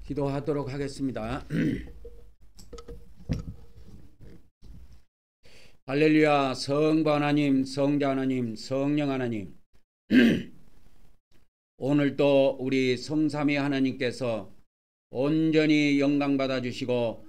기도하도록 하겠습니다. 할렐루야. 성부 하나님, 성자 하나님, 성령 하나님, 오늘도 우리 성삼위 하나님께서 온전히 영광 받아 주시고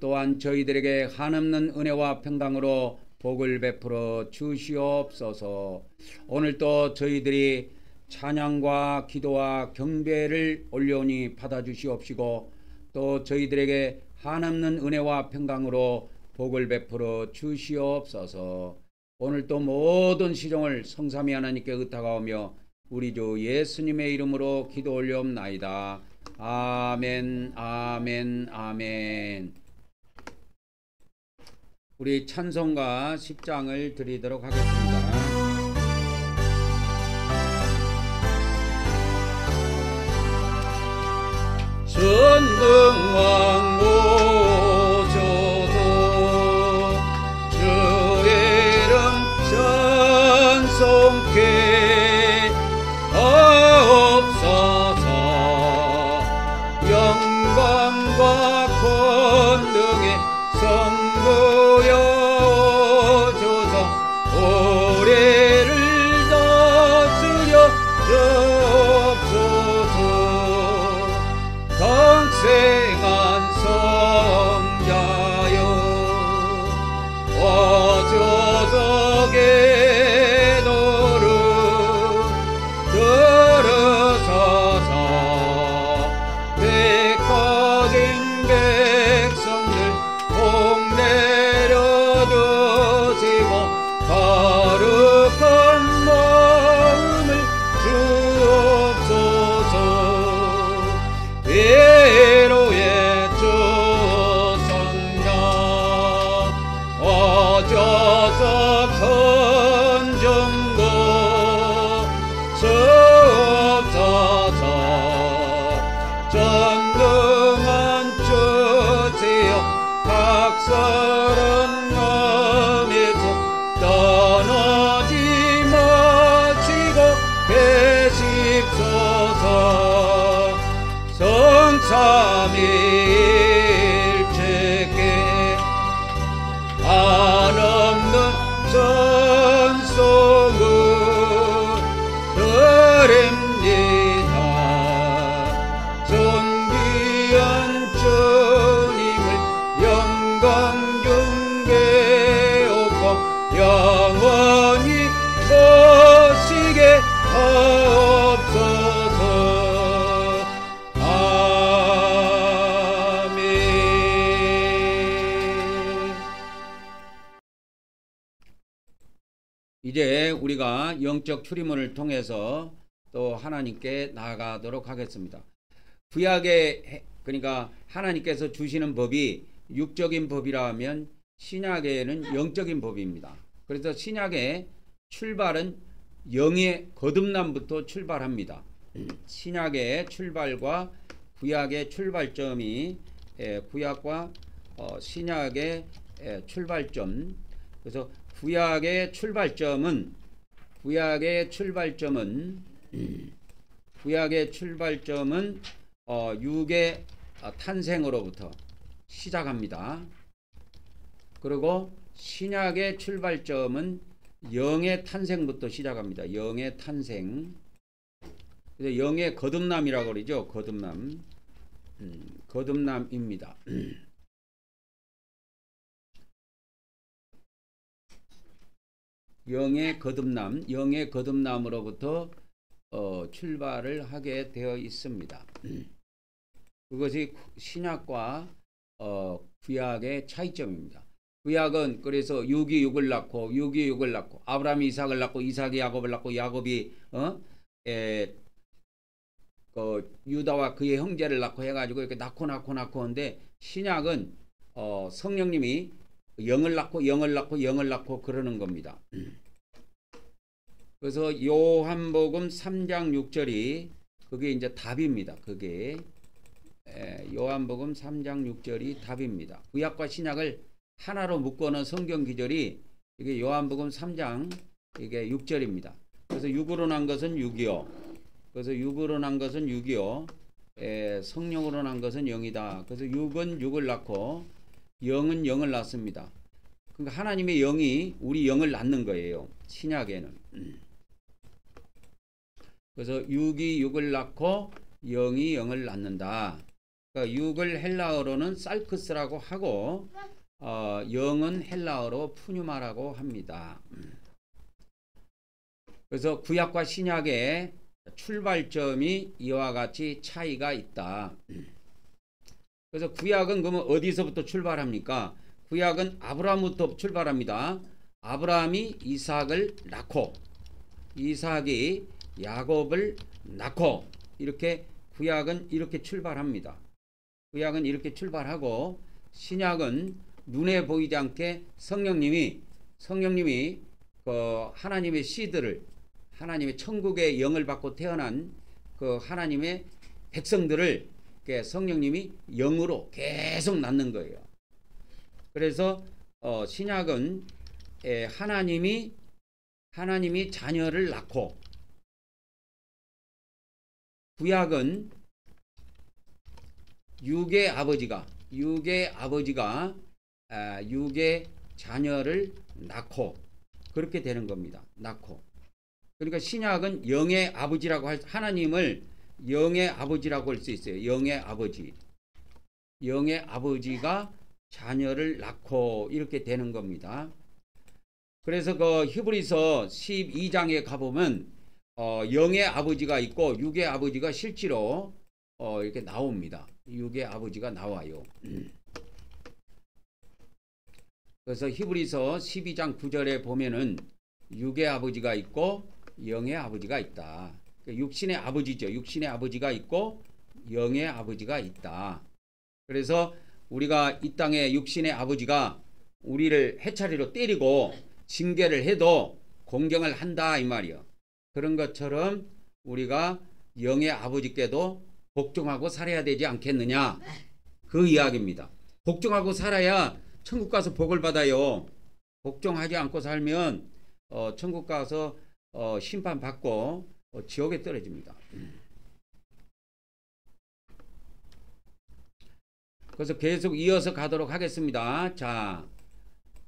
또한 저희들에게 한없는 은혜와 평강으로 복을 베풀어 주시옵소서. 오늘도 저희들이 찬양과 기도와 경배를 올려오니 받아 주시옵시고 또 저희들에게 한없는 은혜와 평강으로 복을 베풀어 주시옵소서. 오늘도 모든 시종을 성삼위 하나님께 의탁하오며 우리 주 예수님의 이름으로 기도 올려옵나이다. 아멘, 아멘, 아멘. 우리 찬송가 10장을 드리도록 하겠습니다. 전능왕 오소서, 주의 이름 찬송케 하옵소서. 영광과 권능의 성부여 오소서. 오래를 다스려 주옵소서. 강생한 성자여 오소서. 계도를 들으소서. 택하신 백성들 복 내려주시고 거룩한 마음을 주옵소서. 위로의 주 성령 오셔서 큰 증거 주옵소서. 전능한 주시여 각설한 마음에서 떠나지 마시고 계십소서. 성삼위일체께 한없는 찬송을 드립니다. 존귀한 주님을 영광 중배하고 영원히 모시게 하옵소서. 이제 우리가 영적 출입문을 통해서 또 하나님께 나아가도록 하겠습니다. 구약에 그러니까 하나님께서 주시는 법이 육적인 법이라 하면 신약에는 영적인 법입니다. 그래서 신약의 출발은 영의 거듭남부터 출발합니다. 신약의 출발과 구약의 출발점이 구약과 신약의 출발점. 그래서 구약의 출발점은 육의 탄생으로부터 시작합니다. 그리고 신약의 출발점은 영의 탄생부터 시작합니다. 영의 탄생. 그래서 영의 거듭남이라고 그러죠. 거듭남입니다. 영의 거듭남으로부터 출발을 하게 되어 있습니다. 그것이 신약과 구약의 차이점입니다. 구약은 그래서 육이 육을 낳고 아브라함이 이삭을 낳고 이삭이 야곱을 낳고 야곱이 유다와 그의 형제를 낳고 해가지고 이렇게 낳고 하는데 신약은 성령님이 영을 낳고 그러는 겁니다. 그래서 요한복음 3장 6절이 그게 이제 답입니다. 그게 요한복음 3장 6절이 답입니다. 구약과 신약을 하나로 묶어놓은 성경 기절이 이게 요한복음 3장 이게 6절입니다. 그래서 육으로 난 것은 육이요. 그래서 육으로 난 것은 육이요. 성령으로 난 것은 영이다. 그래서 6은 6을 낳고 0은 0을 낳습니다. 그러니까 하나님의 영이 우리 영을 낳는 거예요. 신약에는. 그래서 6이 6을 낳고 0이 0을 낳는다. 그러니까 6을 헬라어로는 살크스라고 하고 0은 헬라어로 푸뉴마라고 합니다. 그래서 구약과 신약의 출발점이 이와 같이 차이가 있다. 그래서 구약은 그러면 어디서부터 출발합니까? 구약은 아브라함부터 출발합니다. 아브라함이 이삭을 낳고 이삭이 야곱을 낳고 이렇게 구약은 이렇게 출발합니다. 구약은 이렇게 출발하고 신약은 눈에 보이지 않게 성령님이 그 하나님의 씨들을 하나님의 천국의 영을 받고 태어난 그 하나님의 백성들을 성령님이 영으로 계속 낳는 거예요. 그래서 신약은 하나님이 자녀를 낳고 구약은 육의 아버지가 육의 자녀를 낳고 그렇게 되는 겁니다. 낳고. 그러니까 신약은 영의 아버지라고 하나님을 영의 아버지라고 할 수 있어요. 영의 아버지. 영의 아버지가 자녀를 낳고 이렇게 되는 겁니다. 그래서 그 히브리서 12장에 가보면 영의 아버지가 있고 육의 아버지가 실제로 이렇게 나옵니다. 육의 아버지가 나와요. 그래서 히브리서 12장 9절에 보면은 육의 아버지가 있고 영의 아버지가 있다. 육신의 아버지죠. 육신의 아버지가 있고 영의 아버지가 있다. 그래서 우리가 이 땅에 육신의 아버지가 우리를 해차리로 때리고 징계를 해도 공경을 한다 이 말이요. 그런 것처럼 우리가 영의 아버지께도 복종하고 살아야 되지 않겠느냐 그 이야기입니다. 복종하고 살아야 천국 가서 복을 받아요. 복종하지 않고 살면 천국 가서 심판받고 지옥에 떨어집니다. 그래서 계속 이어서 가도록 하겠습니다. 자,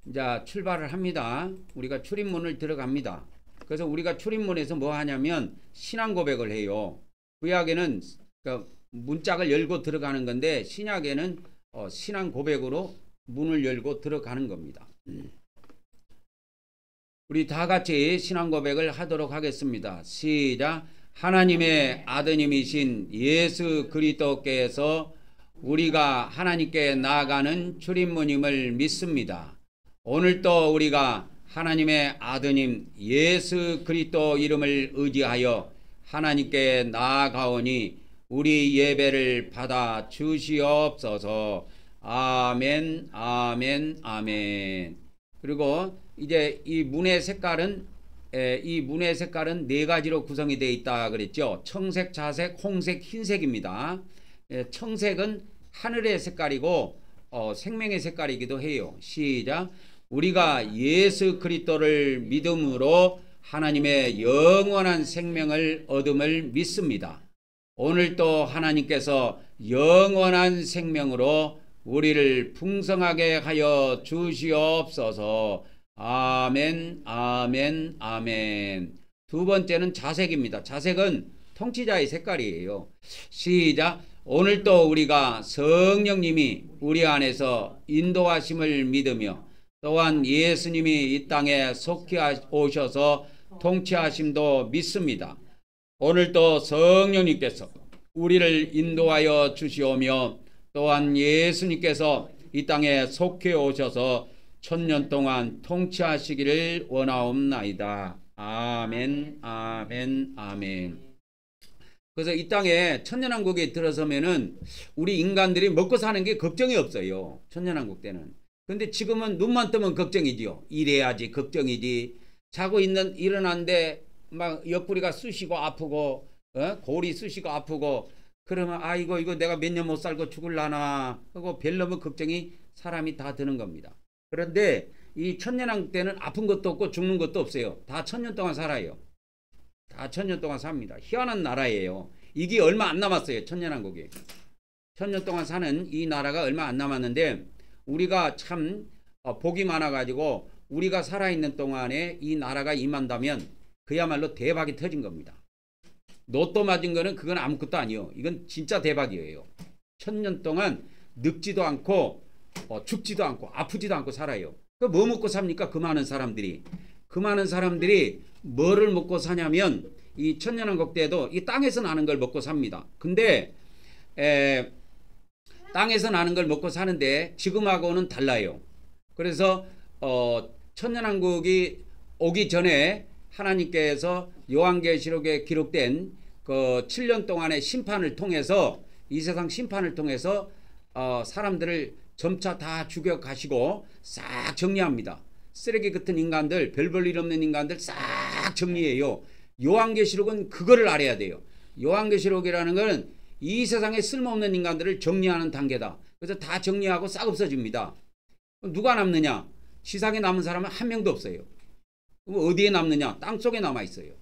이제 출발을 합니다. 우리가 출입문을 들어갑니다. 그래서 우리가 출입문에서 뭐 하냐면 신앙 고백을 해요. 구약에는 문짝을 열고 들어가는 건데 신약에는 신앙 고백으로 문을 열고 들어가는 겁니다. 우리 다 같이 신앙 고백을 하도록 하겠습니다. 시작. 하나님의 아드님이신 예수 그리스도께서 우리가 하나님께 나아가는 출입문임을 믿습니다. 오늘도 우리가 하나님의 아드님 예수 그리스도 이름을 의지하여 하나님께 나아가오니 우리 예배를 받아 주시옵소서. 아멘, 아멘, 아멘. 그리고 이제 이 문의 색깔은 네 가지로 구성이 되어 있다 그랬죠. 청색, 자색, 홍색, 흰색입니다. 청색은 하늘의 색깔이고 생명의 색깔이기도 해요. 시작. 우리가 예수 그리스도를 믿음으로 하나님의 영원한 생명을 얻음을 믿습니다. 오늘도 하나님께서 영원한 생명으로 우리를 풍성하게 하여 주시옵소서. 아멘, 아멘, 아멘. 두 번째는 자색입니다. 자색은 통치자의 색깔이에요. 시작. 오늘도 우리가 성령님이 우리 안에서 인도하심을 믿으며 또한 예수님이 이 땅에 속히 오셔서 통치하심도 믿습니다. 오늘도 성령님께서 우리를 인도하여 주시오며 또한 예수님께서 이 땅에 속히 오셔서 1000년 동안 통치하시기를 원하옵나이다. 아멘, 아멘, 아멘. 그래서 이 땅에 천년왕국에 들어서면은 우리 인간들이 먹고 사는 게 걱정이 없어요. 천년왕국 때는. 근데 지금은 눈만 뜨면 걱정이지요. 일해야지 걱정이지. 자고 일어났는데 막 옆구리가 쑤시고 아프고 골이 쑤시고 아프고 그러면 이거 내가 몇 년 못 살고 죽을라나 하고 별너무 걱정이 사람이 다 드는 겁니다. 그런데 이 천년왕국 때는 아픈 것도 없고 죽는 것도 없어요. 다 1000년 동안 살아요. 다 1000년 동안 삽니다. 희한한 나라예요. 이게 얼마 안 남았어요. 천년왕국이. 천년 동안 사는 이 나라가 얼마 안 남았는데 우리가 참 복이 많아가지고 우리가 살아있는 동안에 이 나라가 임한다면 그야말로 대박이 터진 겁니다. 로또 맞은 거는 그건 아무것도 아니요. 이건 진짜 대박이에요. 천년 동안 늙지도 않고 죽지도 않고 아프지도 않고 살아요. 그 뭐 먹고 삽니까? 그 많은 사람들이. 그 많은 사람들이 뭐를 먹고 사냐면 이 천년왕국 때도 이 땅에서 나는 걸 먹고 삽니다. 근데 땅에서 나는 걸 먹고 사는데 지금하고는 달라요. 그래서 천년왕국이 오기 전에 하나님께서 요한계시록에 기록된 그 7년 동안의 심판을 통해서 이 세상 심판을 통해서 사람들을 점차 다 죽여가시고 싹 정리합니다. 쓰레기 같은 인간들, 별 볼 일 없는 인간들 싹 정리해요. 요한계시록은 그거를 알아야 돼요. 요한계시록이라는 것은 이 세상에 쓸모없는 인간들을 정리하는 단계다. 그래서 다 정리하고 싹 없어집니다. 누가 남느냐? 지상에 남은 사람은 한 명도 없어요. 그럼 어디에 남느냐? 땅속에 남아 있어요.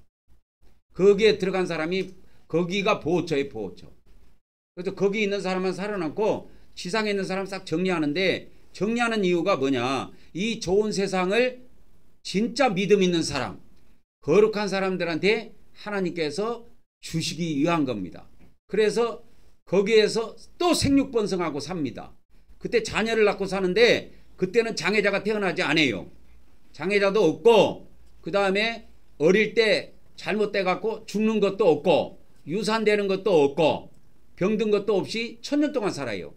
거기에 들어간 사람이 거기가 보호처예요. 보호처. 그래서 거기 있는 사람만 살아남고 지상에 있는 사람 싹 정리하는데 정리하는 이유가 뭐냐? 이 좋은 세상을 진짜 믿음 있는 사람, 거룩한 사람들한테 하나님께서 주시기 위한 겁니다. 그래서 거기에서 또 생육번성하고 삽니다. 그때 자녀를 낳고 사는데 그때는 장애자가 태어나지 않아요. 장애자도 없고 그 다음에 어릴 때 잘못돼 갖고 죽는 것도 없고 유산되는 것도 없고 병든 것도 없이 천년 동안 살아요.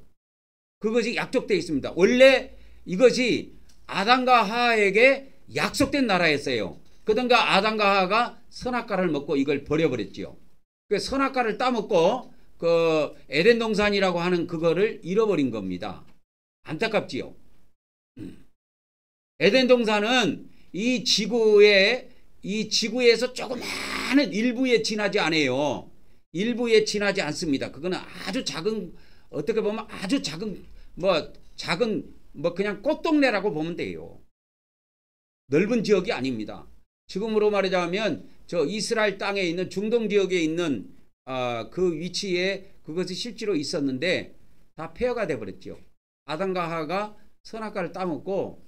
그것이 약속되어 있습니다. 원래 이것이 아담과 하와에게 약속된 나라였어요. 그러던가 아담과 하와가 선악과를 먹고 이걸 버려버렸지요. 그 선악과를 따먹고 그 에덴 동산이라고 하는 그거를 잃어버린 겁니다. 안타깝지요. 에덴 동산은 이 지구에서 조그마한 일부에 지나지 않아요. 일부에 지나지 않습니다. 그거는 아주 작은, 어떻게 보면 아주 작은 그냥 꽃동네라고 보면 돼요. 넓은 지역이 아닙니다. 지금으로 말하자면 저 이스라엘 땅에 있는 중동 지역에 있는 그 위치에 그것이 실제로 있었는데 다 폐허가 돼버렸죠. 아담과 하와가 선악과를 따먹고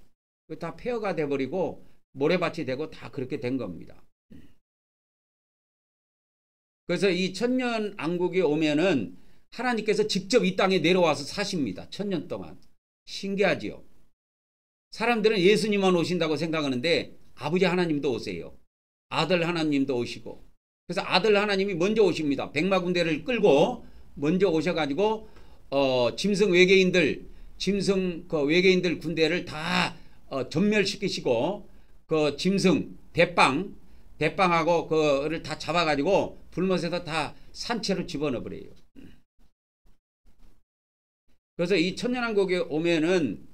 다 폐허가 돼버리고 모래밭이 되고 다 그렇게 된 겁니다. 그래서 이 천년왕국이 오면은 하나님께서 직접 이 땅에 내려와서 사십니다. 천년 동안. 신기하지요. 사람들은 예수님만 오신다고 생각하는데 아버지 하나님도 오세요. 아들 하나님도 오시고. 그래서 아들 하나님이 먼저 오십니다. 백마군대를 끌고 먼저 오셔가지고 짐승 외계인들 군대를 다 전멸시키시고 그 짐승 대빵하고 그를 다 잡아가지고 불못에서 다 산채로 집어넣어 버려요. 그래서 이 천년왕국에 오면은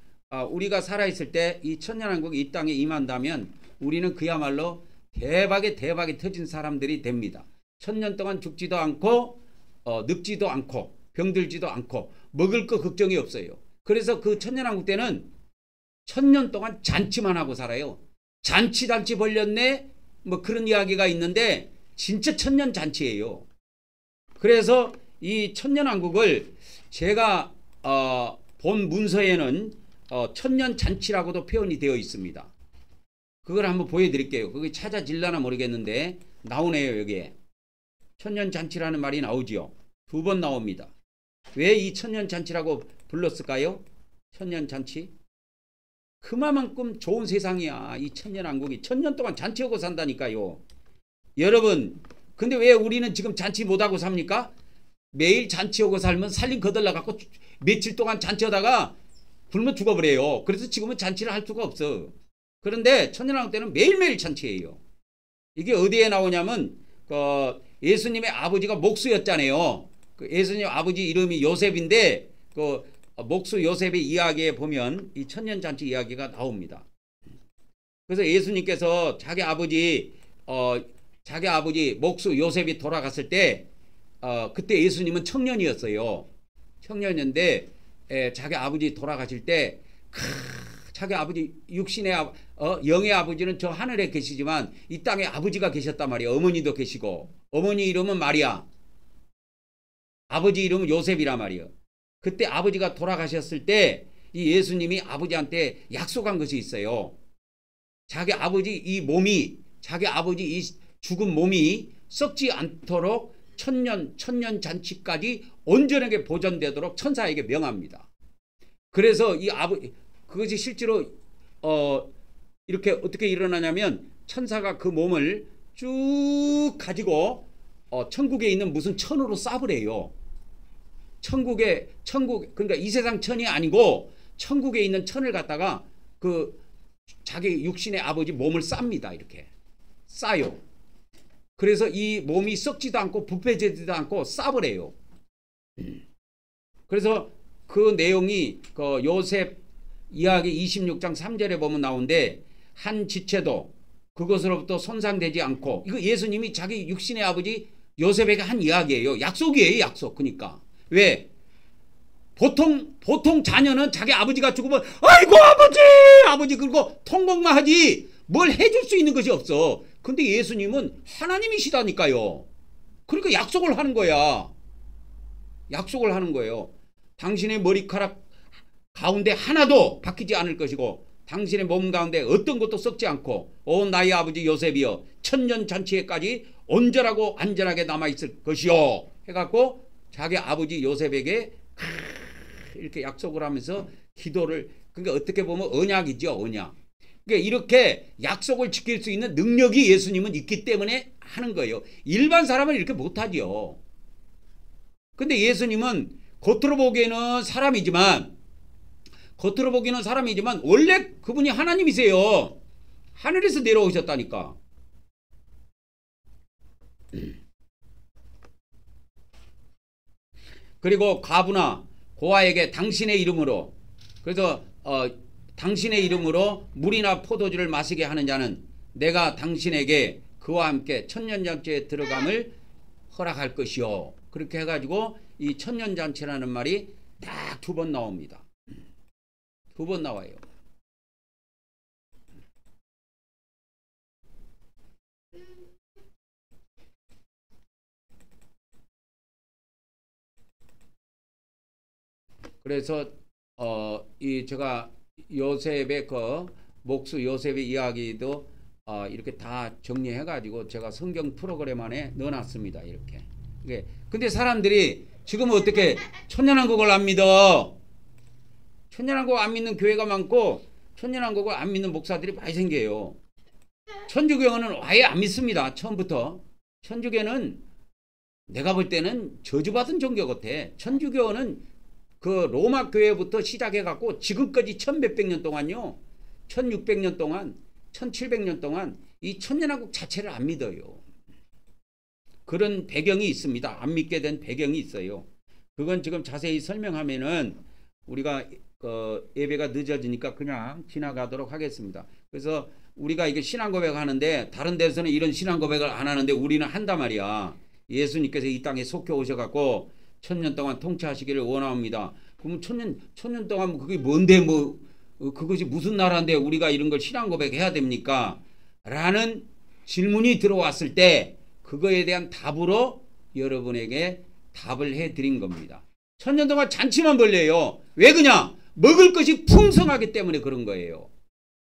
우리가 살아있을 때 이 천년왕국이 이 땅에 임한다면 우리는 그야말로 대박이 터진 사람들이 됩니다. 천년 동안 죽지도 않고 늙지도 않고 병들지도 않고 먹을 거 걱정이 없어요. 그래서 그 천년왕국 때는 천년 동안 잔치만 하고 살아요. 잔치 벌렸네 뭐 그런 이야기가 있는데 진짜 천년 잔치예요. 그래서 이 천년왕국을 제가 본 문서에는 천년 잔치라고도 표현이 되어 있습니다. 그걸 한번 보여드릴게요. 그게 찾아질려나 모르겠는데 나오네요. 여기에 천년 잔치라는 말이 나오지요. 2번 나옵니다. 왜 이 천년 잔치라고 불렀을까요? 천년 잔치? 그만큼 좋은 세상이야. 이 천년왕국이 천년 동안 잔치하고 산다니까요. 여러분, 근데 왜 우리는 지금 잔치 못하고 삽니까? 매일 잔치하고 살면 살림 거들러 갖고 며칠 동안 잔치하다가 굶어 죽어버려요. 그래서 지금은 잔치를 할 수가 없어. 그런데 천년왕국 때는 매일매일 잔치예요. 이게 어디에 나오냐면 예수님의 아버지가 목수였잖아요. 그 예수님 아버지 이름이 요셉인데 그 목수 요셉의 이야기에 보면 이 천년잔치 이야기가 나옵니다. 그래서 예수님께서 자기 아버지 목수 요셉이 돌아갔을 때 그때 예수님은 청년이었어요. 청년인데 자기 아버지 돌아가실 때 자기 아버지 육신의 영의 아버지는 저 하늘에 계시지만 이 땅에 아버지가 계셨단 말이에요. 어머니도 계시고 어머니 이름은 마리아. 아버지 이름은 요셉이란 말이에요. 그때 아버지가 돌아가셨을 때 이 예수님이 아버지한테 약속한 것이 있어요. 자기 아버지 이 몸이, 자기 아버지 이 죽은 몸이 썩지 않도록 천년 잔치까지 온전하게 보존되도록 천사에게 명합니다. 그래서 이 그것이 실제로 이렇게 어떻게 일어나냐면 천사가 그 몸을 쭉 가지고 천국에 있는 무슨 천으로 싸버려요. 천국 그러니까 이 세상 천이 아니고 천국에 있는 천을 갖다가 그 자기 육신의 아버지 몸을 쌉니다. 이렇게 싸요. 그래서 이 몸이 썩지도 않고 부패되지도 않고 싸버려요. 그래서 그 내용이 그 요셉 이야기 26장 3절에 보면 나오는데, 한 지체도 그것으로부터 손상되지 않고, 이거 예수님이 자기 육신의 아버지 요셉에게 한 이야기예요. 약속이에요. 약속. 그러니까 왜? 보통 자녀는 자기 아버지가 죽으면 아이고 아버지 그리고 통곡만 하지 뭘 해줄 수 있는 것이 없어. 근데 예수님은 하나님이시다니까요. 그러니까 약속을 하는 거야. 약속을 하는 거예요. 당신의 머리카락 가운데 하나도 바뀌지 않을 것이고 당신의 몸 가운데 어떤 것도 썩지 않고 오 나의 아버지 요셉이여 천년 잔치에까지 온전하고 안전하게 남아있을 것이요 해갖고 자기 아버지 요셉에게 이렇게 약속을 하면서 기도를, 그러니까 어떻게 보면 언약이죠. 언약. 그러니까 이렇게 약속을 지킬 수 있는 능력이 예수님은 있기 때문에 하는 거예요. 일반 사람은 이렇게 못하죠. 근데 예수님은 겉으로 보기에는 사람이지만 원래 그분이 하나님이세요. 하늘에서 내려오셨다니까. 그리고 과부나 고아에게 당신의 이름으로, 그래서 당신의 이름으로 물이나 포도주를 마시게 하는 자는 내가 당신에게 그와 함께 천년잔치에 들어감을 허락할 것이요. 그렇게 해가지고 이 천년잔치라는 말이 딱 2번 나옵니다. 2번 나와요. 그래서 제가 요셉의 그 목수 요셉의 이야기도 이렇게 다 정리해 가지고 제가 성경 프로그램 안에 넣어놨습니다. 이렇게. 근데 사람들이 지금 어떻게 천년왕국을 안 믿어? 천년왕국 안 믿는 교회가 많고 천년왕국을 안 믿는 목사들이 많이 생겨요. 천주교는 아예 안 믿습니다. 처음부터. 천주교는 내가 볼 때는 저주받은 종교 같아. 천주교는 그 로마 교회부터 시작해 갖고 지금까지 1100년 년 동안요, 1600년 동안, 1700년 동안 이 천년왕국 자체를 안 믿어요. 그런 배경이 있습니다. 안 믿게 된 배경이 있어요. 그건 지금 자세히 설명하면은 우리가 예배가 늦어지니까 그냥 지나가도록 하겠습니다. 그래서 우리가 이게 신앙 고백 하는데 다른 데서는 이런 신앙 고백을 안 하는데 우리는 한단 말이야. 예수님께서 이 땅에 속해 오셔갖고 천년 동안 통치하시기를 원합니다. 그럼 천년 동안 그게 뭔데 그것이 무슨 나라인데 우리가 이런 걸 신앙 고백해야 됩니까? 라는 질문이 들어왔을 때 그거에 대한 답으로 여러분에게 답을 해드린 겁니다. 천년 동안 잔치만 벌려요. 왜 그냐? 먹을 것이 풍성하기 때문에 그런 거예요.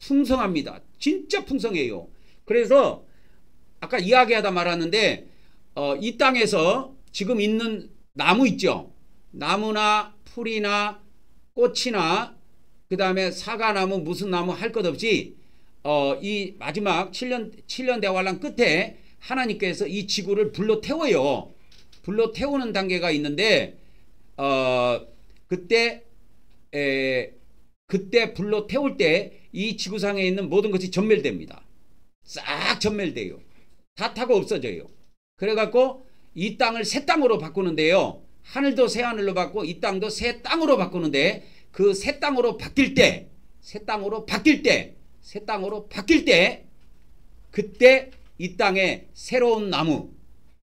풍성합니다. 진짜 풍성해요. 그래서 아까 이야기하다 말았는데 이 땅에서 지금 있는 나무 있죠. 나무나 풀이나 꽃이나 그 다음에 사과나무 무슨 나무 할 것 없이 이 마지막 7년 대환란 끝에 하나님께서 이 지구를 불로 태워요. 불로 태우는 단계가 있는데 그때 불로 태울 때 이 지구상에 있는 모든 것이 전멸됩니다. 싹 전멸돼요. 다 타고 없어져요. 그래갖고 이 땅을 새 땅으로 바꾸는데요. 하늘도 새 하늘로 바꾸고 이 땅도 새 땅으로 바꾸는데 그 새 땅으로 바뀔 때 그때 이 땅에 새로운 나무,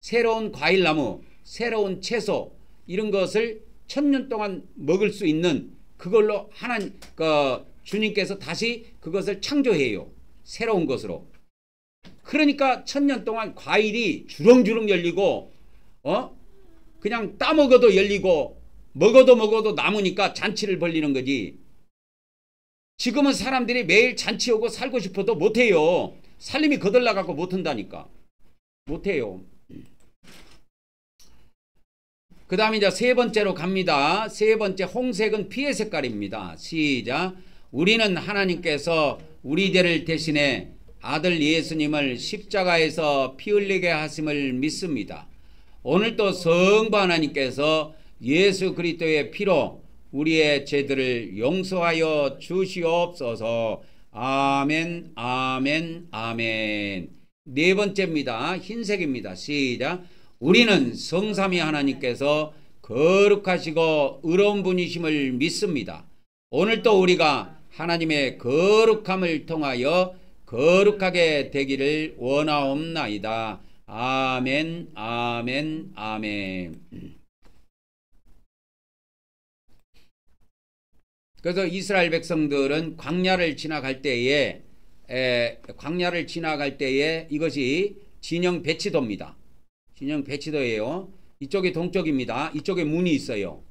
새로운 과일나무, 새로운 채소 이런 것을 천년 동안 먹을 수 있는 그걸로 주님께서 다시 그것을 창조해요. 새로운 것으로. 그러니까 천년 동안 과일이 주렁주렁 열리고 그냥 따먹어도 열리고 먹어도 남으니까 잔치를 벌리는 거지. 지금은 사람들이 매일 잔치하고 살고 싶어도 못해요. 살림이 거들나가고 못한다니까. 못해요. 그 다음에 이제 세 번째로 갑니다. 세 번째, 홍색은 피의 색깔입니다. 시작. 우리는 하나님께서 우리 죄를 대신해 아들 예수님을 십자가에서 피 흘리게 하심을 믿습니다. 오늘도 성부 하나님께서 예수 그리스도의 피로 우리의 죄들을 용서하여 주시옵소서. 아멘, 아멘, 아멘. 네 번째입니다. 흰색입니다. 시작. 우리는 성삼위 하나님께서 거룩하시고 의로운 분이심을 믿습니다. 오늘도 우리가 하나님의 거룩함을 통하여 거룩하게 되기를 원하옵나이다. 아멘, 아멘, 아멘. 그래서 이스라엘 백성들은 광야를 지나갈 때에 이것이 진영 배치도입니다. 진영 배치도예요. 이쪽이 동쪽입니다. 이쪽에 문이 있어요.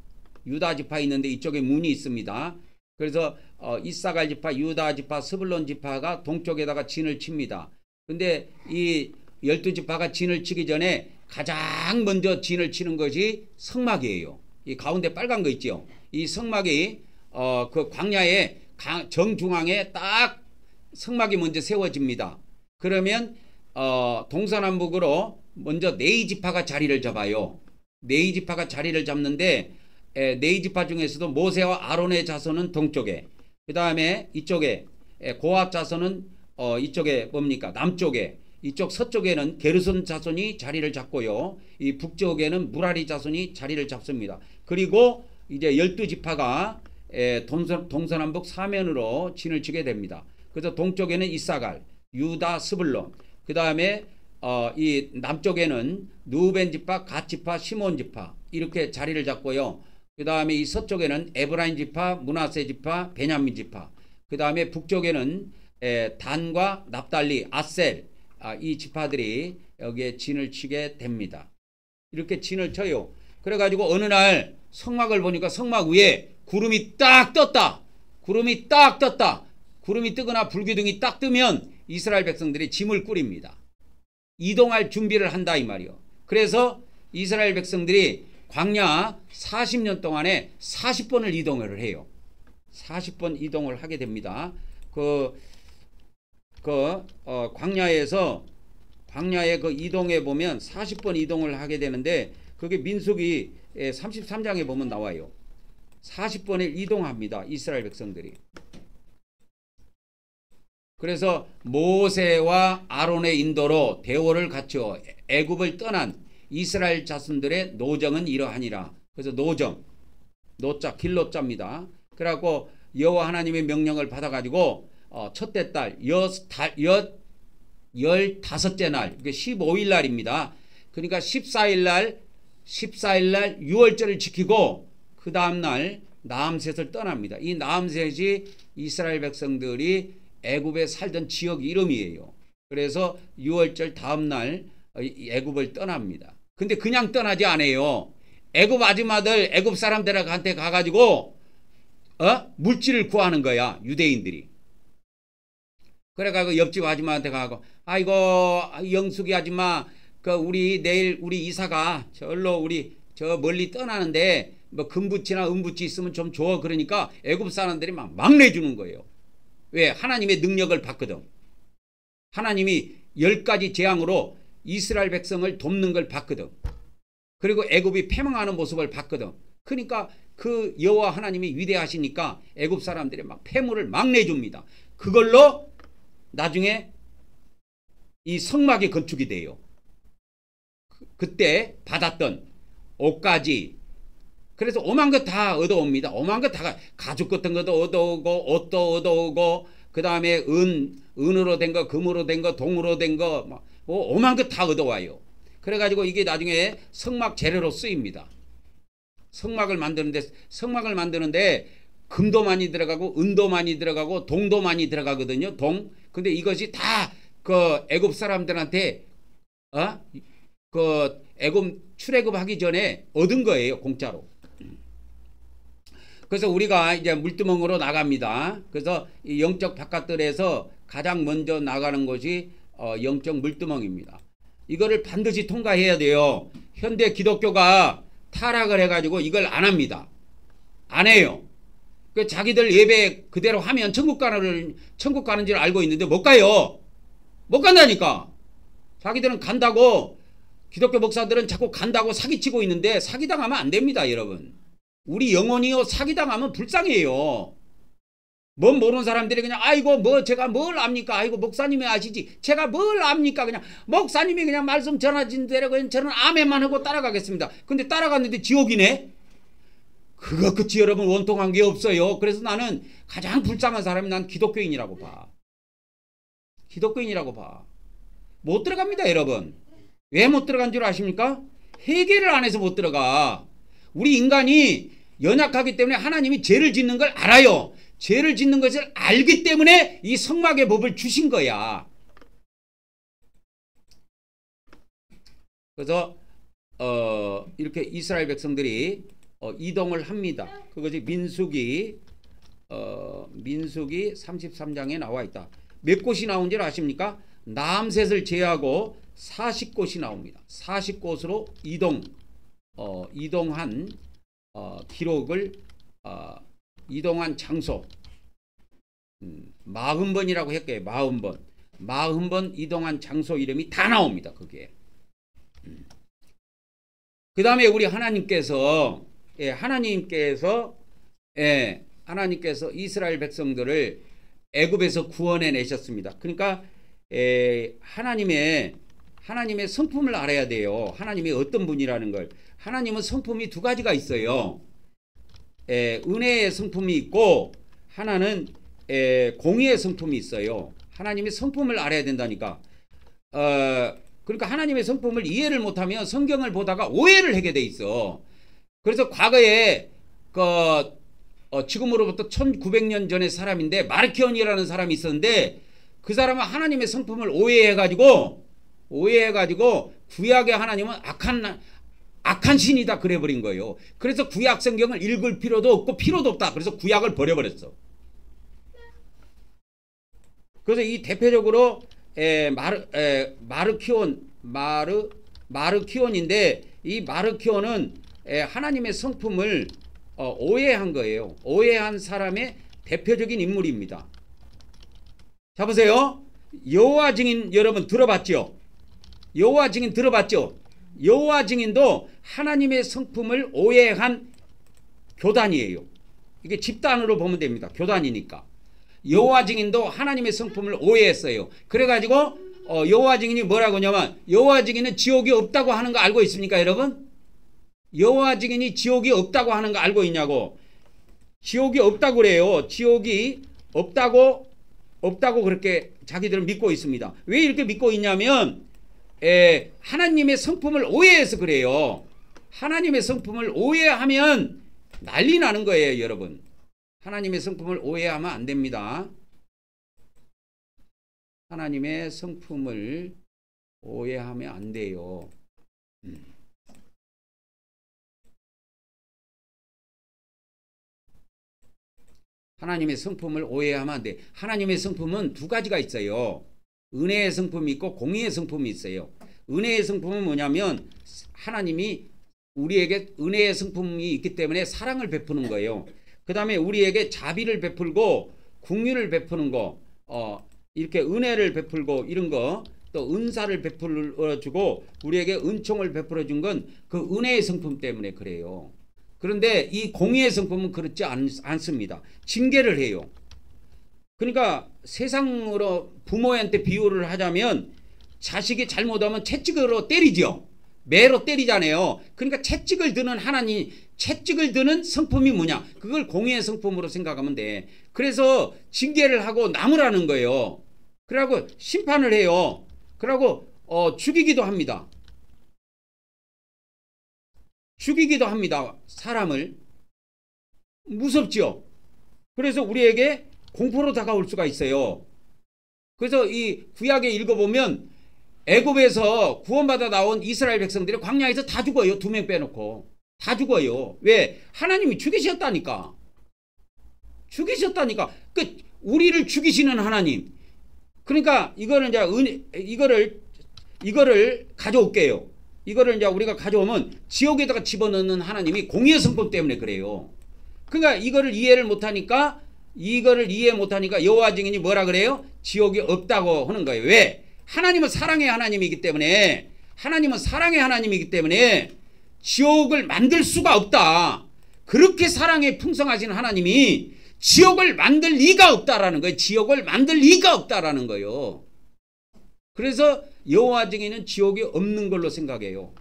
유다 지파 있는데 이쪽에 문이 있습니다. 그래서 이사갈 지파, 유다 지파, 스불론 지파가 동쪽에다가 진을 칩니다. 근데 이 12지파가 진을 치기 전에 가장 먼저 진을 치는 것이 성막이에요. 이 가운데 빨간 거 있죠. 이 성막이 그 광야의 정중앙에 딱 성막이 먼저 세워집니다. 그러면 동서남북으로 먼저 네이지파가 자리를 잡아요. 네이지파가 자리를 잡는데 네이지파 중에서도 모세와 아론의 자손은 동쪽에, 그 다음에 이쪽에 고핫 자손은 이쪽에 뭡니까? 남쪽에, 이쪽 서쪽에는 게르손 자손이 자리를 잡고요. 이 북쪽에는 무라리 자손이 자리를 잡습니다. 그리고 이제 12지파가 동서남북 사면으로 진을 치게 됩니다. 그래서 동쪽에는 이사갈, 유다, 스불론, 그 다음에 이 남쪽에는 누벤 지파, 갓 지파, 시몬 지파 이렇게 자리를 잡고요. 그 다음에 이 서쪽에는 에브라임 지파, 므낫세 지파, 베냐민 지파, 그 다음에 북쪽에는 단과 납달리, 아셀, 이 지파들이 여기에 진을 치게 됩니다. 이렇게 진을 쳐요. 그래가지고 어느 날 성막을 보니까 성막 위에 구름이 딱 떴다. 구름이 딱 떴다. 구름이 뜨거나 불기둥이 딱 뜨면 이스라엘 백성들이 짐을 꾸립니다. 이동할 준비를 한다 이 말이요. 그래서 이스라엘 백성들이 광야 40년 동안에 40번을 이동을 해요. 40번 이동을 하게 됩니다. 광야의 그 이동에 보면 40번 이동을 하게 되는데 그게 민수기 33장에 보면 나와요. 40번을 이동합니다. 이스라엘 백성들이. 그래서 모세와 아론의 인도로 대오를 갖추어 애굽을 떠난 이스라엘 자손들의 노정은 이러하니라. 그래서 노정, 노자, 길노자입니다. 그래갖고 여호와 하나님의 명령을 받아가지고 첫째 달 15째 날, 15일 날입니다. 그러니까 14일 날 6월절을 지키고 그 다음날 나암셋을 떠납니다. 이 나암셋이 이스라엘 백성들이 애굽에 살던 지역 이름이에요. 그래서 6월절 다음날 애굽을 떠납니다. 근데 그냥 떠나지 않아요. 애굽 아줌마들, 애굽 사람들한테 가가지고 물질을 구하는 거야. 유대인들이. 그래가지고 옆집 아줌마한테 가고, 아이고 영숙이 아줌마, 내일 우리 이사가 절로 저 멀리 떠나는데 뭐 금부치나 은부치 있으면 좀 줘. 그러니까 애굽 사람들이 막 내주는 거예요. 왜? 하나님의 능력을 봤거든. 하나님이 10가지 재앙으로 이스라엘 백성을 돕는 걸 봤거든. 그리고 애굽이 패망하는 모습을 봤거든. 그러니까 그 여호와 하나님이 위대하시니까 애굽 사람들이 막 폐물을 막 내줍니다. 그걸로 나중에 이 성막이 건축이 돼요. 그때 받았던 옷가지, 그래서 오만 것 다 얻어옵니다. 오만 것 다, 가죽 같은 것도 얻어오고 옷도 얻어오고 그 다음에 은으로 된 거, 금으로 된 거, 동으로 된 거, 뭐 오만 것 다 얻어와요. 그래가지고 이게 나중에 성막 재료로 쓰입니다. 성막을 만드는데 금도 많이 들어가고 은도 많이 들어가고 동도 많이 들어가거든요. 근데 이것이 다 그 애굽 사람들한테 애굽 출애굽하기 전에 얻은 거예요. 공짜로. 그래서 우리가 이제 물두멍으로 나갑니다. 그래서 이 영적 바깥들에서 가장 먼저 나가는 것이 영적 물두멍입니다. 이거를 반드시 통과해야 돼요. 현대 기독교가 타락을 해가지고 이걸 안 합니다. 안 해요. 그 자기들 예배 그대로 하면 천국 가는 줄 알고 있는데 못 가요. 못 간다니까. 자기들은 간다고, 기독교 목사들은 자꾸 간다고 사기치고 있는데 사기당하면 안 됩니다, 여러분. 우리 영혼이요, 사기당하면 불쌍해요. 뭔 모르는 사람들이 그냥 아이고 뭐 제가 뭘 압니까? 아이고 목사님이 아시지. 제가 뭘 압니까? 그냥 목사님이 그냥 말씀 전하신 대로 그냥 저는 아멘만 하고 따라가겠습니다. 근데 따라갔는데 지옥이네. 그거 끝이 여러분 원통한 게 없어요. 그래서 나는 가장 불쌍한 사람이 난 기독교인이라고 봐. 기독교인이라고 봐. 못 들어갑니다, 여러분. 왜 못 들어간 줄 아십니까? 회개를 안 해서 못 들어가. 우리 인간이 연약하기 때문에 하나님이 죄를 짓는 걸 알아요. 죄를 짓는 것을 알기 때문에 이 성막의 법을 주신 거야. 그래서 이렇게 이스라엘 백성들이 이동을 합니다. 그것이 민수기 33장에 나와 있다. 몇 곳이 나온 줄 아십니까? 남셋을 제외하고 40곳이 나옵니다. 40곳으로 이동한 기록을 이동한 장소 40번이라고 했게요. 40번 이동한 장소 이름이 다 나옵니다. 그게. 그 다음에 우리 하나님께서 이스라엘 백성들을 애굽에서 구원해 내셨습니다. 그러니까 하나님의 성품을 알아야 돼요. 하나님이 어떤 분이라는 걸. 하나님은 성품이 두 가지가 있어요. 은혜의 성품이 있고 하나는 공의의 성품이 있어요. 하나님의 성품을 알아야 된다니까. 그러니까 하나님의 성품을 이해를 못하면 성경을 보다가 오해를 하게 돼 있어. 그래서 과거에 지금으로부터 1900년 전의 사람인데 마르키온이라는 사람이 있었는데 그 사람은 하나님의 성품을 오해해가지고 구약의 하나님은 악한 신이다 그래버린 거예요. 그래서 구약 성경을 읽을 필요도 없고 필요도 없다. 그래서 구약을 버려버렸어. 그래서 이 대표적으로 마르키온인데 이 마르키온은 하나님의 성품을 오해한 거예요. 오해한 사람의 대표적인 인물입니다. 자 보세요. 여호와 증인 여러분 들어봤죠? 여호와 증인 들어봤죠? 여호와 증인도 하나님의 성품을 오해한 교단이에요. 이게 집단으로 보면 됩니다. 교단이니까. 여호와 증인도 하나님의 성품을 오해했어요. 그래가지고 여호와 증인이 뭐라고 하냐면 여호와 증인은 지옥이 없다고 하는 거 알고 있습니까, 여러분? 여호와 증인이 지옥이 없다고 하는 거 알고 있냐고. 지옥이 없다고 그래요. 지옥이 없다고 그렇게 자기들은 믿고 있습니다. 왜 이렇게 믿고 있냐면 하나님의 성품을 오해해서 그래요. 하나님의 성품을 오해하면 난리 나는 거예요, 여러분. 하나님의 성품을 오해하면 안 됩니다. 하나님의 성품을 오해하면 안 돼요. 하나님의 성품을 오해하면 안 돼. 하나님의 성품은 두 가지가 있어요. 은혜의 성품이 있고 공의의 성품이 있어요. 은혜의 성품은 뭐냐면 하나님이 우리에게 은혜의 성품이 있기 때문에 사랑을 베푸는 거예요. 그 다음에 우리에게 자비를 베풀고 긍휼을 베푸는 거, 이렇게 은혜를 베풀고 이런 거, 또 은사를 베풀어주고 우리에게 은총을 베풀어준 건 그 은혜의 성품 때문에 그래요. 그런데 이 공의의 성품은 그렇지 않습니다. 징계를 해요. 그러니까 세상으로 부모한테 비유를 하자면 자식이 잘못하면 채찍으로 때리죠. 매로 때리잖아요. 그러니까 채찍을 드는 하나님, 채찍을 드는 성품이 뭐냐? 그걸 공의의 성품으로 생각하면 돼. 그래서 징계를 하고 남으라는 거예요. 그러고 심판을 해요. 그러고 죽이기도 합니다. 죽이기도 합니다. 사람을. 무섭죠? 그래서 우리에게 공포로 다가올 수가 있어요. 그래서 이 구약에 읽어보면 애굽에서 구원받아 나온 이스라엘 백성들이 광야에서 다 죽어요. 2명 빼놓고. 다 죽어요. 왜? 하나님이 죽이셨다니까. 죽이셨다니까. 우리를 죽이시는 하나님. 그러니까 이거는 이제 이거를 가져올게요. 이거를 이제 우리가 가져오면 지옥에다가 집어넣는 하나님이 공의의 성품 때문에 그래요. 그러니까 이거를 이해 못하니까 여호와 증인이 뭐라 그래요? 지옥이 없다고 하는 거예요. 왜? 하나님은 사랑의 하나님이기 때문에 지옥을 만들 수가 없다. 그렇게 사랑에 풍성하신 하나님이 지옥을 만들 리가 없다라는 거예요. 지옥을 만들 리가 없다라는 거예요. 그래서 여호와 증인은 지옥이 없는 걸로 생각해요.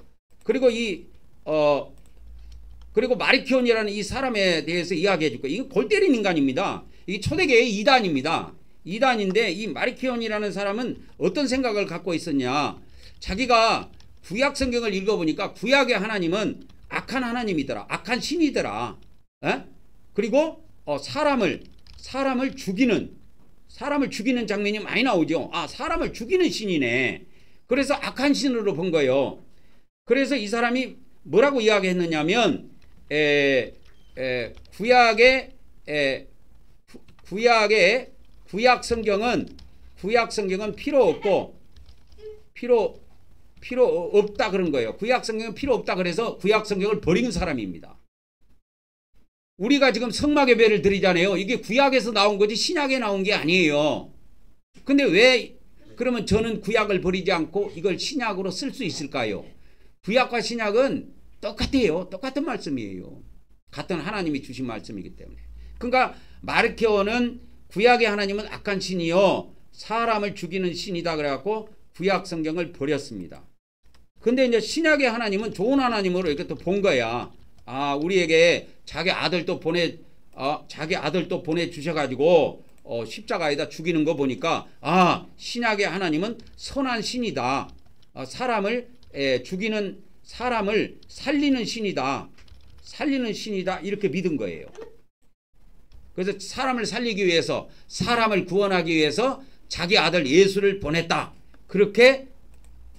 그리고 그리고 마리키온이라는 이 사람에 대해서 이야기해 줄 거예요. 이거 골 때린 인간입니다. 이게 초대교회의 이단입니다. 이단인데 이 마리키온이라는 사람은 어떤 생각을 갖고 있었냐. 자기가 구약 성경을 읽어보니까 구약의 하나님은 악한 하나님이더라. 악한 신이더라. 에? 그리고 사람을 죽이는 장면이 많이 나오죠. 아, 사람을 죽이는 신이네. 그래서 악한 신으로 본 거예요. 그래서 이 사람이 뭐라고 이야기했느냐면 구약 성경은 필요 없다 그런 거예요. 구약 성경은 필요 없다 그래서 구약 성경을 버리는 사람입니다. 우리가 지금 성막 예배를 드리잖아요. 이게 구약에서 나온 거지 신약에 나온 게 아니에요. 근데 왜 그러면 저는 구약을 버리지 않고 이걸 신약으로 쓸 수 있을까요? 구약과 신약은 똑같아요. 똑같은 말씀이에요. 같은 하나님이 주신 말씀이기 때문에. 그러니까 마르케오는 구약의 하나님은 악한 신이요 사람을 죽이는 신이다 그래갖고 구약 성경을 버렸습니다. 근데 이제 신약의 하나님은 좋은 하나님으로 이렇게 또 본 거야. 아, 우리에게 자기 아들도 보내주셔가지고 십자가에다 죽이는 거 보니까 아, 신약의 하나님은 선한 신이다. 사람을 살리는 신이다. 이렇게 믿은 거예요. 그래서 사람을 살리기 위해서 사람을 구원하기 위해서 자기 아들 예수를 보냈다. 그렇게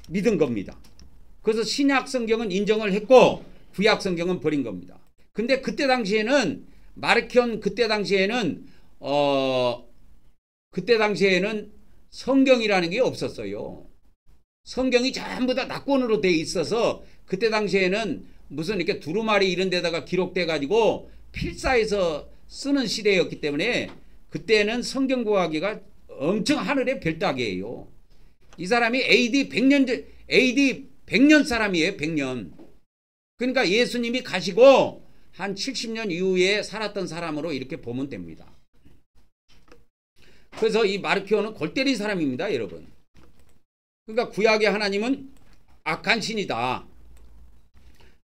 믿은 겁니다. 그래서 신약 성경은 인정을 했고 구약 성경은 버린 겁니다. 근데 그때 당시에는 마르키온 그때 당시에는 성경이라는 게 없었어요. 성경이 전부 다 낙권으로 돼 있어서 그때 당시에는 무슨 이렇게 두루마리 이런 데다가 기록돼 가지고 필사해서 쓰는 시대였기 때문에 그때는 성경 구하기가 엄청 하늘의 별따기예요. 이 사람이 AD 100년 사람이에요. 100년. 그러니까 예수님이 가시고 한 70년 이후에 살았던 사람으로 이렇게 보면 됩니다. 그래서 이 마르키오는 골 때린 사람입니다, 여러분. 그러니까 구약의 하나님은 악한 신이다.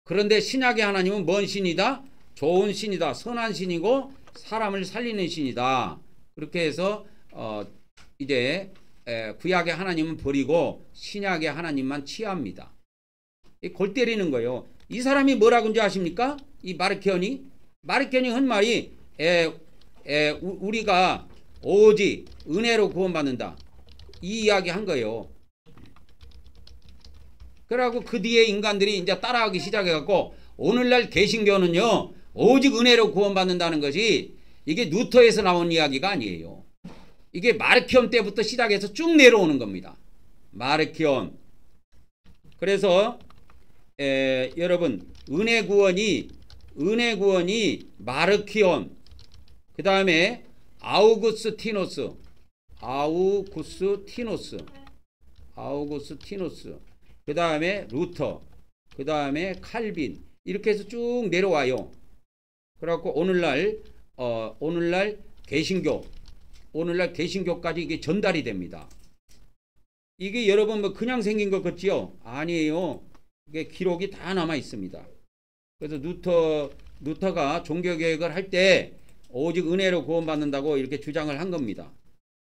그런데 신약의 하나님은 뭔 신이다? 좋은 신이다. 선한 신이고 사람을 살리는 신이다. 그렇게 해서 이제 구약의 하나님은 버리고 신약의 하나님만 취합니다. 골 때리는 거예요. 이 사람이 뭐라고 하는지 아십니까? 이 마르키온이 한 말이 우리가 오직 은혜로 구원받는다. 이 이야기 한 거예요. 그러고 그 뒤에 인간들이 이제 따라하기 시작해갖고 오늘날 개신교는요 오직 은혜로 구원받는다는 것이 이게 루터에서 나온 이야기가 아니에요. 이게 마르키온 때부터 시작해서 쭉 내려오는 겁니다. 마르키온. 그래서 여러분 은혜 구원이 마르키온, 그 다음에 아우구스티노스, 그 다음에 루터, 그 다음에 칼빈, 이렇게 해서 쭉 내려와요. 그래갖고 오늘날 개신교까지 이게 전달이 됩니다. 이게 여러분 뭐 그냥 생긴 것 같지요? 아니에요. 이게 기록이 다 남아 있습니다. 그래서 루터가 종교개혁을 할 때 오직 은혜로 구원받는다고 이렇게 주장을 한 겁니다.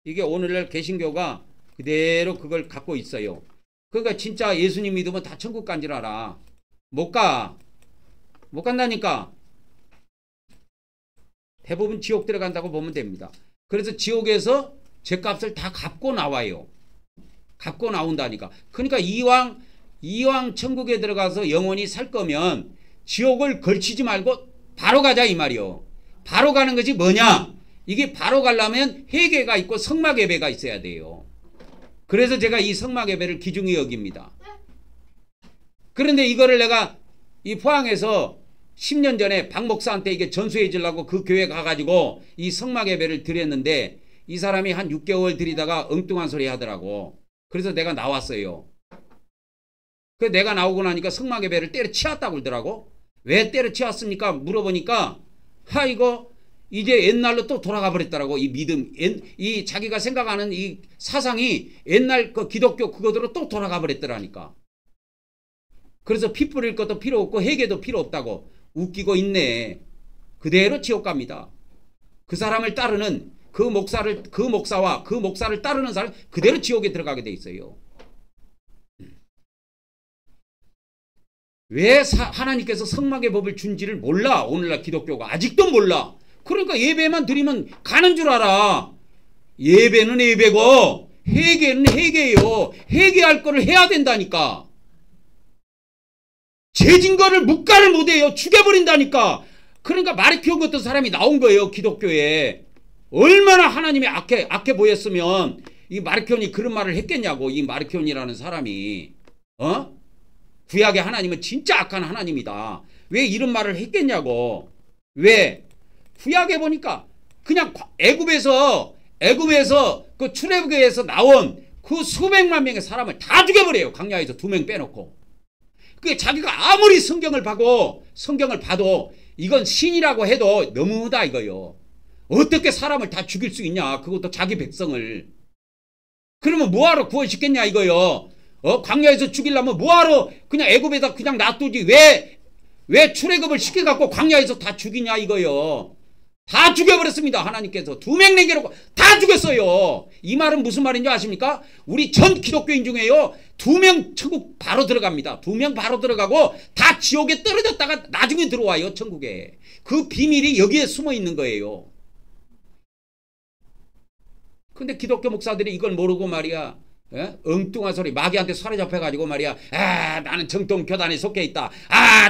이게 오늘날 개신교가 그대로 그걸 갖고 있어요. 그러니까 진짜 예수님 믿으면 다 천국 간 줄 알아. 못 간다니까. 대부분 지옥 들어간다고 보면 됩니다. 그래서 지옥에서 죄값을 다 갚고 나와요. 갖고 나온다니까. 그러니까 이왕 천국에 들어가서 영원히 살 거면 지옥을 걸치지 말고 바로 가자 이 말이요. 바로 가는 것이 뭐냐? 이게 바로 가려면 회개가 있고 성막 예배가 있어야 돼요. 그래서 제가 이 성막 예배를 귀중히 여깁니다. 그런데 이거를 내가 이 포항에서 10년 전에 박 목사한테 이게 전수해 주려고 그 교회 가가지고 이 성막 예배를 드렸는데 이 사람이 한 6개월 드리다가 엉뚱한 소리 하더라고. 그래서 내가 나왔어요. 그 내가 나오고 나니까 성막 예배를 때려치웠다고 그러더라고. 왜 때려치웠습니까? 물어보니까 이거 이제 옛날로 또 돌아가 버렸더라고. 이 믿음, 이 자기가 생각하는 이 사상이 옛날 그 기독교 그거대로 또 돌아가 버렸더라니까. 그래서 피 뿌릴 것도 필요 없고 회개도 필요 없다고 웃기고 있네. 그대로 지옥 갑니다. 그 사람을 따르는 그 목사를 따르는 사람 그대로 지옥에 들어가게 돼 있어요. 왜 하나님께서 성막의 법을 준지를 몰라. 오늘날 기독교가 아직도 몰라. 그러니까 예배만 드리면 가는 줄 알아. 예배는 예배고 회개는 회개예요. 회개할 거를 해야 된다니까. 죄진 거를 묵가를 못해요. 죽여버린다니까. 그러니까 마르키온 같은 사람이 나온 거예요. 기독교에. 얼마나 하나님이 악해 보였으면 이 마르키온이 그런 말을 했겠냐고. 이 마르키온이라는 사람이. 구약의 하나님은 진짜 악한 하나님이다. 왜 이런 말을 했겠냐고. 왜? 구약에 보니까 그냥 애굽에서 그 출애굽에서 나온 그 수백만 명의 사람을 다 죽여버려요. 광야에서 2명 빼놓고. 그게 자기가 아무리 성경을 봐도 이건 신이라고 해도 너무하다 이거요. 어떻게 사람을 다 죽일 수 있냐. 그것도 자기 백성을. 그러면 뭐하러 구원시켰냐 이거요. 광야에서 죽이려면 뭐하러 그냥 애굽에다 그냥 놔두지. 왜 출애굽을 시켜갖고 광야에서 다 죽이냐 이거요. 다 죽여버렸습니다. 하나님께서 2명 남겨놓고 다 죽였어요. 이 말은 무슨 말인지 아십니까? 우리 전 기독교인 중에요 2명 천국 바로 들어갑니다. 2명 바로 들어가고 다 지옥에 떨어졌다가 나중에 들어와요. 천국에. 그 비밀이 여기에 숨어 있는 거예요. 근데 기독교 목사들이 이걸 모르고 말이야. 엉뚱한 소리 마귀한테 사로잡혀가지고 말이야. 나는 정통교단에 속해 있다.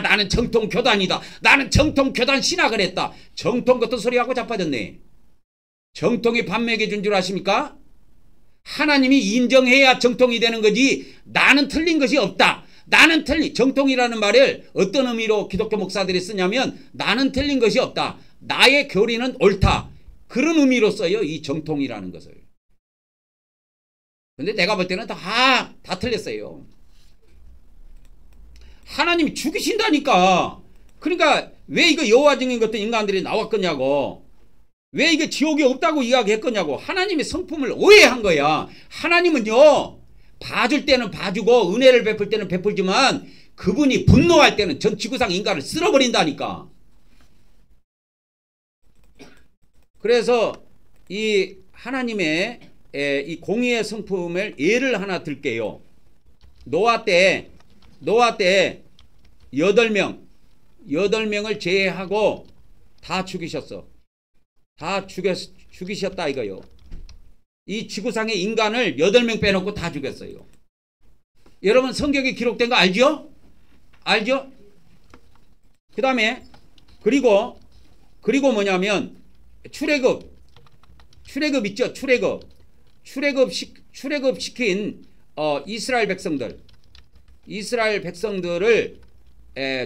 나는 정통교단이다. 나는 정통교단 신학을 했다. 정통 같은 소리하고 자빠졌네. 정통이 밥 먹여준 줄 아십니까? 하나님이 인정해야 정통이 되는 거지. 나는 틀린 것이 없다. 나는 틀린 정통이라는 말을 어떤 의미로 기독교 목사들이 쓰냐면 나는 틀린 것이 없다. 나의 교리는 옳다. 그런 의미로 써요. 이 정통이라는 것을. 근데 내가 볼 때는 다 틀렸어요. 하나님이 죽이신다니까. 그러니까 왜 이거 여호와 증인 같은 인간들이 나왔겠냐고. 왜 이게 지옥이 없다고 이야기했겠냐고. 하나님의 성품을 오해한 거야. 하나님은요 봐줄 때는 봐주고 은혜를 베풀 때는 베풀지만 그분이 분노할 때는 전 지구상 인간을 쓸어버린다니까. 그래서 이 하나님의 이 공의의 성품을 예를 하나 들게요. 노아 때 8명을 제외하고 다 죽이셨어. 다 죽이셨다 이거요. 이 지구상의 인간을 8명 빼놓고 다 죽였어요. 여러분 성경에 기록된 거 알죠? 알죠? 그 다음에 그리고 뭐냐면 출애굽 있죠? 출애굽 시킨 이스라엘 백성들을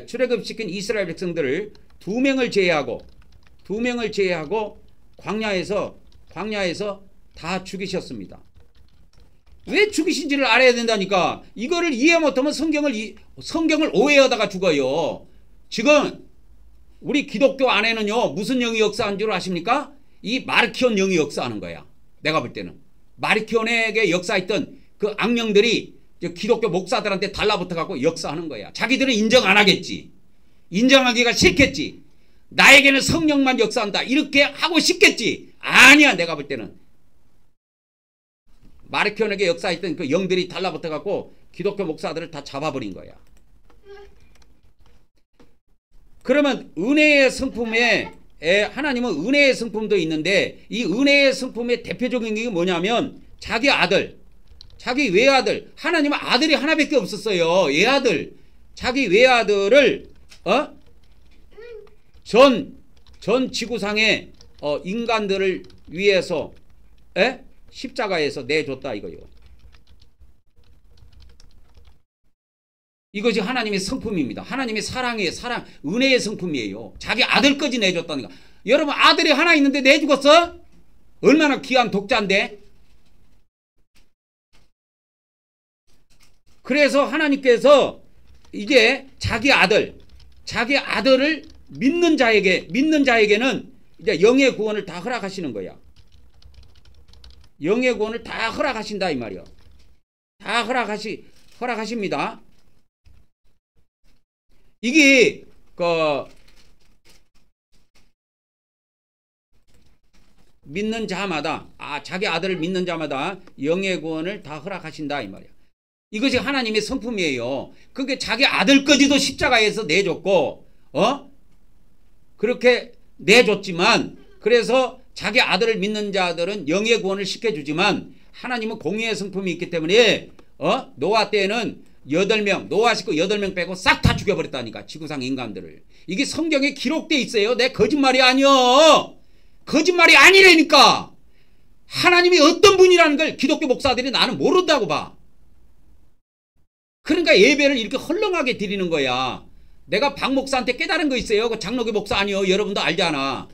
출애굽시킨 이스라엘 백성들을 2명을 제외하고 광야에서 다 죽이셨습니다. 왜 죽이신지를 알아야 된다니까. 이거를 이해 못하면 성경을 오해하다가 죽어요. 지금 우리 기독교 안에는요 무슨 영이 역사한 줄 아십니까? 이 마르키온 영이 역사하는 거야. 내가 볼 때는 마르키온에게 역사했던 그 악령들이 기독교 목사들한테 달라붙어 갖고 역사하는 거야. 자기들은 인정 안 하겠지. 인정하기가 싫겠지. 나에게는 성령만 역사한다 이렇게 하고 싶겠지. 아니야. 내가 볼 때는 마르키온에게 역사했던 그 영들이 달라붙어 갖고 기독교 목사들을 다 잡아버린 거야. 그러면 은혜의 성품에 하나님은 은혜의 성품도 있는데 이 은혜의 성품의 대표적인 게 뭐냐면 자기 아들 자기 외아들, 하나님은 아들이 하나밖에 없었어요. 외아들, 자기 외아들을 전 지구상의 인간들을 위해서 십자가에서 내줬다 이거요. 이것이 하나님의 성품입니다. 하나님의 사랑의 은혜의 성품이에요. 자기 아들까지 내줬다니까. 여러분 아들이 하나 있는데 내 죽었어? 얼마나 귀한 독자인데. 그래서 하나님께서 이제 자기 아들을 믿는 자에게는 이제 영의 구원을 다 허락하시는 거야. 영의 구원을 다 허락하신다 이 말이야. 다 허락하십니다. 이게 믿는 자마다 자기 아들을 믿는 자마다 영의 구원을 다 허락하신다 이 말이야. 이것이 하나님의 성품이에요. 그게 자기 아들까지도 십자가에서 내줬고 그렇게 내줬지만 그래서 자기 아들을 믿는 자들은 영의 구원을 시켜주지만 하나님은 공의의 성품이 있기 때문에 노아 때에는 8명 노아 식구 8명 빼고 싹 다 죽여버렸다니까 지구상 인간들을. 이게 성경에 기록돼 있어요. 내 거짓말이 아니여. 거짓말이 아니라니까. 하나님이 어떤 분이라는 걸 기독교 목사들이 나는 모른다고 봐. 그러니까 예배를 이렇게 헐렁하게 드리는 거야. 내가 박 목사한테 깨달은 거 있어요. 그 장로교 목사 아니요. 여러분도 알잖아.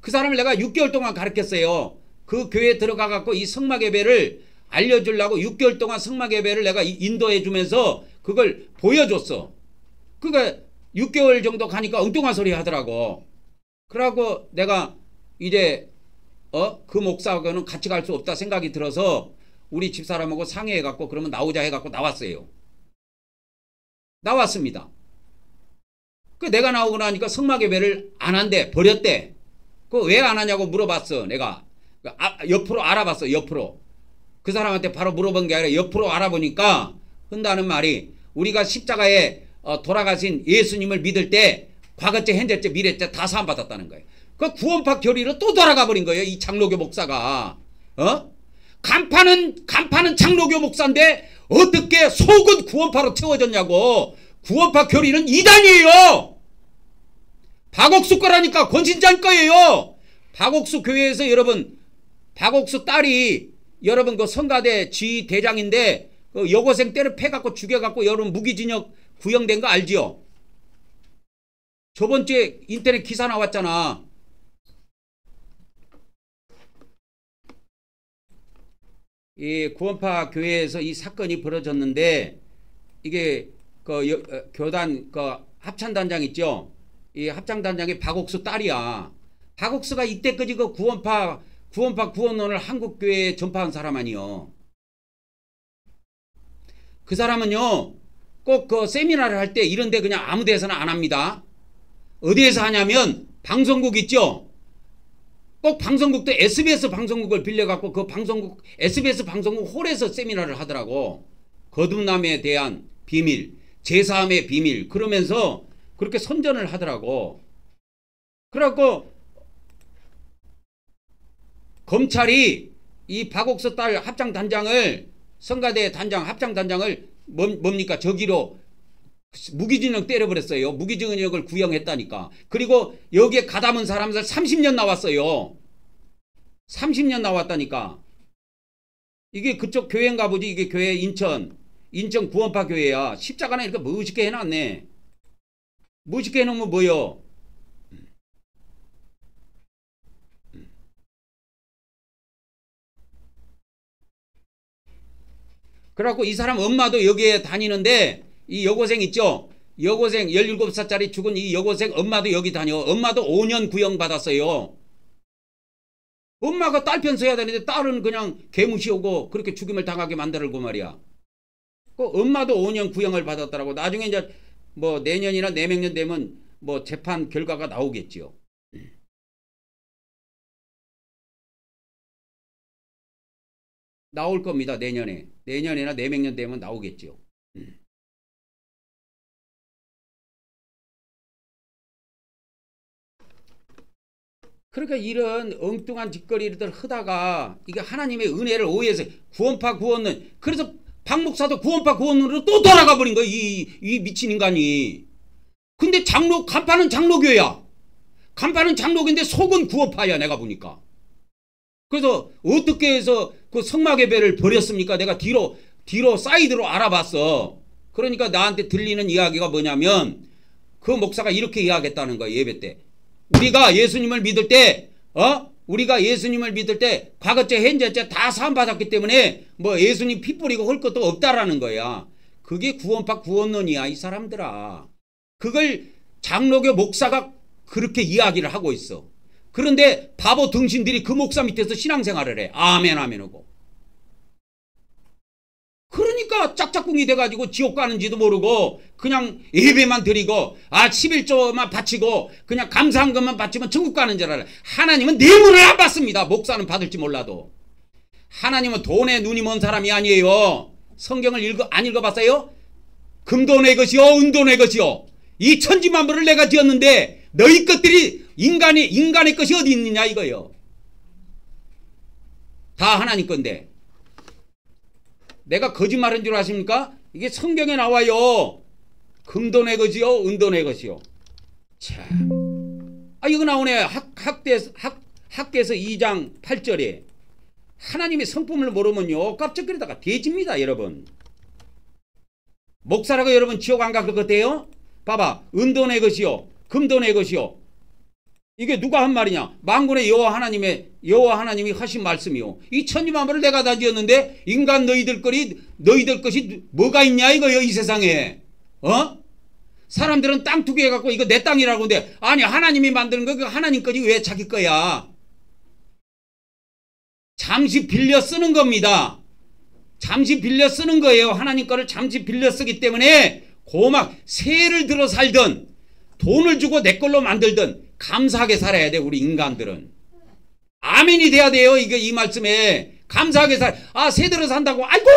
그 사람을 내가 6개월 동안 가르쳤어요. 그 교회에 들어가 갖고 이 성막 예배를 알려주려고 6개월 동안 성막 예배를 내가 인도해 주면서 그걸 보여줬어. 그러니까 6개월 정도 가니까 엉뚱한 소리 하더라고. 그러고 내가 이제 그 목사하고는 같이 갈 수 없다 생각이 들어서 우리 집사람하고 상의해 갖고 그러면 나오자 해 갖고 나왔어요. 나왔습니다. 그 내가 나오고 나니까 성막 예배를 안 한대. 버렸대. 그 왜 안 하냐고 물어봤어. 내가 옆으로 알아봤어. 옆으로. 그 사람한테 바로 물어본 게 아니라 옆으로 알아보니까 한다는 말이 우리가 십자가에 돌아가신 예수님을 믿을 때 과거째 현재째 미래째 다 사함받았다는 거예요. 그 구원파 교리로 또 돌아가 버린 거예요. 이 장로교 목사가. 간판은 장로교 목사인데 어떻게 속은 구원파로 채워졌냐고. 구원파 교리는 이단이에요. 박옥수 거라니까. 권신장 거예요. 박옥수 교회에서 여러분 박옥수 딸이 여러분 그 성가대 지대장인데 그 여고생 때를 패갖고 죽여갖고 여러분 무기징역 구형된 거 알지요? 저번주에 인터넷 기사 나왔잖아. 이 구원파 교회에서 이 사건이 벌어졌는데 이게 그 교단 그 합창단장 있죠? 이 합창단장이 박옥수 딸이야. 박옥수가 이때까지 그 구원파 구원론을 한국교회에 전파한 사람 아니요. 그 사람은요 꼭 그 세미나를 할 때 이런 데 그냥 아무 데서는 안 합니다. 어디에서 하냐면 방송국 있죠. 꼭 방송국도 SBS 방송국을 빌려갖고 그 방송국 SBS 방송국 홀에서 세미나를 하더라고. 거듭남에 대한 비밀, 제사함의 비밀 그러면서 그렇게 선전을 하더라고. 그래갖고 검찰이 이 박옥수 딸 합창단장을 성가대 단장 합창단장을 뭡니까 저기로 무기징역 때려버렸어요. 무기징역을 구형했다니까. 그리고 여기에 가담은 사람들 30년 나왔어요. 30년 나왔다니까. 이게 그쪽 교회인가 보지. 이게 교회 인천 구원파 교회야. 십자가는 이렇게 멋있게 해놨네. 멋있게 해놓으면 뭐요? 그래갖고 이 사람 엄마도 여기에 다니는데 이 여고생 있죠? 여고생 17살짜리 죽은 이 여고생 엄마도 여기 다녀. 엄마도 5년 구형 받았어요. 엄마가 딸 편 서야 되는데 딸은 그냥 개무시하고 그렇게 죽임을 당하게 만들고 말이야. 그 엄마도 5년 구형을 받았더라고. 나중에 이제 뭐 내년이나 내명년 되면 뭐 재판 결과가 나오겠지요. 나올 겁니다. 내년이나 내명년 되면 나오겠지요. 그러니까 이런 엉뚱한 짓거리를 하다가 이게 하나님의 은혜를 오해해서 구원파 구원론, 그래서 박 목사도 구원파 구원론으로 또 돌아가 버린 거야. 이 미친 인간이. 근데 간파는 장로교야. 간파는 장로교인데 속은 구원파야, 내가 보니까. 그래서 어떻게 해서 그 성막예배를 버렸습니까? 내가 뒤로 사이드로 알아봤어. 그러니까 나한테 들리는 이야기가 뭐냐면 그 목사가 이렇게 이야기했다는 거야, 예배 때. 우리가 예수님을 믿을 때 과거죄 현재죄 다 사함받았기 때문에 뭐 예수님 피 뿌리고 할 것도 없다라는 거야. 그게 구원파 구원론이야, 이 사람들아. 그걸 장로교 목사가 그렇게 이야기를 하고 있어. 그런데 바보 등신들이 그 목사 밑에서 신앙생활을 해. 아멘 아멘 하고. 그러니까 짝짝꿍이 돼가지고 지옥 가는지도 모르고 그냥 예배만 드리고 11조만 바치고 그냥 감사한 것만 바치면 천국 가는 줄 알아요. 하나님은 뇌물을 안 받습니다. 목사는 받을지 몰라도. 하나님은 돈에 눈이 먼 사람이 아니에요. 성경을 안 읽어봤어요? 금도 내 것이요 은도 내 것이요 이 천지만물을 내가 지었는데 너희 것들이 인간의 것이 어디 있느냐 이거요. 다 하나님 건데. 내가 거짓말한 줄 아십니까? 이게 성경에 나와요. 금도 내 것이요 은도 내 것이요. 자, 이거 나오네. 학계에서 2장 8절에 하나님의 성품을 모르면요 깜짝거리다가 돼집니다. 여러분. 목사라고 여러분 지옥 안 갈 것 같아요? 봐봐. 은도 내 것이요 금도 내 것이요. 이게 누가 한 말이냐? 만군의 여호와 하나님이 하신 말씀이요. 이 천지만물을 내가 다 지었는데 인간 너희들 것이 뭐가 있냐 이거요, 이 세상에. 사람들은 땅 투기해갖고 이거 내 땅이라고 하는데 아니 하나님이 만드는 거 하나님 거지 왜 자기 거야? 잠시 빌려 쓰는 겁니다. 잠시 빌려 쓰는 거예요. 하나님 거를 잠시 빌려 쓰기 때문에 고막 새를 들어 살든 돈을 주고 내 걸로 만들든 감사하게 살아야 돼. 우리 인간들은 아멘이 돼야 돼요. 이 말씀에 감사하게 새 들어 산다고 아이고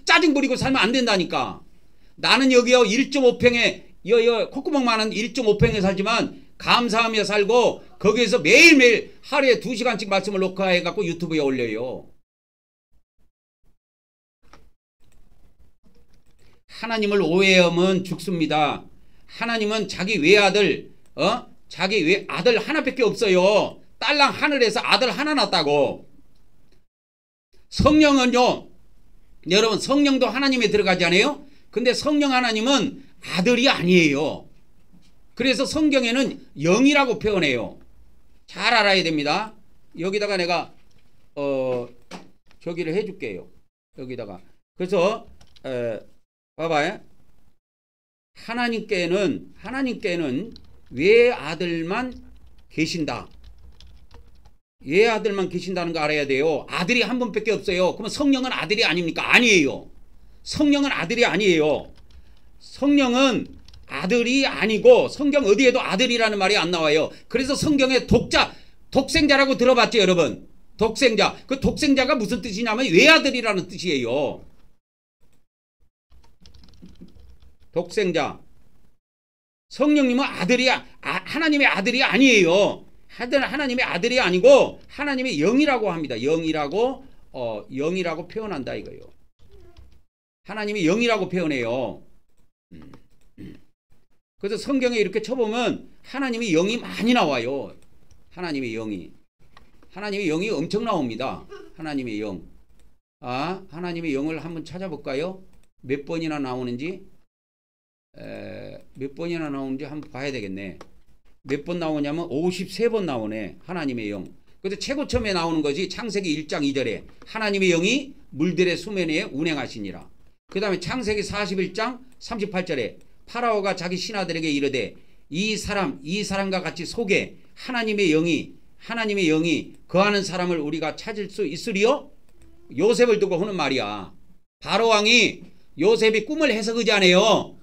짜증 부리고 살면 안 된다니까. 나는 여기요 1.5평에 콧구멍 많은 1.5평에 살지만 감사하며 살고 거기에서 매일매일 하루에 2시간씩 말씀을 녹화해갖고 유튜브에 올려요. 하나님을 오해하면 죽습니다. 하나님은 자기 외아들 하나밖에 없어요. 딸랑 하늘에서 아들 하나 낳았다고. 성령은요, 여러분 성령도 하나님에 들어가지 않아요? 근데 성령 하나님은 아들이 아니에요. 그래서 성경에는 영이라고 표현해요. 잘 알아야 됩니다. 여기다가 내가 저기를 해줄게요. 여기다가. 그래서 봐봐요. 하나님께는 외아들만 계신다. 외아들만 계신다는 거 알아야 돼요. 아들이 한 분밖에 없어요. 그러면 성령은 아들이 아닙니까? 아니에요. 성령은 아들이 아니에요. 성령은 아들이 아니고 성경 어디에도 아들이라는 말이 안 나와요. 그래서 성경에 독생자라고 들어봤죠, 여러분? 독생자. 그 독생자가 무슨 뜻이냐면 외아들이라는 뜻이에요. 독생자. 성령님은 하나님의 아들이 아니에요. 하나님의 아들이 아니고 하나님의 영이라고 합니다. 영이라고 표현한다 이거예요. 하나님의 영이라고 표현해요. 그래서 성경에 이렇게 쳐보면 하나님의 영이 많이 나와요. 하나님의 영이 엄청 나옵니다. 하나님의 영. 하나님의 영을 한번 찾아볼까요? 몇 번이나 나오는지 한번 봐야 되겠네. 몇 번 나오냐면 53번 나오네. 하나님의 영. 그래서 최고 처음에 나오는 거지. 창세기 1장 2절에 하나님의 영이 물들의 수면 위에 운행하시니라. 그 다음에 창세기 41장 38절에 파라오가 자기 신하들에게 이르되 이 사람과 같이 속에 하나님의 영이 거하는 사람을 우리가 찾을 수 있으리요? 요셉을 두고 하는 말이야. 바로왕이 요셉이 꿈을 해석하지 않아요.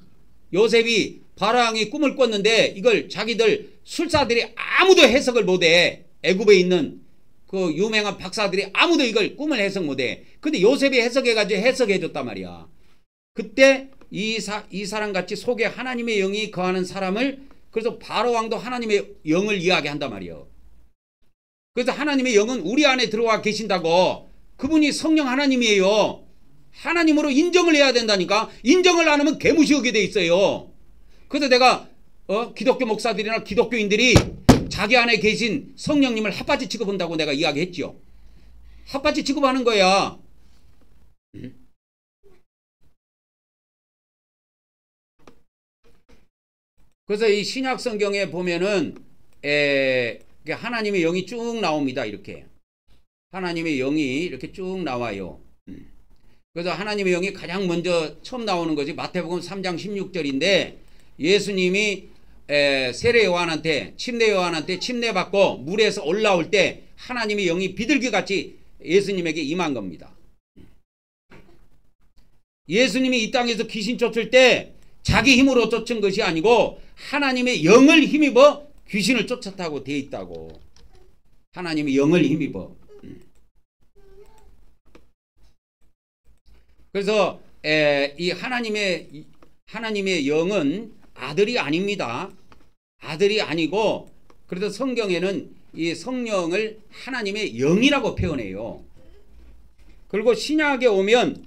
요셉이 바로왕이 꿈을 꿨는데 이걸 자기들 술사들이 아무도 해석을 못해. 애굽에 있는 그 유명한 박사들이 아무도 이걸 꿈을 해석 못해. 근데 요셉이 해석해가지고 해석해줬단 말이야. 그때 이 사람같이 속에 하나님의 영이 거하는 사람을, 그래서 바로왕도 하나님의 영을 이야기한단 말이에요. 그래서 하나님의 영은 우리 안에 들어와 계신다고. 그분이 성령 하나님이에요. 하나님으로 인정을 해야 된다니까. 인정을 안 하면 개무시하게 돼 있어요. 그래서 내가 기독교 목사들이나 기독교인들이 자기 안에 계신 성령님을 핫바지 취급한다고 내가 이야기했죠. 핫바지 취급하는 거야. 그래서 이 신약 성경에 보면은 하나님의 영이 쭉 나옵니다. 이렇게 하나님의 영이 이렇게 쭉 나와요. 그래서 하나님의 영이 가장 먼저 처음 나오는 것이 마태복음 3장 16절인데 예수님이 세례 요한한테 침례 요한한테 침례 받고 물에서 올라올 때 하나님의 영이 비둘기같이 예수님에게 임한 겁니다. 예수님이 이 땅에서 귀신 쫓을 때 자기 힘으로 쫓은 것이 아니고 하나님의 영을 힘입어 귀신을 쫓았다고 되어 있다고. 하나님의 영을 힘입어. 그래서 이 하나님의 영은 아들이 아닙니다. 아들이 아니고, 그래서 성경에는 이 성령을 하나님의 영이라고 표현해요. 그리고 신약에 오면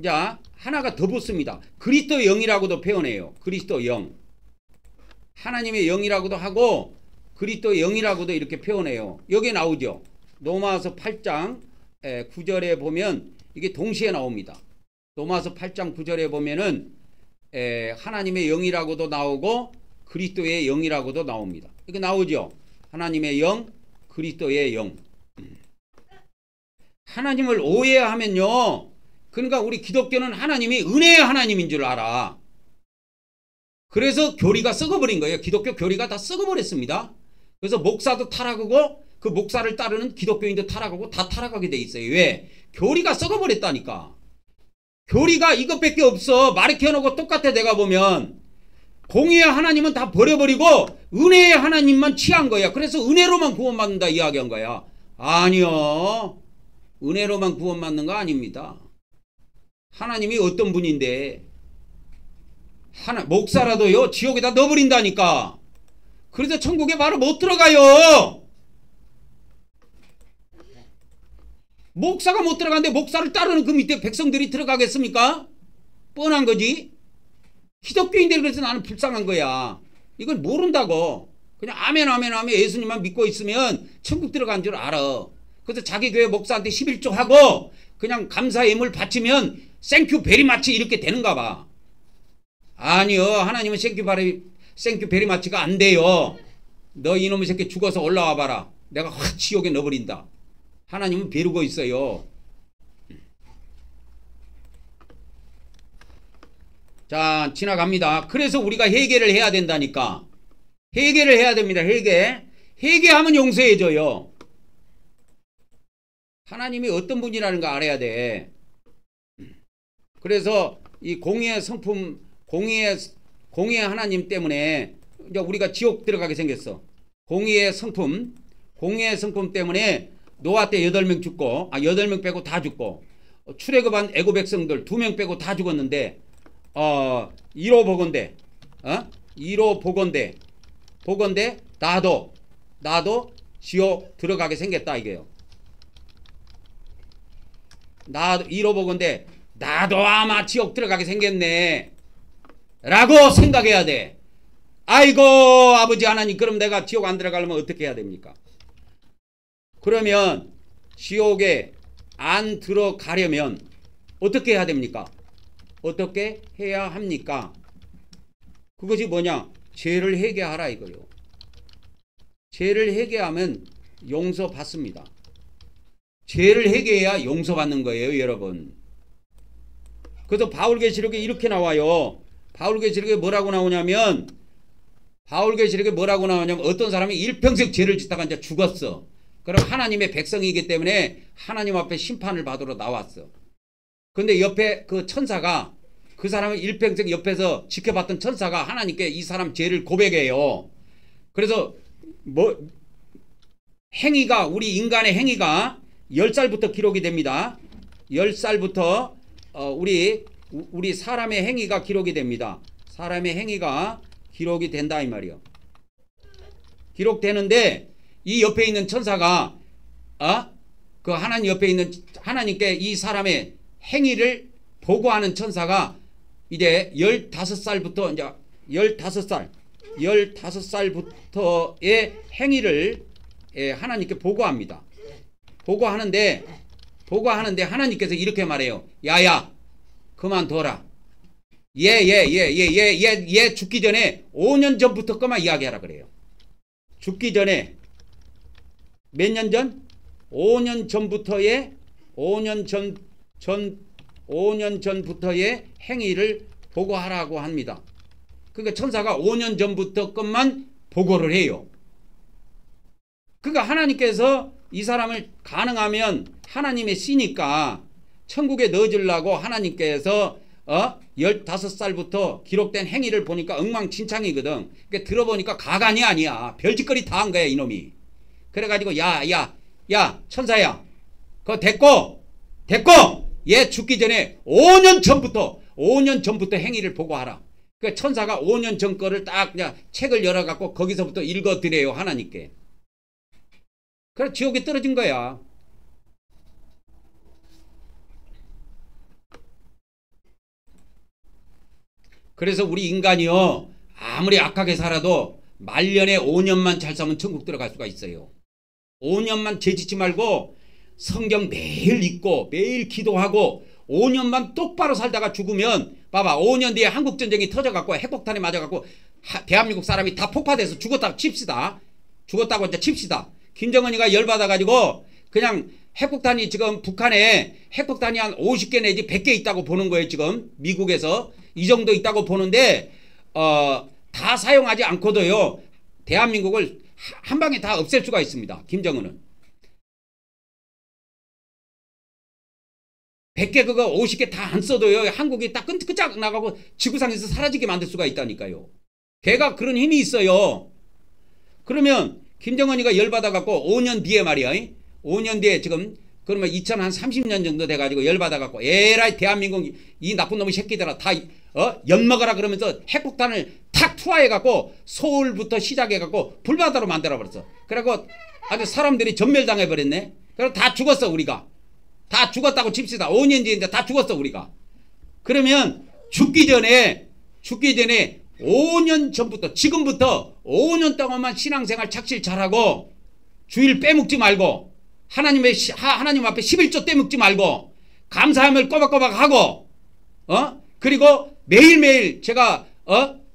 자 하나가 더 붙습니다. 그리스도 영이라고도 표현해요. 그리스도 영. 하나님의 영이라고도 하고 그리스도 영이라고도 이렇게 표현해요. 여기 나오죠. 로마서 8장 9절에 보면 이게 동시에 나옵니다. 로마서 8장 9절에 보면은 하나님의 영이라고도 나오고 그리스도의 영이라고도 나옵니다. 이게 나오죠. 하나님의 영, 그리스도의 영. 하나님을 오해하면요, 그러니까 우리 기독교는 하나님이 은혜의 하나님인 줄 알아. 그래서 교리가 썩어버린 거예요. 기독교 교리가 다 썩어버렸습니다. 그래서 목사도 타락하고 그 목사를 따르는 기독교인도 타락하고 다 타락하게 돼 있어요. 왜? 교리가 썩어버렸다니까. 교리가 이것밖에 없어. 마르키아노고 똑같아. 내가 보면 공의의 하나님은 다 버려버리고 은혜의 하나님만 취한 거야. 그래서 은혜로만 구원받는다 이야기한 거야. 아니요, 은혜로만 구원받는 거 아닙니다. 하나님이 어떤 분인데 목사라도요 지옥에다 넣어버린다니까. 그래서 천국에 바로 못 들어가요. 목사가 못 들어가는데 목사를 따르는 그 밑에 백성들이 들어가겠습니까? 뻔한 거지. 기독교인들이 그래서 나는 불쌍한 거야. 이걸 모른다고. 그냥 아멘 아멘 아멘 예수님만 믿고 있으면 천국 들어간 줄 알아. 그래서 자기 교회 목사한테 11조 하고 그냥 감사 예물 바치면 생큐 베리마치 이렇게 되는가 봐. 아니요, 하나님은 생큐 베리마치가 안 돼요. 너 이놈의 새끼 죽어서 올라와 봐라. 내가 확 지옥에 넣어버린다. 하나님은 벼르고 있어요. 자, 지나갑니다. 그래서 우리가 회개를 해야 된다니까. 회개를 해야 됩니다. 회개하면 용서해줘요. 하나님이 어떤 분이라는 거 알아야 돼. 그래서 이 공의의 성품, 공의의 하나님 때문에 이제 우리가 지옥 들어가게 생겼어. 공의의 성품 때문에 노아 때 8명 죽고, 8명 빼고 다 죽고, 출애굽한 애굽 백성들 2명 빼고 다 죽었는데, 1호 보건대, 1호 보건대, 나도 지옥 들어가게 생겼다 이게요. 나도 1호 보건대, 나도 아마 지옥 들어가게 생겼네 라고 생각해야 돼. 아이고 아버지 하나님, 그럼 내가 지옥 안 들어가려면 어떻게 해야 됩니까? 그러면 지옥에 안 들어가려면 어떻게 해야 됩니까? 어떻게 해야 합니까? 그것이 뭐냐? 죄를 회개하라 이거요. 죄를 회개하면 용서받습니다. 죄를 회개해야 용서받는 거예요, 여러분. 그래서 바울계시록에 이렇게 나와요. 바울계시록에 뭐라고 나오냐면 어떤 사람이 일평생 죄를 짓다가 이제 죽었어. 그럼 하나님의 백성이기 때문에 하나님 앞에 심판을 받으러 나왔어. 근데 옆에 그 천사가, 그 사람을 일평생 옆에서 지켜봤던 천사가 하나님께 이 사람 죄를 고백해요. 그래서 행위가, 우리 인간의 행위가 10살부터 기록이 됩니다. 10살부터 우리 사람의 행위가 기록이 됩니다. 사람의 행위가 기록이 된다 이 말이요. 기록되는데 이 옆에 있는 천사가 그 하나님 옆에 있는 하나님께 이 사람의 행위를 보고하는 천사가 이제 15살부터 이제 15살부터의 행위를 하나님께 보고합니다. 보고하는데 하나님께서 이렇게 말해요. 야야 그만둬라. 얘 죽기 전에 5년 전부터 거만 이야기하라 그래요. 죽기 전에 몇 년 전? 5년 전부터의 5년 전부터의 행위를 보고하라고 합니다. 그러니까 천사가 5년 전부터 것만 보고를 해요. 그러니까 하나님께서 이 사람을 가능하면 하나님의 씨니까 천국에 넣어주려고 하나님께서 15살부터 기록된 행위를 보니까 엉망진창이거든. 그러니까 들어보니까 가관이 아니야. 별짓거리 다 한 거야 이놈이. 그래가지고 야 천사야 그거 됐고 얘 죽기 전에 5년 전부터 행위를 보고하라. 그 천사가 5년 전 거를 딱 그냥 책을 열어갖고 거기서부터 읽어드려요 하나님께. 그래 지옥에 떨어진 거야. 그래서 우리 인간이요 아무리 악하게 살아도 말년에 5년만 잘 살면 천국 들어갈 수가 있어요. 5년만 죄짓지 말고 성경 매일 읽고 매일 기도하고 5년만 똑바로 살다가 죽으면 봐봐 5년 뒤에 한국전쟁이 터져갖고 핵폭탄에 맞아갖고 대한민국 사람이 다 폭파돼서 죽었다고 칩시다. 죽었다고 이제 칩시다. 김정은이가 열받아가지고 그냥 핵폭탄이 지금 북한에 핵폭탄이 한 50개 내지 100개 있다고 보는 거예요. 지금 미국에서 이 정도 있다고 보는데 다 사용하지 않고도요 대한민국을 한 방에 다 없앨 수가 있습니다. 김정은은 100개 그거 50개 다 안 써도요 한국이 딱 끈적끈적 나가고 지구상에서 사라지게 만들 수가 있다니까요. 걔가 그런 힘이 있어요. 그러면 김정은이가 열받아갖고 5년 뒤에 말이야 5년 뒤에 지금 그러면 2030년 정도 돼가지고 열받아갖고 에라이 대한민국 이 나쁜 놈의 새끼들아 다 엿먹어라 그러면서 핵폭탄을 탁 투하해갖고 서울부터 시작해갖고 불바다로 만들어버렸어. 그래갖고 아주 사람들이 전멸당해버렸네. 그래서 다 죽었어 우리가. 다 죽었다고 칩시다. 5년 뒤에 다 죽었어 우리가. 그러면 죽기 전에 5년 전부터 지금부터 5년 동안만 신앙생활 착실 잘하고 주일 빼먹지 말고 하나님 앞에 11조 떼먹지 말고 감사함을 꼬박꼬박 하고 그리고 매일매일 제가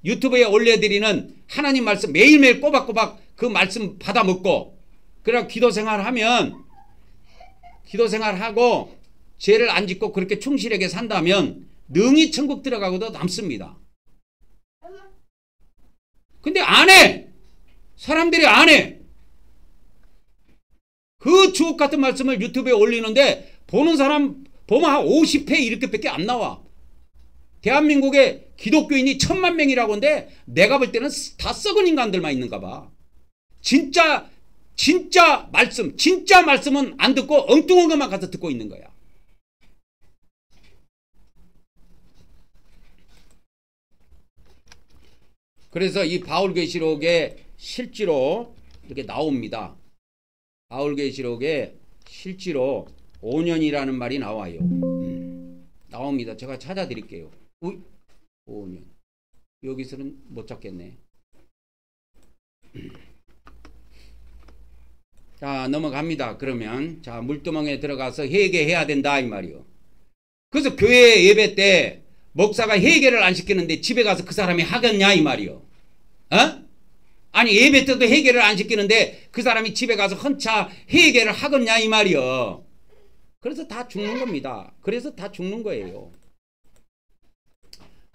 유튜브에 올려드리는 하나님 말씀 매일매일 꼬박꼬박 그 말씀 받아먹고 그리고 기도생활하고 죄를 안 짓고 그렇게 충실하게 산다면 능히 천국 들어가고도 남습니다. 근데 안 해. 사람들이 안 해. 그 주옥 같은 말씀을 유튜브에 올리는데 보는 사람 보면 한 50회 이렇게밖에 안 나와. 대한민국에 기독교인이 1000만 명이라고 하는데 내가 볼 때는 다 썩은 인간들만 있는가 봐. 진짜 말씀은 안 듣고 엉뚱한 것만 가서 듣고 있는 거야. 그래서 이 바울계시록에 실제로 이렇게 나옵니다. 바울계시록에 실제로 5년이라는 말이 나와요. 나옵니다. 제가 찾아드릴게요. 5년. 여기서는 못 찾겠네. 자, 넘어갑니다. 그러면 자, 물두멍에 들어가서 회개해야 된다 이 말이요. 그래서 교회 예배 때 목사가 회개를 안 시키는데 집에 가서 그 사람이 하겠냐 이 말이요. 아니 예배 때도 회개를 안 시키는데 그 사람이 집에 가서 헌차 회개를 하겠냐 이 말이요. 그래서 다 죽는 겁니다. 그래서 다 죽는 거예요.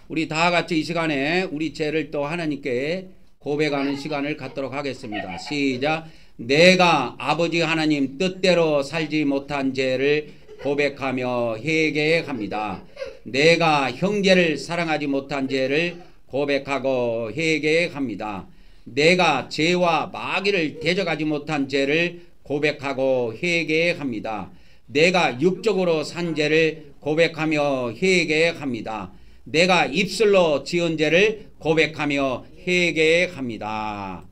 우리 다 같이 이 시간에 우리 죄를 또 하나님께 고백하는 시간을 갖도록 하겠습니다. 시작. 내가 아버지 하나님 뜻대로 살지 못한 죄를 고백하며 회개합니다. 내가 형제를 사랑하지 못한 죄를 고백하고 회개합니다. 내가 죄와 마귀를 대적하지 못한 죄를 고백하고 회개합니다. 내가 육적으로 산 죄를 고백하며 회개합니다. 내가 입술로 지은 죄를 고백하며 회개합니다.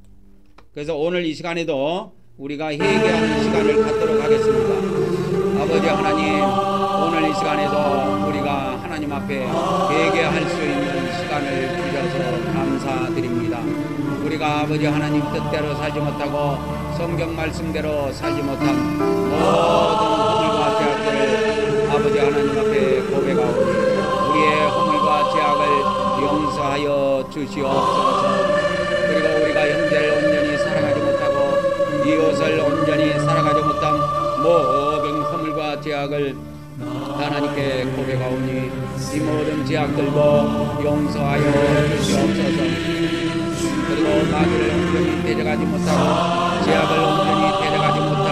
그래서 오늘 이 시간에도 우리가 회개하는 시간을 갖도록 하겠습니다. 아버지 하나님, 오늘 이 시간에도 우리가 하나님 앞에 회개할 수 있는 시간을 주셔서 감사드립니다. 우리가 아버지 하나님 뜻대로 살지 못하고 성경 말씀대로 살지 못한 모든 허물과 죄악들을 아버지 하나님 앞에 고백하오니 우리의 허물과 죄악을 용서하여 주시옵소서. 그리고 우리가 형제를 온전히 사랑하지 못하고 이웃을 온전히 살아가지 못한 모든 허물과 죄악을 하나님께 고백하오니 이 모든 죄악들도 용서하여 주시옵소서. 그리고 마귀를 온전히 데려가지 못하고 죄악을 온전히 데려가지 못한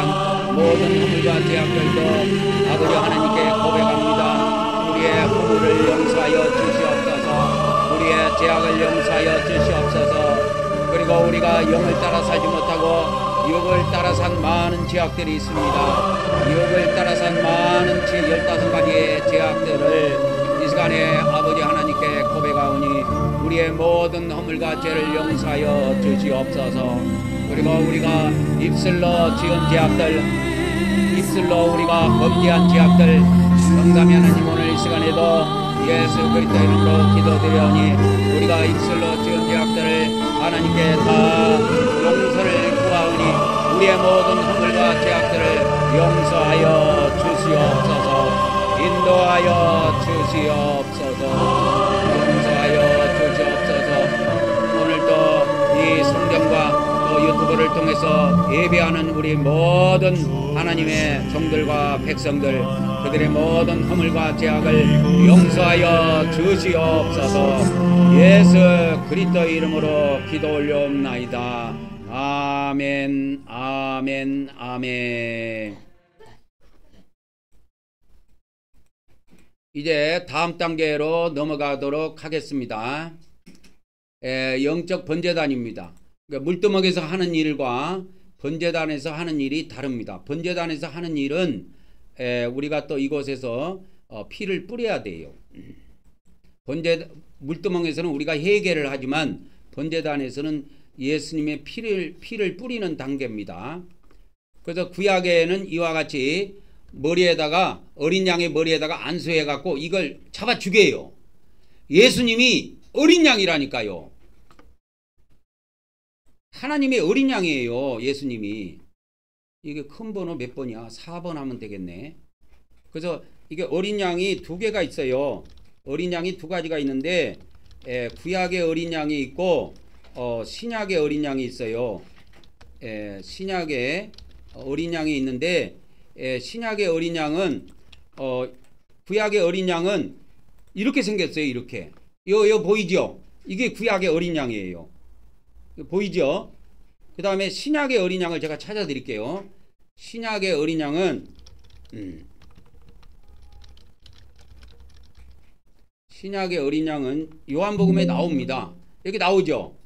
모든 허물과 죄악들도 아버지 하나님께 고백합니다. 우리의 허물을 용서하여 주시옵소서. 우리의 죄악을 용서하여 주시옵소서. 그리고 우리가 영을 따라 살지 못하고 육을 따라 산 많은 죄악들이 있습니다. 육을 따라 산 많은 15가지의 죄악들을 이 시간에 아버지 하나님께 고백하오니 우리의 모든 허물과 죄를 용서하여 주시옵소서. 그리고 우리가 입술로 지은 죄악들, 입술로 우리가 범죄한 죄악들, 영감이 하나님 오늘 이 시간에도 예수 그리스도 이름으로 기도드리오니 우리가 입술로 지은 죄악들을 하나님께 다 용서를 구하오니 우리의 모든 허물과 죄악들을 용서하여 주시옵소서. 인도하여 주시옵소서. 용서하여 주시옵소서. 오늘도 이 성경과 또 유튜브를 통해서 예배하는 우리 모든 하나님의 종들과 백성들, 그들의 모든 허물과 죄악을 용서하여 주시옵소서. 예수 그리스도의 이름으로 기도 올려옵나이다. 아멘, 아멘, 아멘. 이제 다음 단계로 넘어가도록 하겠습니다. 영적 번제단입니다. 그러니까 물두멍에서 하는 일과 번제단에서 하는 일이 다릅니다. 번제단에서 하는 일은 우리가 또 이곳에서 피를 뿌려야 돼요. 물두멍에서는 우리가 회개를 하지만 번제단에서는 예수님의 피를 뿌리는 단계입니다. 그래서 구약에는 이와 같이 머리에다가 어린 양의 머리에다가 안수해 갖고 이걸 잡아 죽여요. 예수님이 어린 양이라니까요. 하나님의 어린 양이에요. 예수님이. 이게 큰 번호 몇 번이야? 4번 하면 되겠네. 그래서 이게 어린 양이 두 개가 있어요. 어린 양이 두 가지가 있는데 구약의 어린 양이 있고 신약의 어린 양이 있어요. 신약의 어린 양이 있는데 신약의 어린 양은 구약의 어린 양은 이렇게 생겼어요. 이렇게. 이거 보이죠? 이게 구약의 어린 양이에요. 보이죠? 그 다음에 신약의 어린 양을 제가 찾아 드릴게요. 신약의 어린 양은 신약의 어린 양은 요한복음에 나옵니다. 여기 나오죠?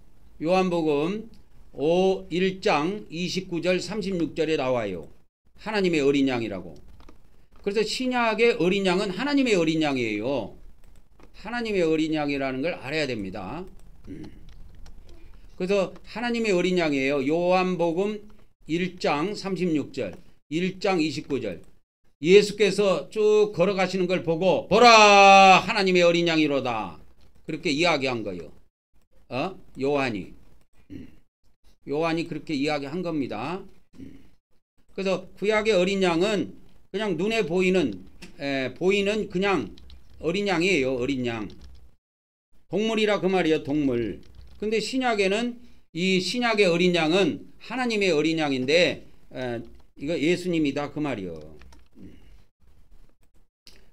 요한복음 1장 29절 36절에 나와요. 하나님의 어린 양이라고. 그래서 신약의 어린 양은 하나님의 어린 양이에요. 하나님의 어린 양이라는 걸 알아야 됩니다. 그래서 하나님의 어린 양이에요. 요한복음 1장 36절, 1장 29절. 예수께서 쭉 걸어가시는 걸 보고 보라 하나님의 어린 양이로다. 그렇게 이야기한 거예요. 요한이 그렇게 이야기한 겁니다. 그래서 구약의 어린 양은 그냥 눈에 보이는 그냥 어린 양이에요. 어린 양. 동물이라 그 말이에요. 동물. 근데 신약에는 이 신약의 어린 양은 하나님의 어린 양인데 이거 예수님이다 그 말이요.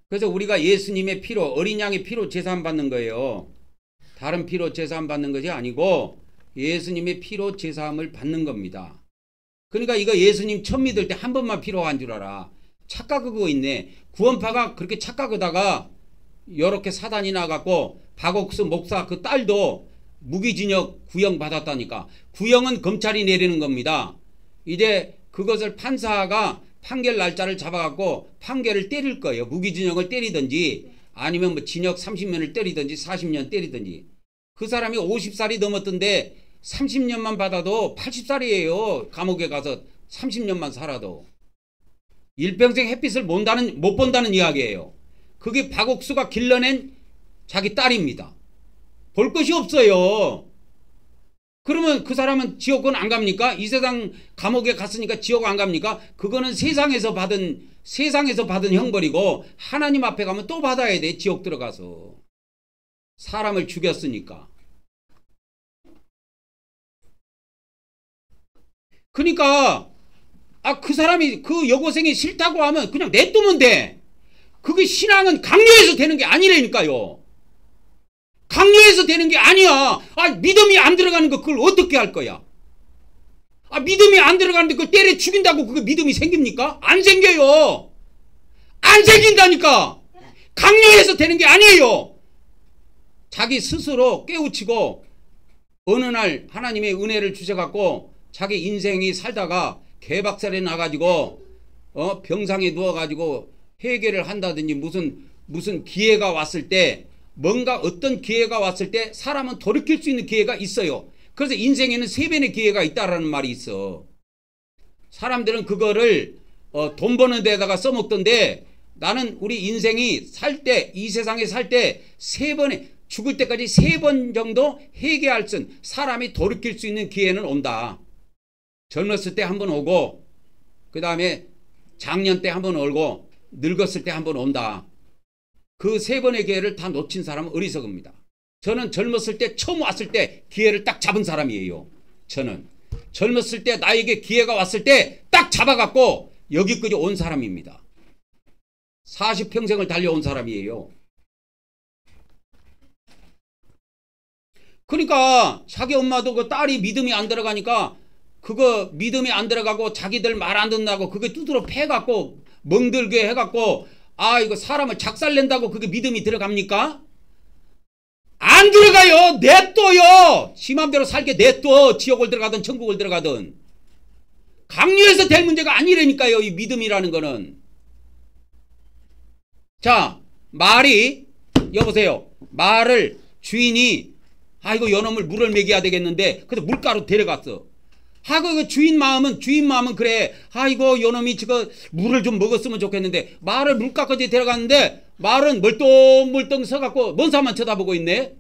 그래서 우리가 예수님의 피로 어린 양의 피로 제사함 받는 거예요. 다른 피로 제사함 받는 것이 아니고 예수님의 피로 제사함을 받는 겁니다. 그러니까 이거 예수님 처음 믿을 때 한 번만 필요한 줄 알아. 착각하고 있네. 구원파가 그렇게 착각하다가 이렇게 사단이 나갖고 박옥수 목사 그 딸도 무기징역 구형 받았다니까. 구형은 검찰이 내리는 겁니다. 이제 그것을 판사가 판결 날짜를 잡아갖고 판결을 때릴 거예요. 무기징역을 때리든지 아니면 뭐 징역 30년을 때리든지 40년 때리든지. 그 사람이 50살이 넘었던데 30년만 받아도 80살이에요. 감옥에 가서 30년만 살아도. 일평생 햇빛을 못 본다는 이야기예요. 그게 박옥수가 길러낸 자기 딸입니다. 볼 것이 없어요. 그러면 그 사람은 지옥은 안 갑니까? 이 세상 감옥에 갔으니까 지옥 안 갑니까? 그거는 세상에서 받은 형벌이고 하나님 앞에 가면 또 받아야 돼. 지옥 들어가서. 사람을 죽였으니까. 그러니까 그 사람이 그 여고생이 싫다고 하면 그냥 냅두면 돼. 그게 신앙은 강요해서 되는 게 아니라니까요. 강요해서 되는 게 아니야. 믿음이 안 들어가는 거 그걸 어떻게 할 거야? 믿음이 안 들어가는데 그걸 때려 죽인다고 그게 믿음이 생깁니까? 안 생겨요. 안 생긴다니까. 강요해서 되는 게 아니에요. 자기 스스로 깨우치고 어느 날 하나님의 은혜를 주셔갖고 자기 인생이 살다가 개박살이 나가지고 병상에 누워가지고 회개를 한다든지 무슨 기회가 왔을 때 뭔가 어떤 기회가 왔을 때 사람은 돌이킬 수 있는 기회가 있어요. 그래서 인생에는 3번의 기회가 있다라는 말이 있어. 사람들은 그거를 돈 버는 데다가 써먹던데 나는 우리 인생이 살 때 이 세상에 살 때 3번에 죽을 때까지 3번 정도 회개할 수 있는 사람이 돌이킬 수 있는 기회는 온다. 젊었을 때 한번 오고 그 다음에 장년 때 한번 오고 늙었을 때 한번 온다. 그 3번의 기회를 다 놓친 사람은 어리석습니다. 저는 젊었을 때 처음 왔을 때 기회를 딱 잡은 사람이에요. 저는 젊었을 때 나에게 기회가 왔을 때 딱 잡아갖고 여기까지 온 사람입니다. 40평생을 달려온 사람이에요. 그러니까 자기 엄마도 그 딸이 믿음이 안 들어가니까 그거 믿음이 안 들어가고 자기들 말 안 듣는다고 그게 두드러 패갖고 멍들게 해갖고 이거 사람을 작살낸다고 그게 믿음이 들어갑니까? 안 들어가요. 냅둬요. 지 맘대로 살게 냅둬. 지옥을 들어가든 천국을 들어가든. 강요해서 될 문제가 아니라니까요. 이 믿음이라는 거는. 자, 여보세요. 말을 주인이 이거 요놈을 물을 먹여야 되겠는데 그래서 물가로 데려갔어. 그 주인 마음은 그래. 이거 요놈이 저거 물을 좀 먹었으면 좋겠는데 말을 물가까지 데려갔는데 말은 멀뚱멀뚱 서갖고 먼 산만 쳐다보고 있네.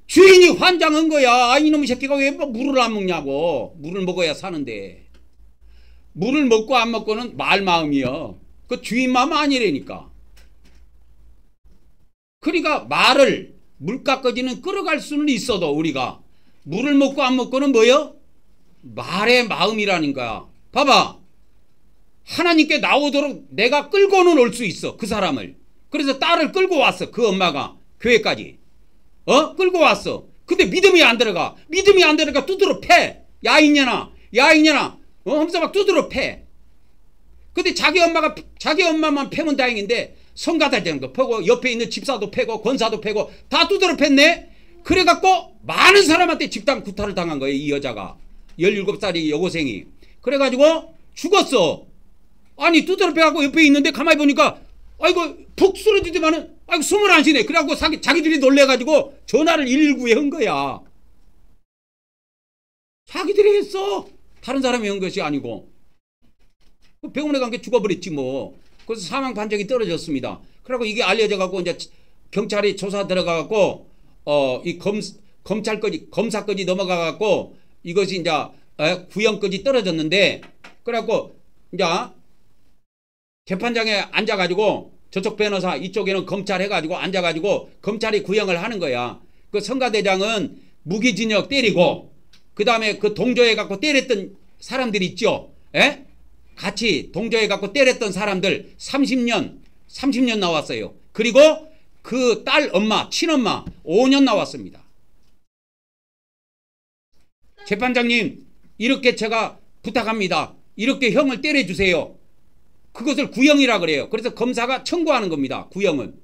주인이 환장한 거야. 이놈의 새끼가 왜 물을 안 먹냐고. 물을 먹어야 사는데. 물을 먹고 안 먹고는 말 마음이야. 그 주인 마음 아니라니까. 그러니까 말을 물가까지는 끌어갈 수는 있어도 우리가 물을 먹고 안 먹고는 뭐요? 말의 마음이라는 거야. 봐봐. 하나님께 나오도록 내가 끌고는 올 수 있어. 그 사람을. 그래서 딸을 끌고 왔어. 그 엄마가 교회까지. 끌고 왔어. 근데 믿음이 안 들어가. 믿음이 안 들어가 두드러 패. 야 이년아. 하면서 막 두드러 패. 근데 자기 엄마만 패면 다행인데 성가대장도 패고 옆에 있는 집사도 패고 권사도 패고 다 두드러 팼네. 그래갖고 많은 사람한테 집단 구타를 당한 거예요. 이 여자가. 17살의 여고생이. 그래가지고 죽었어. 아니 두드러 패갖고 옆에 있는데 가만히 보니까 푹 쓰러지더만은 숨을 안 쉬네. 그래갖고 자기들이 놀래가지고 전화를 119에 한 거야. 자기들이 했어. 다른 사람이 한 것이 아니고. 병원에 간 게 죽어버렸지 뭐. 그래서 사망 판정이 떨어졌습니다. 그래갖고 이게 알려져갖고 이제 경찰이 조사 들어가갖고 이 검사까지 넘어가갖고 이것이 이제 구형까지 떨어졌는데 그래갖고 이제 재판장에 앉아가지고 저쪽 변호사 이쪽에는 검찰 해가지고 앉아가지고 검찰이 구형을 하는 거야. 그 성가대장은 무기징역 때리고 그 다음에 그 동조해갖고 때렸던 사람들 있죠. 같이 동조해갖고 때렸던 사람들 30년 나왔어요. 그리고 그 딸 엄마 친엄마 5년 나왔습니다. 재판장님 이렇게 제가 부탁합니다. 이렇게 형을 때려주세요. 그것을 구형이라 그래요. 그래서 검사가 청구하는 겁니다. 구형은.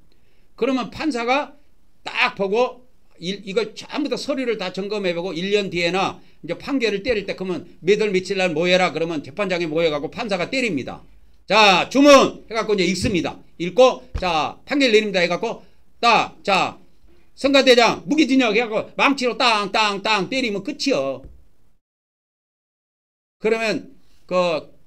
그러면 판사가 딱 보고 이걸 전부 다 서류를 다 점검해보고 1년 뒤에나 이제 판결을 때릴 때 그러면 몇 월 며칠 날 모여라 그러면 재판장에 모여가고 판사가 때립니다. 자 주문 해갖고 이제 읽습니다. 읽고 자 판결 내립니다 해갖고 자 성가대장 무기징역 해갖고 망치로 땅땅땅 때리면 끝이요. 그러면 그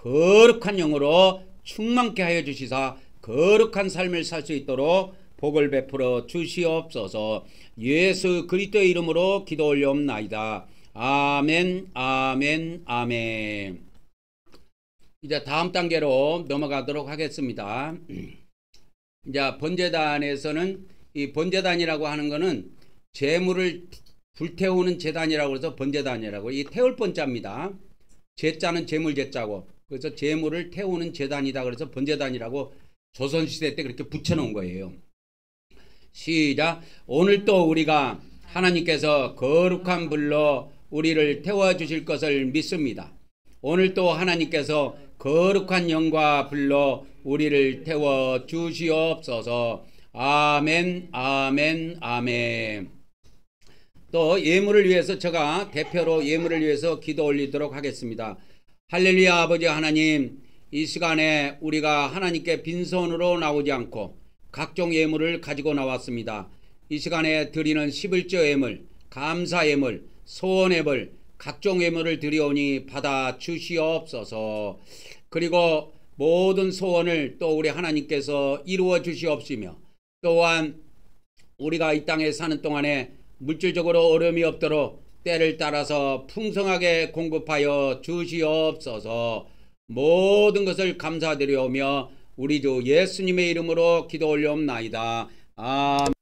거룩한 영으로 충만케 하여 주시사 거룩한 삶을 살 수 있도록 복을 베풀어 주시옵소서. 예수 그리스도의 이름으로 기도 올려옵나이다. 아멘, 아멘, 아멘. 이제 다음 단계로 넘어가도록 하겠습니다. 이제 번제단에서는 이 번제단이라고 하는 것은 제물을 불태우는 제단이라고 해서 번제단이라고, 이 태울 번자입니다. 제자는 제물 제자고, 그래서 제물을 태우는 제단이다 그래서 번제단이라고 조선시대 때 그렇게 붙여놓은 거예요. 시작. 오늘 또 우리가 하나님께서 거룩한 불로 우리를 태워주실 것을 믿습니다. 오늘 또 하나님께서 거룩한 영과 불로 우리를 태워주시옵소서. 아멘, 아멘, 아멘. 또 예물을 위해서 제가 대표로 예물을 위해서 기도 올리도록 하겠습니다. 할렐루야. 아버지 하나님, 이 시간에 우리가 하나님께 빈손으로 나오지 않고 각종 예물을 가지고 나왔습니다. 이 시간에 드리는 11조 예물, 감사 예물, 소원 예물, 각종 예물을 드리오니 받아 주시옵소서. 그리고 모든 소원을 또 우리 하나님께서 이루어 주시옵시며, 또한 우리가 이 땅에 사는 동안에 물질적으로 어려움이 없도록 때를 따라서 풍성하게 공급하여 주시옵소서. 모든 것을 감사드리오며 우리 주 예수님의 이름으로 기도 올려옵나이다. 아멘.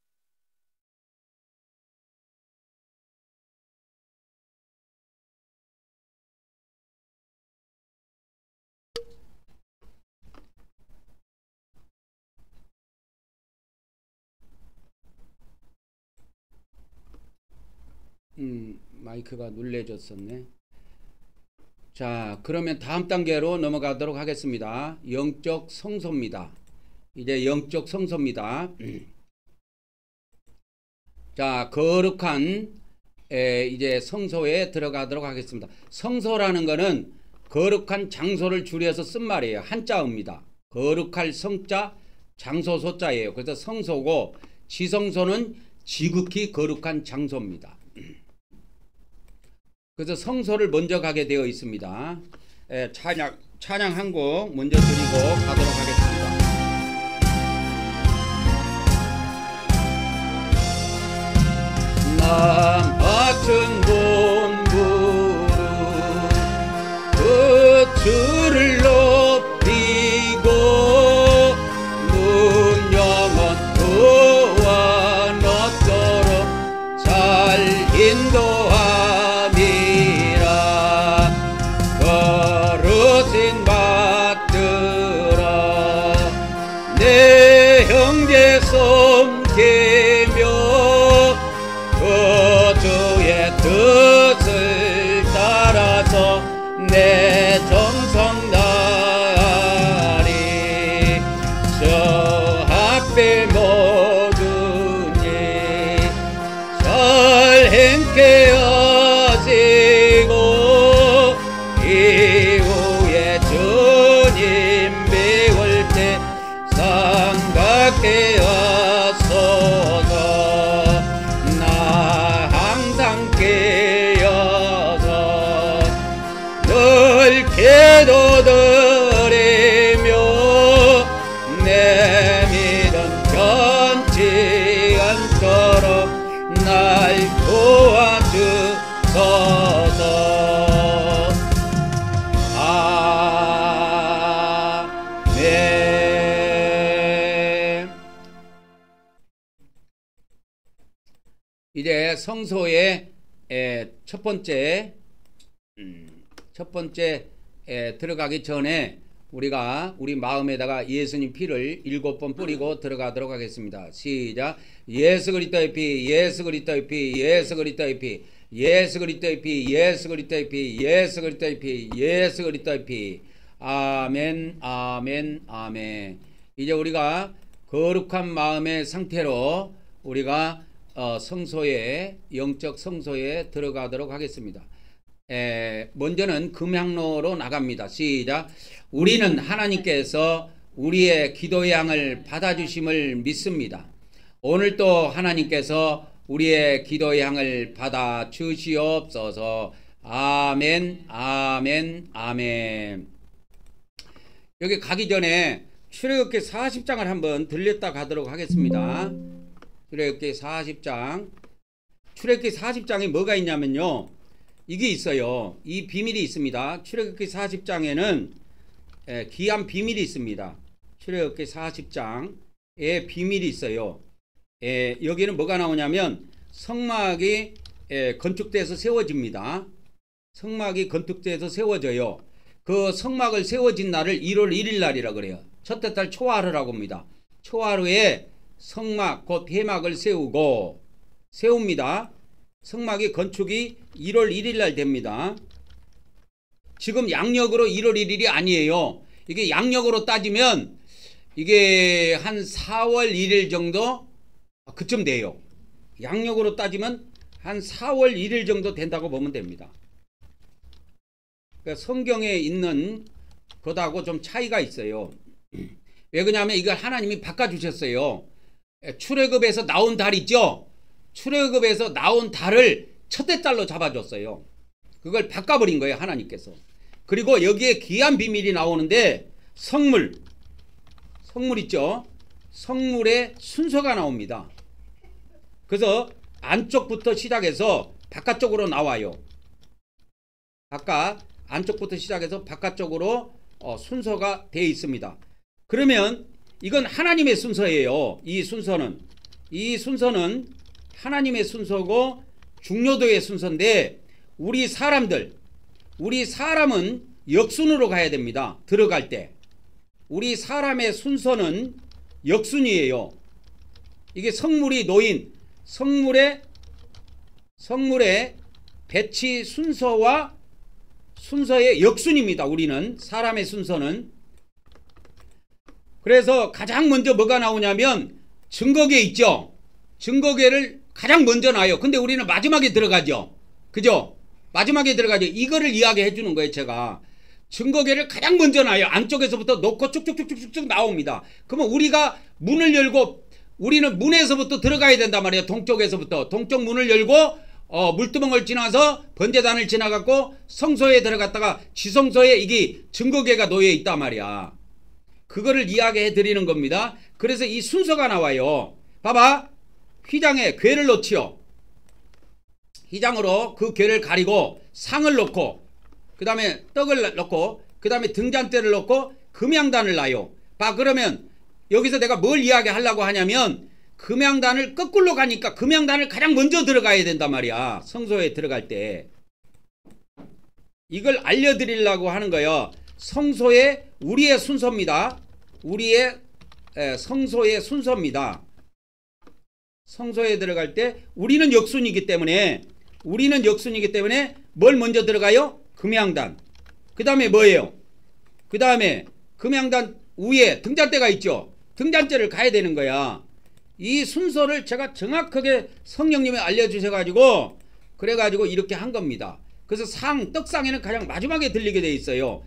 마이크가 눌려졌었네. 자, 그러면 다음 단계로 넘어가도록 하겠습니다. 영적 성소입니다. 이제 영적 성소입니다. 자, 거룩한 이제 성소에 들어가도록 하겠습니다. 성소라는 것은 거룩한 장소를 줄여서 쓴 말이에요. 한자어입니다. 거룩할 성자, 장소 소자예요. 그래서 성소고, 지성소는 지극히 거룩한 장소입니다. 그래서 성소를 먼저 가게 되어 있습니다. 찬양 한 곡 먼저 드리고 가도록 하겠습니다. 남 같은 본부로 그 주를 높이고 문영원 그와 너처럼 잘 인도하 섬기며 그 주의 뜻을 따라서 내 정성 다하리. 저 앞에 모든 일 잘 행케 하시고 이후에 주님 배울 때 상각해 기도드리며 내 믿음 변치 않도록 날 도와주소서. 아멘. 이제 성소의 첫 번째 들어가기 전에 우리가 우리 마음에다가 예수님 피를 7번 뿌리고 들어가도록 하겠습니다. 시작. 예수 그리스도의 피, 예수 그리스도의 피, 예수 그리스도의 피, 예수 그리스도의 피, 예수 그리스도의 피, 예수 그리스도의 피, 예수 그리스도의 피. 아멘, 아멘, 아멘. 이제 우리가 거룩한 마음의 상태로 우리가 성소에, 영적 성소에 들어가도록 하겠습니다. 먼저는 금향로로 나갑니다. 시작. 우리는 하나님께서 우리의 기도의 양을 받아주심을 믿습니다. 오늘도 하나님께서 우리의 기도의 양을 받아주시옵소서. 아멘, 아멘, 아멘. 여기 가기 전에 출애굽기 40장을 한번 들렸다 가도록 하겠습니다. 출애굽기 40장. 출애굽기 40장에 뭐가 있냐면요. 이게 있어요. 이 비밀이 있습니다. 출애굽기 40장에는 귀한 비밀이 있습니다. 출애굽기 40장에 비밀이 있어요. 여기는 뭐가 나오냐면 성막이 건축돼서 세워집니다. 성막이 건축돼서 세워져요. 그 성막을 세워진 날을 1월 1일 날이라 그래요. 첫째 달 초하루라고 합니다. 초하루에 성막 곧 회막을 세웁니다. 성막이 건축이 1월 1일 날 됩니다. 지금 양력으로 1월 1일이 아니에요. 이게 양력으로 따지면 이게 한 4월 1일 정도 그쯤 돼요. 양력으로 따지면 한 4월 1일 정도 된다고 보면 됩니다. 그러니까 성경에 있는 것하고 좀 차이가 있어요. 왜 그러냐면 이걸 하나님이 바꿔주셨어요. 출애굽에서 나온 달 있죠. 출애굽에서 나온 달을 첫째 달로 잡아줬어요. 그걸 바꿔버린 거예요, 하나님께서. 그리고 여기에 귀한 비밀이 나오는데 성물 있죠. 성물의 순서가 나옵니다. 그래서 안쪽부터 시작해서 바깥쪽으로 나와요. 안쪽부터 시작해서 바깥쪽으로 순서가 되어 있습니다. 그러면 이건 하나님의 순서예요. 이 순서는 하나님의 순서고 중요도의 순서인데 우리 사람은 역순으로 가야 됩니다. 들어갈 때 우리 사람의 순서는 역순이에요. 이게 성물이 놓인 성물의 배치 순서의 역순입니다. 우리는 사람의 순서는. 그래서 가장 먼저 뭐가 나오냐면 증거궤 있죠. 증거궤를 가장 먼저 놔요. 근데 우리는 마지막에 들어가죠. 그죠? 마지막에 들어가죠. 이거를 이야기해 주는 거예요. 제가 증거궤를 가장 먼저 놔요. 안쪽에서부터 놓고 쭉쭉쭉쭉쭉 나옵니다. 그러면 우리가 문을 열고 우리는 문에서부터 들어가야 된단 말이에요. 동쪽에서부터. 동쪽 문을 열고 물두멍을 지나서 번제단을 지나갔고 성소에 들어갔다가 지성소에 이게 증거궤가 놓여 있단 말이야. 그거를 이야기해 드리는 겁니다. 그래서 이 순서가 나와요. 봐봐. 휘장에 궤를 놓지요. 휘장으로 그 궤를 가리고 상을 놓고 그 다음에 떡을 놓고 그 다음에 등잔대를 놓고 금양단을 놔요. 봐, 그러면 여기서 내가 뭘 이야기하려고 하냐면 금양단을 거꾸로 가니까 금양단을 가장 먼저 들어가야 된단 말이야. 성소에 들어갈 때. 이걸 알려드리려고 하는 거예요. 성소의 우리의 순서입니다. 우리의 성소의 순서입니다. 성소에 들어갈 때 우리는 역순이기 때문에 뭘 먼저 들어가요? 금양단. 그 다음에 뭐예요? 그 다음에 금양단 위에 등잔대가 있죠. 등잔대를 가야 되는 거야. 이 순서를 제가 정확하게 성령님이 알려주셔가지고 그래가지고 이렇게 한 겁니다. 그래서 떡상에는 가장 마지막에 들리게 되어 있어요.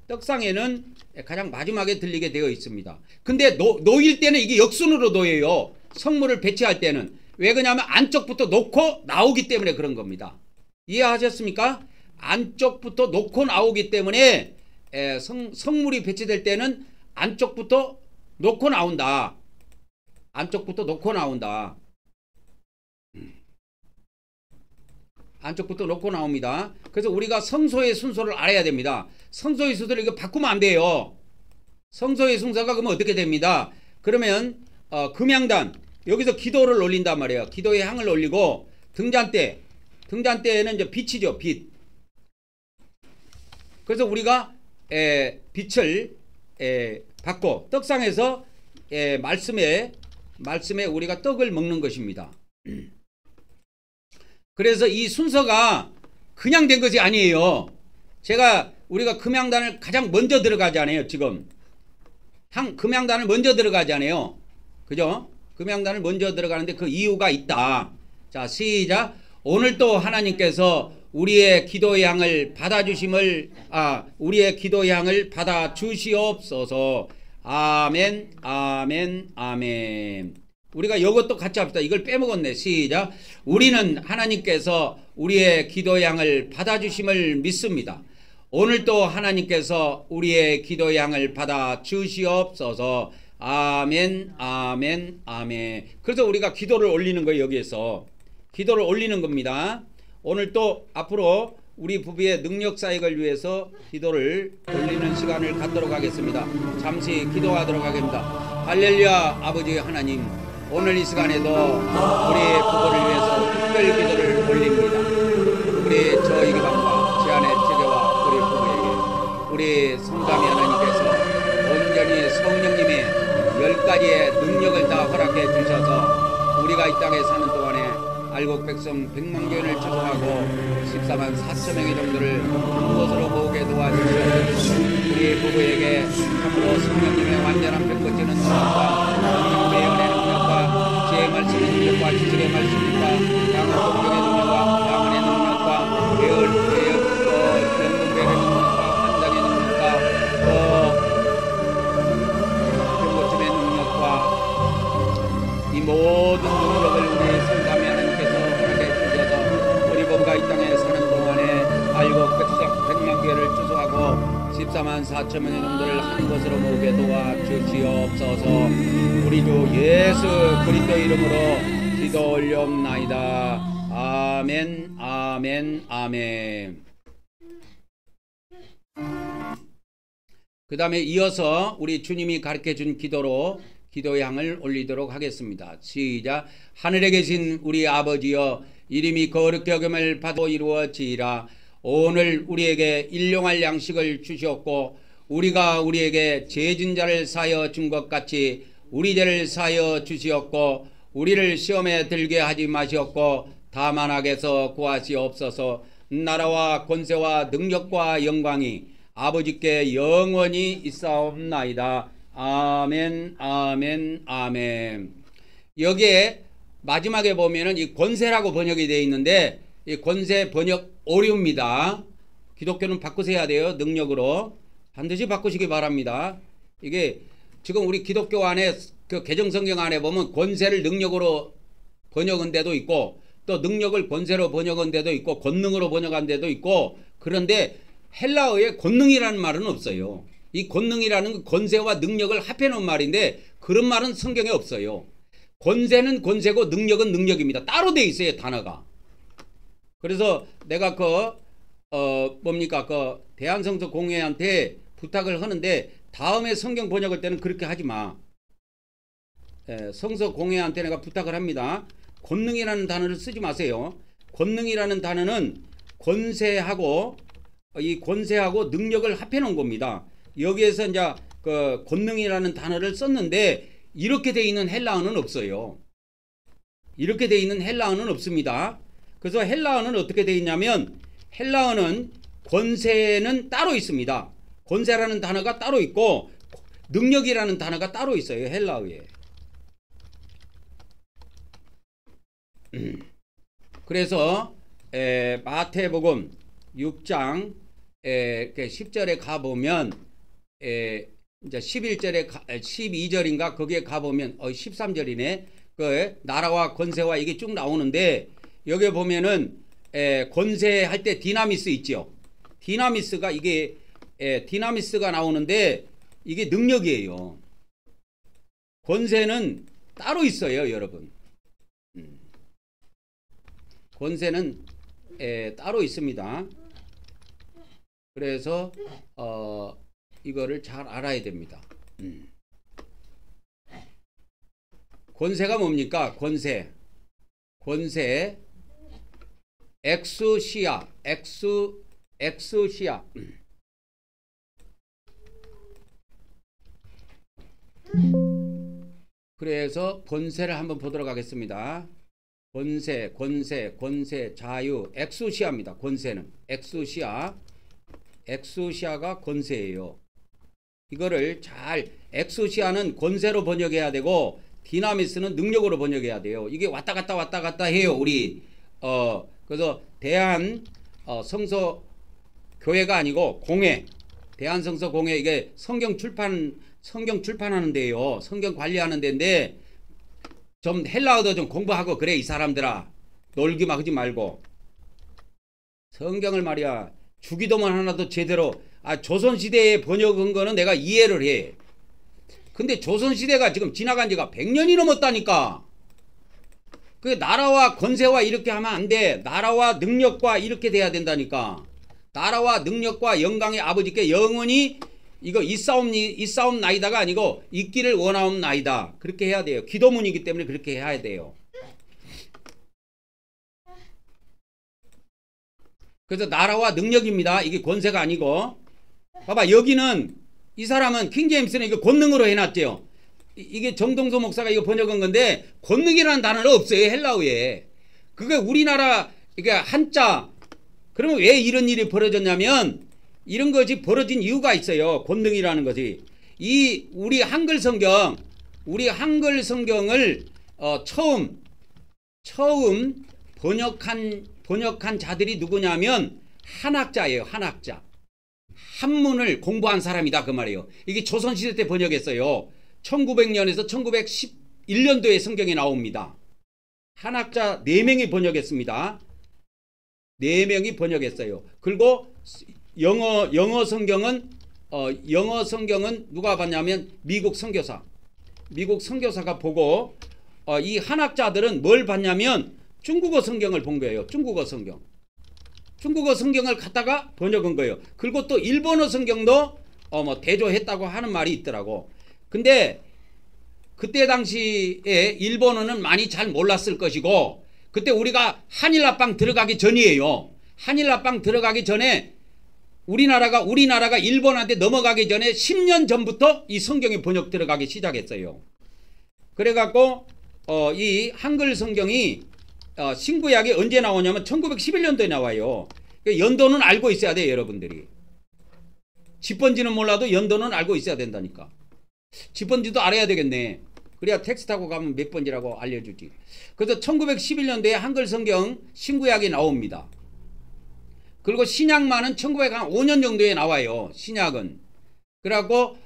떡상에는 가장 마지막에 들리게 되어 있습니다. 근데 놓일 때는 이게 역순으로 놓여요. 성물을 배치할 때는. 왜 그러냐면 안쪽부터 놓고 나오기 때문에 그런 겁니다. 이해하셨습니까? 안쪽부터 놓고 나오기 때문에 성물이 배치될 때는 안쪽부터 놓고 나온다. 안쪽부터 놓고 나옵니다. 그래서 우리가 성소의 순서를 알아야 됩니다. 성소의 순서를 이거 바꾸면 안 돼요. 성소의 순서가 그러면 어떻게 됩니다. 그러면 금양단 여기서 기도를 올린단 말이에요. 기도의 향을 올리고 등잔대에는 이제 빛이죠. 빛. 그래서 우리가 빛을 받고 떡상에서 말씀에 우리가 떡을 먹는 것입니다. 그래서 이 순서가 그냥 된 것이 아니에요. 우리가 금양단을 가장 먼저 들어가잖아요. 지금 금양단을 먼저 들어가잖아요. 그죠? 금양단을 먼저 들어가는데 그 이유가 있다. 자, 시작. 오늘 또 하나님께서 우리의 기도의 향을 받아 주시옵소서. 아멘, 아멘, 아멘. 우리가 이것도 같이 합시다. 이걸 빼먹었네. 시작. 우리는 하나님께서 우리의 기도의 향을 받아 주심을 믿습니다. 오늘도 하나님께서 우리의 기도의 향을 받아 주시옵소서. 아멘, 아멘, 아멘. 그래서 우리가 기도를 올리는 거예요. 여기에서 기도를 올리는 겁니다. 오늘도 앞으로 우리 부부의 능력 사역을 위해서 기도를 올리는 시간을 갖도록 하겠습니다. 잠시 기도하도록 하겠습니다. 할렐루야. 아버지 하나님, 오늘 이 시간에도 우리 부부를 위해서 특별 기도를 올립니다. 우리 저희 기방과 제 아내 제자와 우리 부부에게 우리 성삼위 하나님께서 온전히 성령님의 10가지의 능력을 다 허락해 주셔서 우리가 이 땅에 사는 동안에 알곡 백성 100만견을 추수하고 14만 4천 명의 정도를 한 곳으로 모으게 도와주시옵소서. 우리 부부에게 참으로 성령님의 완전한 백꽃지는 능력과 성령님의 은혜 능력과 지혜의 말씀의 능력과 지식의 말씀과 양은 동력의 능력과 양은의 능력과 영동배의 능력과 환장의 능력과 백꽃짐의 능력과 이 모든 능력을 우리 성삼위 하나님께서 허락해 주셔서 우리 부부가 이 땅에 사는 동안에 알곡 백성 100만 개를 추수하고 14만 4천 명의 정도를 한 곳으로 모으게 도와주시옵소서. 우리 주 예수 그리스도 이름으로 기도 올려옵나이다. 아멘, 아멘, 아멘. 그 다음에 이어서 우리 주님이 가르쳐준 기도로 기도의 향을 올리도록 하겠습니다. 시작. 하늘에 계신 우리 아버지여, 이름이 거룩히 여김을 받고 이루어지이라. 오늘 우리에게 일용할 양식을 주시옵고 우리가 우리에게 죄진 자를 사하여 준 것 같이 우리 죄를 사하여 주시옵고 우리를 시험에 들게 하지 마시옵고 다만 악에서 구하시옵소서. 나라와 권세와 능력과 영광이 아버지께 영원히 있사옵나이다. 아멘, 아멘, 아멘. 여기에 마지막에 보면은 이 권세라고 번역이 되어 있는데 이 권세 번역 오류입니다. 기독교는 바꾸셔야 돼요. 능력으로 반드시 바꾸시기 바랍니다. 이게 지금 우리 기독교 안에 그 개정성경 안에 보면 권세를 능력으로 번역한 데도 있고 또 능력을 권세로 번역한 데도 있고 권능으로 번역한 데도 있고, 그런데 헬라어에 권능이라는 말은 없어요. 이 권능이라는 권세와 능력을 합해 놓은 말인데 그런 말은 성경에 없어요. 권세는 권세고 능력은 능력입니다. 따로 돼 있어요, 단어가. 그래서 내가 뭡니까 대한성서 공회한테 부탁을 하는데 다음에 성경 번역할 때는 그렇게 하지 마. 성서 공회한테 내가 부탁을 합니다. 권능이라는 단어를 쓰지 마세요. 권능이라는 단어는 권세하고 이 권세하고 능력을 합해 놓은 겁니다. 여기에서 이제 그 권능이라는 단어를 썼는데 이렇게 돼 있는 헬라어는 없어요. 이렇게 돼 있는 헬라어는 없습니다. 그래서 헬라어는 어떻게 돼 있냐면 헬라어는 권세는 따로 있습니다. 권세라는 단어가 따로 있고 능력이라는 단어가 따로 있어요, 헬라어에. 그래서 마태복음 6장 10절에 가보면 이제 11절에 12절인가 거기에 가보면 13절이네. 그 나라와 권세와 이게 쭉 나오는데 여기 보면은 권세할 때 디나미스 있죠. 디나미스가 이게 디나미스가 나오는데 이게 능력이에요. 권세는 따로 있어요, 여러분. 권세는 따로 있습니다. 그래서 이거를 잘 알아야 됩니다. 권세가 뭡니까? 권세 엑수시아 그래서 권세를 한번 보도록 하겠습니다. 권세, 자유, 엑수시아입니다. 권세는 엑수시아가 권세예요. 이거를 잘 엑수시아는 권세로 번역해야 되고 디나미스는 능력으로 번역해야 돼요. 이게 왔다 갔다 해요. 우리 그래서 대한 성서 교회가 아니고 공회, 대한 성서 공회, 이게 성경 출판하는 데요. 성경 관리하는 데인데 좀 헬라어도 좀 공부하고 그래. 이 사람들아 놀기만 하지 말고 성경을 말이야 주기도문 하나도 제대로 조선시대에 번역한 거는 내가 이해를 해. 근데 조선시대가 지금 지나간 지가 100년이 넘었다니까. 그 나라와 권세와 이렇게 하면 안 돼. 나라와 능력과 이렇게 돼야 된다니까. 나라와 능력과 영광의 아버지께 영원히 이거 이 싸움 나이다가 아니고 있기를 원하옵나이다. 그렇게 해야 돼요. 기도문이기 때문에 그렇게 해야 돼요. 그래서 나라와 능력입니다. 이게 권세가 아니고. 봐봐, 여기는 이 사람은 킹제임스는 이거 권능으로 해놨죠. 이게 정동수 목사가 이거 번역한 건데 권능이라는 단어는 없어요. 헬라어에. 그게 우리나라 이게 한자. 그러면 왜 이런 일이 벌어졌냐면 이런 것이 벌어진 이유가 있어요. 권능이라는 것이. 이 우리 한글 성경을 처음 번역한 자들이 누구냐면 한학자예요. 한학자. 한문을 공부한 사람이다 그 말이에요. 이게 조선시대 때 번역했어요. 1900년에서 1911년도에 성경에 나옵니다. 한학자 4명이 번역했습니다. 4명이 번역했어요. 그리고 영어 성경은 누가 봤냐면 미국 선교사가 보고 이 한학자들은 뭘 봤냐면 중국어 성경을 본 거예요. 중국어 성경을 갖다가 번역한 거예요. 그리고 또 일본어 성경도 대조했다고 하는 말이 있더라고. 근데 그때 당시에 일본어는 많이 잘 몰랐을 것이고 그때 우리가 한일합방 들어가기 전이에요. 한일합방 들어가기 전에 우리나라가 일본한테 넘어가기 전에 10년 전부터 이 성경이 번역 들어가기 시작했어요. 그래갖고 이 한글 성경이 신구약이 언제 나오냐면 1911년도에 나와요. 연도는 알고 있어야 돼요. 여러분들이. 집번지는 몰라도 연도는 알고 있어야 된다니까. 집번지도 알아야 되겠네. 그래야 택시 타고 가면 몇 번지라고 알려주지. 그래서 1911년도에 한글 성경 신구약이 나옵니다. 그리고 신약만은 1905년 정도에 나와요. 신약은. 그래갖고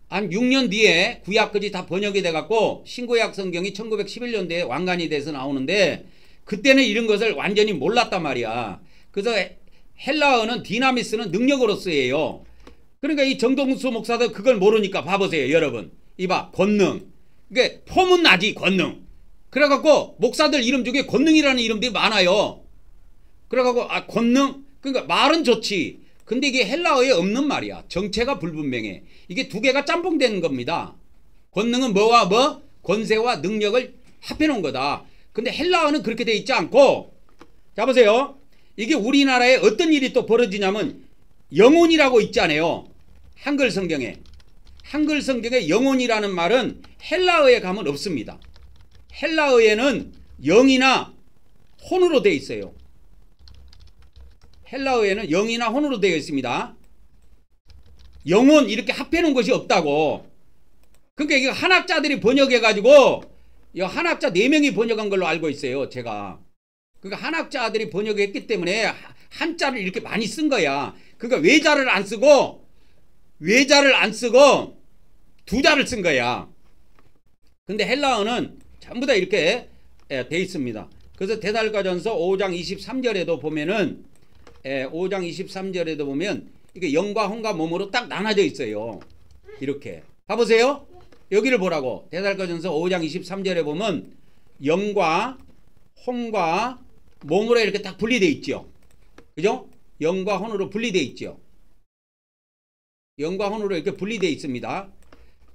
한 6년 뒤에 구약까지 다 번역이 돼갖고 신구약 성경이 1911년도에 완간이 돼서 나오는데 그때는 이런 것을 완전히 몰랐단 말이야. 그래서 헬라어는 디나미스는 능력으로 쓰여요. 그러니까 이 정동수 목사도 그걸 모르니까 봐보세요. 여러분. 이봐. 권능. 그러니까 폼은 나지 권능. 그래갖고 목사들 이름 중에 권능이라는 이름들이 많아요. 그래갖고 권능. 그러니까 말은 좋지. 근데 이게 헬라어에 없는 말이야. 정체가 불분명해. 이게 두 개가 짬뽕되는 겁니다. 권능은 뭐와 뭐? 권세와 능력을 합해놓은 거다. 근데 헬라어는 그렇게 돼 있지 않고 자 보세요. 이게 우리나라에 어떤 일이 또 벌어지냐면 영혼이라고 있잖아요. 한글 성경에. 한글 성경에 영혼이라는 말은 헬라어에 가면 없습니다. 헬라어에는 영이나 혼으로 되어 있어요. 헬라어에는 영이나 혼으로 되어 있습니다. 영혼 이렇게 합해놓은 것이 없다고. 그러니까 이게 한학자들이 번역해가지고 한학자 4명이 번역한 걸로 알고 있어요. 제가. 그러니까 한학자들이 번역했기 때문에 한자를 이렇게 많이 쓴 거야. 그러니까 외자를 안 쓰고 두자를 쓴 거야. 근데 헬라어는 전부 다 이렇게 돼 있습니다. 그래서 데살로니가전서 5장 23절에도 보면은 5장 23절에도 보면 이게 영과 혼과 몸으로 딱 나눠져 있어요. 이렇게 봐보세요. 여기를 보라고. 데살로니가전서 5장 23절에 보면 영과 혼과 몸으로 이렇게 딱 분리되어 있죠. 그죠? 영과 혼으로 분리되어 있죠. 영과 혼으로 이렇게 분리되어 있습니다.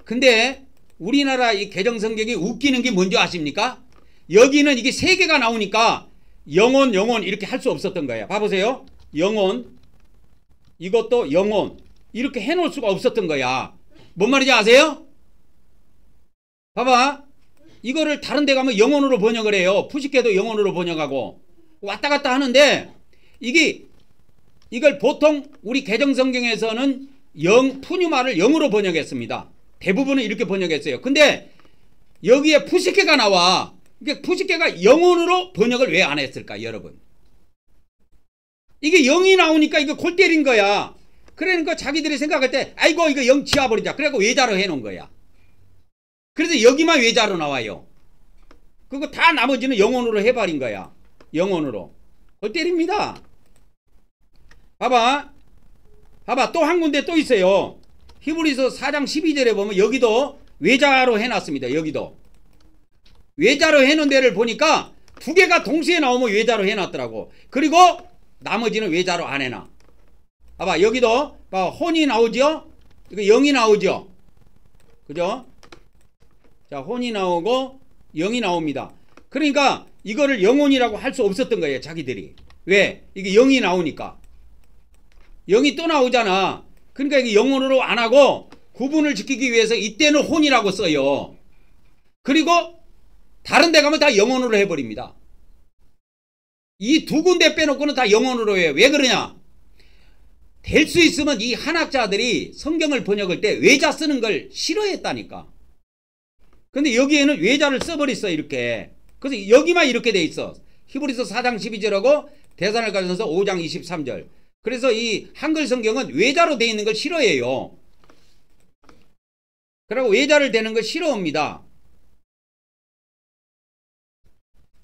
근데 우리나라 이 개정성경이 웃기는 게 뭔지 아십니까? 여기는 이게 3개가 나오니까 영혼 이렇게 할 수 없었던 거예요. 봐보세요. 영혼, 이것도 영혼 이렇게 해놓을 수가 없었던 거야. 뭔 말인지 아세요? 봐봐. 이거를 다른 데 가면 영혼으로 번역을 해요. 푸시케도 영혼으로 번역하고 왔다 갔다 하는데 이걸 보통 우리 개정성경에서는 푸뉴마를 영으로 번역했습니다. 대부분은 이렇게 번역했어요. 근데 여기에 푸시케가 나와. 그러니까 푸시케가 영혼으로 번역을 왜 안 했을까 여러분? 이게 영이 나오니까 이거 골 때린 거야. 그러니까 자기들이 생각할 때 아이고 이거 영 지워버리자. 그래갖고 외자로 해놓은 거야. 그래서 여기만 외자로 나와요. 그거 다 나머지는 영혼으로 해버린 거야. 영혼으로. 골 때립니다. 봐봐. 봐봐. 또 한 군데 또 있어요. 히브리서 4장 12절에 보면 여기도 외자로 해놨습니다. 여기도. 외자로 해놓은 데를 보니까 두 개가 동시에 나오면 외자로 해놨더라고. 그리고 나머지는 외자로 안 해놔. 봐봐. 여기도 봐봐. 혼이 나오죠? 이거 영이 나오죠? 그죠? 자, 혼이 나오고 영이 나옵니다. 그러니까 이거를 영혼이라고 할 수 없었던 거예요. 자기들이. 왜? 이게 영이 나오니까. 영이 또 나오잖아. 그러니까 이게 영혼으로 안 하고 구분을 지키기 위해서 이때는 혼이라고 써요. 그리고 다른 데 가면 다 영혼으로 해버립니다. 이 두 군데 빼놓고는 다 영혼으로 해요. 왜 그러냐? 될 수 있으면 이 한학자들이 성경을 번역할 때 외자 쓰는 걸 싫어했다니까. 근데 여기에는 외자를 써버렸어. 이렇게. 그래서 여기만 이렇게 돼 있어. 히브리서 4장 12절하고 데살로니가전서 5장 23절. 그래서 이 한글 성경은 외자로 돼 있는 걸 싫어해요. 그리고 외자를 대는 걸 싫어합니다.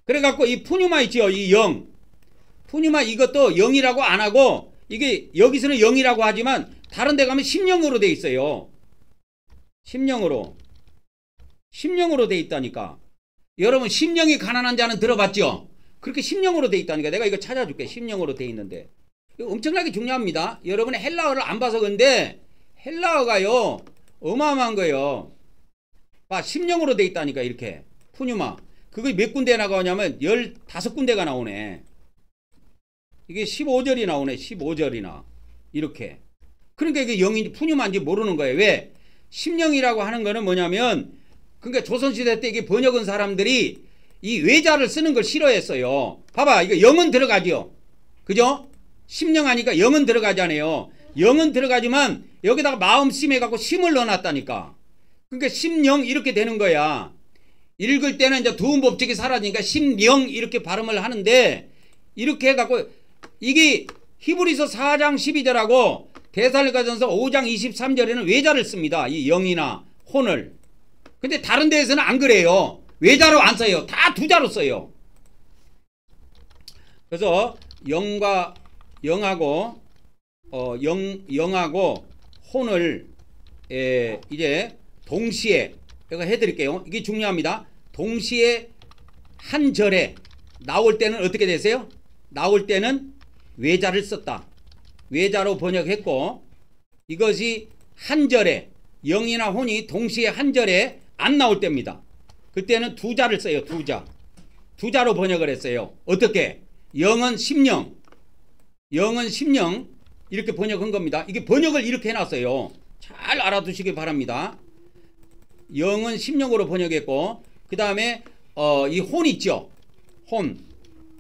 그래갖고 이 푸뉴마 있죠. 이 영. 푸뉴마 이것도 영이라고 안 하고 이게 여기서는 영이라고 하지만 다른 데 가면 심령으로 돼 있어요. 심령으로. 심령으로 돼 있다니까. 여러분 심령이 가난한 자는 들어봤죠? 그렇게 심령으로 돼 있다니까. 내가 이거 찾아줄게. 심령으로 돼 있는데. 이거 엄청나게 중요합니다. 여러분이 헬라어를 안 봐서 그런데 헬라어가요. 어마어마한 거예요. 봐. 심령으로 돼 있다니까. 이렇게. 푸뉴마. 그게 몇 군데 나가냐면 15군데가 나오네. 이게 15절이 나오네. 15절이나. 이렇게. 그러니까 이게 영인지 푸뉴마인지 모르는 거예요. 왜? 심령이라고 하는 거는 뭐냐면 그러니까 조선시대 때 이게 번역한 사람들이 이 외자를 쓰는 걸 싫어했어요. 봐봐. 이거 영은 들어가죠. 그죠? 심령 하니까 영은 들어가잖아요. 영은 들어가지만 여기다가 마음 심해갖고 심을 넣어놨다니까. 그러니까 심령 이렇게 되는 거야. 읽을 때는 이제 두음 법칙이 사라지니까 심령 이렇게 발음을 하는데 이렇게 해갖고 이게 히브리서 4장 12절하고 데살로니가전서 5장 23절에는 외자를 씁니다. 이 영이나 혼을. 근데 다른 데에서는 안 그래요. 외자로 안 써요. 다 두자로 써요. 그래서 영과 영하고 영하고 혼을 이제 동시에 제가 해드릴게요. 이게 중요합니다. 동시에 한 절에 나올 때는 어떻게 되세요? 나올 때는 외자를 썼다. 외자로 번역했고 이것이 한 절에 영이나 혼이 동시에 한 절에 안 나올 때입니다. 그때는 두자를 써요. 두자. 두자로 번역을 했어요. 어떻게? 영은 심령. 영은 심령. 이렇게 번역한 겁니다. 이게 번역을 이렇게 해놨어요. 잘 알아두시기 바랍니다. 영은 심령으로 번역했고 그 다음에 이 혼 있죠. 혼.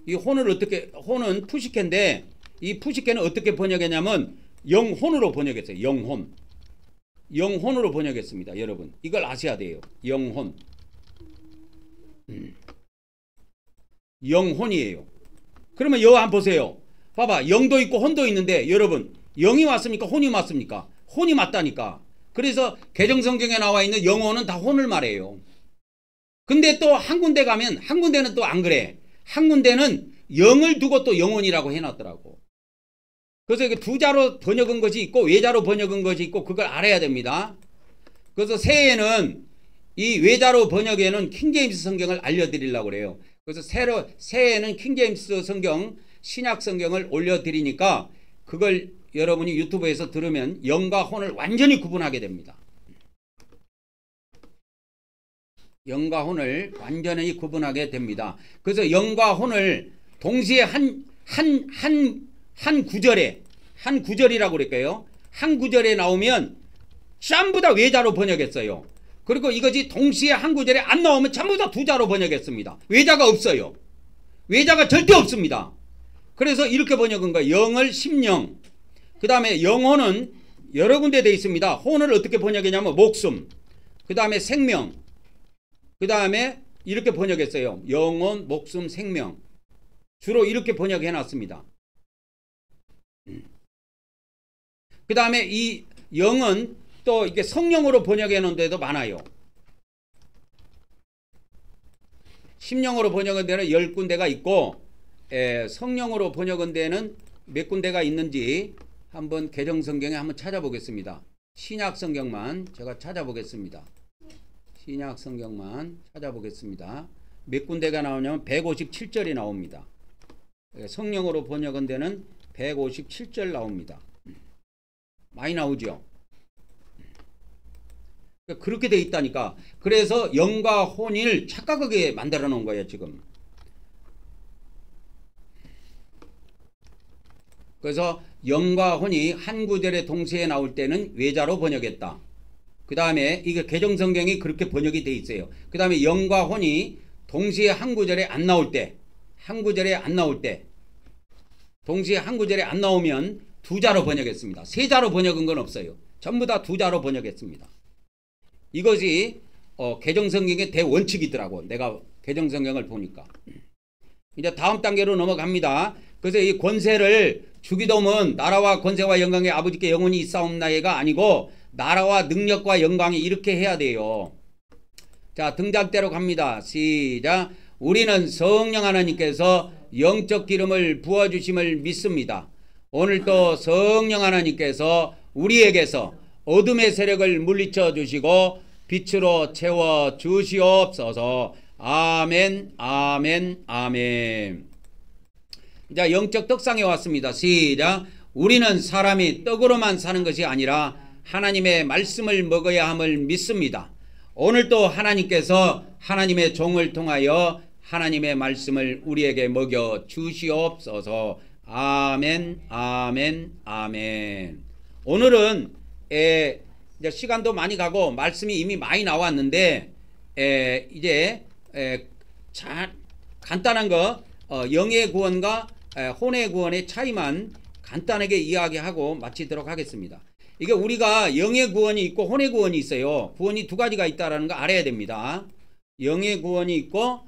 이 혼을 어떻게 혼은 푸시케인데 이 푸시케는 어떻게 번역했냐면 영혼으로 번역했어요. 영혼. 영혼으로 번역했습니다. 여러분 이걸 아셔야 돼요. 영혼. 영혼이에요. 그러면 여기 한번 보세요. 봐봐. 영도 있고 혼도 있는데 여러분 영이 맞습니까? 혼이 맞습니까? 혼이 맞다니까. 그래서 개정성경에 나와 있는 영혼은 다 혼을 말해요. 근데 또 한 군데 가면 한 군데는 또 안 그래. 한 군데는 영을 두고 또 영혼이라고 해놨더라고. 그래서 이게 두자로 번역한 것이 있고 외자로 번역한 것이 있고 그걸 알아야 됩니다. 그래서 새해에는 이 외자로 번역에는 킹제임스 성경을 알려드리려고 그래요. 그래서 새해에는 킹제임스 성경 신약 성경을 올려드리니까 그걸 여러분이 유튜브에서 들으면 영과 혼을 완전히 구분하게 됩니다. 영과 혼을 완전히 구분하게 됩니다. 그래서 영과 혼을 동시에 한 구절이라고 그럴까요? 한 구절에 나오면 전부 다 외자로 번역했어요. 그리고 이것이 동시에 한 구절에 안 나오면 전부 다 두자로 번역했습니다. 외자가 없어요. 외자가 절대 없습니다. 그래서 이렇게 번역한 거예요. 영을 심령. 그 다음에 영혼은 여러 군데 되어 있습니다. 혼을 어떻게 번역했냐면 목숨. 그 다음에 생명. 그 다음에 이렇게 번역했어요. 영혼, 목숨, 생명. 주로 이렇게 번역해 놨습니다. 그 다음에 이 영은 또 이게 성령으로 번역해 놓은 데도 많아요. 심령으로 번역한 데는 10군데가 있고 성령으로 번역한 데는 몇 군데가 있는지 한번 개정성경에 한번 찾아보겠습니다. 신약성경만 제가 찾아보겠습니다. 신약성경만 찾아보겠습니다. 몇 군데가 나오냐면 157절이 나옵니다. 성령으로 번역한 데는 157절 나옵니다. 많이 나오죠. 그렇게 돼 있다니까. 그래서 영과 혼을 착각하게 만들어 놓은 거예요 지금. 그래서 영과 혼이 한 구절에 동시에 나올 때는 외자로 번역했다. 그 다음에 이게 개정성경이 그렇게 번역이 돼 있어요. 그 다음에 영과 혼이 동시에 한 구절에 안 나올 때, 한 구절에 안 나올 때, 동시에 한 구절에 안 나오면 두 자로 번역했습니다. 세 자로 번역한 건 없어요. 전부 다 두 자로 번역했습니다. 이것이 개정성경의 대원칙이더라고. 내가 개정성경을 보니까. 이제 다음 단계로 넘어갑니다. 그래서 이 권세를 주기도문 나라와 권세와 영광의 아버지께 영원히 있사옵나이가 아니고 나라와 능력과 영광이 이렇게 해야 돼요. 자, 등장대로 갑니다. 시작. 우리는 성령 하나님께서 영적 기름을 부어주심을 믿습니다. 오늘도 성령 하나님께서 우리에게서 어둠의 세력을 물리쳐 주시고 빛으로 채워 주시옵소서. 아멘, 아멘, 아멘. 자, 영적 떡상에 왔습니다. 시작. 우리는 사람이 떡으로만 사는 것이 아니라 하나님의 말씀을 먹어야 함을 믿습니다. 오늘도 하나님께서 하나님의 종을 통하여 하나님의 말씀을 우리에게 먹여 주시옵소서. 아멘, 아멘, 아멘. 오늘은 이제 시간도 많이 가고 말씀이 이미 많이 나왔는데 이제 간단한 거 영의 구원과 혼의 구원의 차이만 간단하게 이야기하고 마치도록 하겠습니다. 이게 우리가 영의 구원이 있고 혼의 구원이 있어요. 구원이 두 가지가 있다는 거 알아야 됩니다. 영의 구원이 있고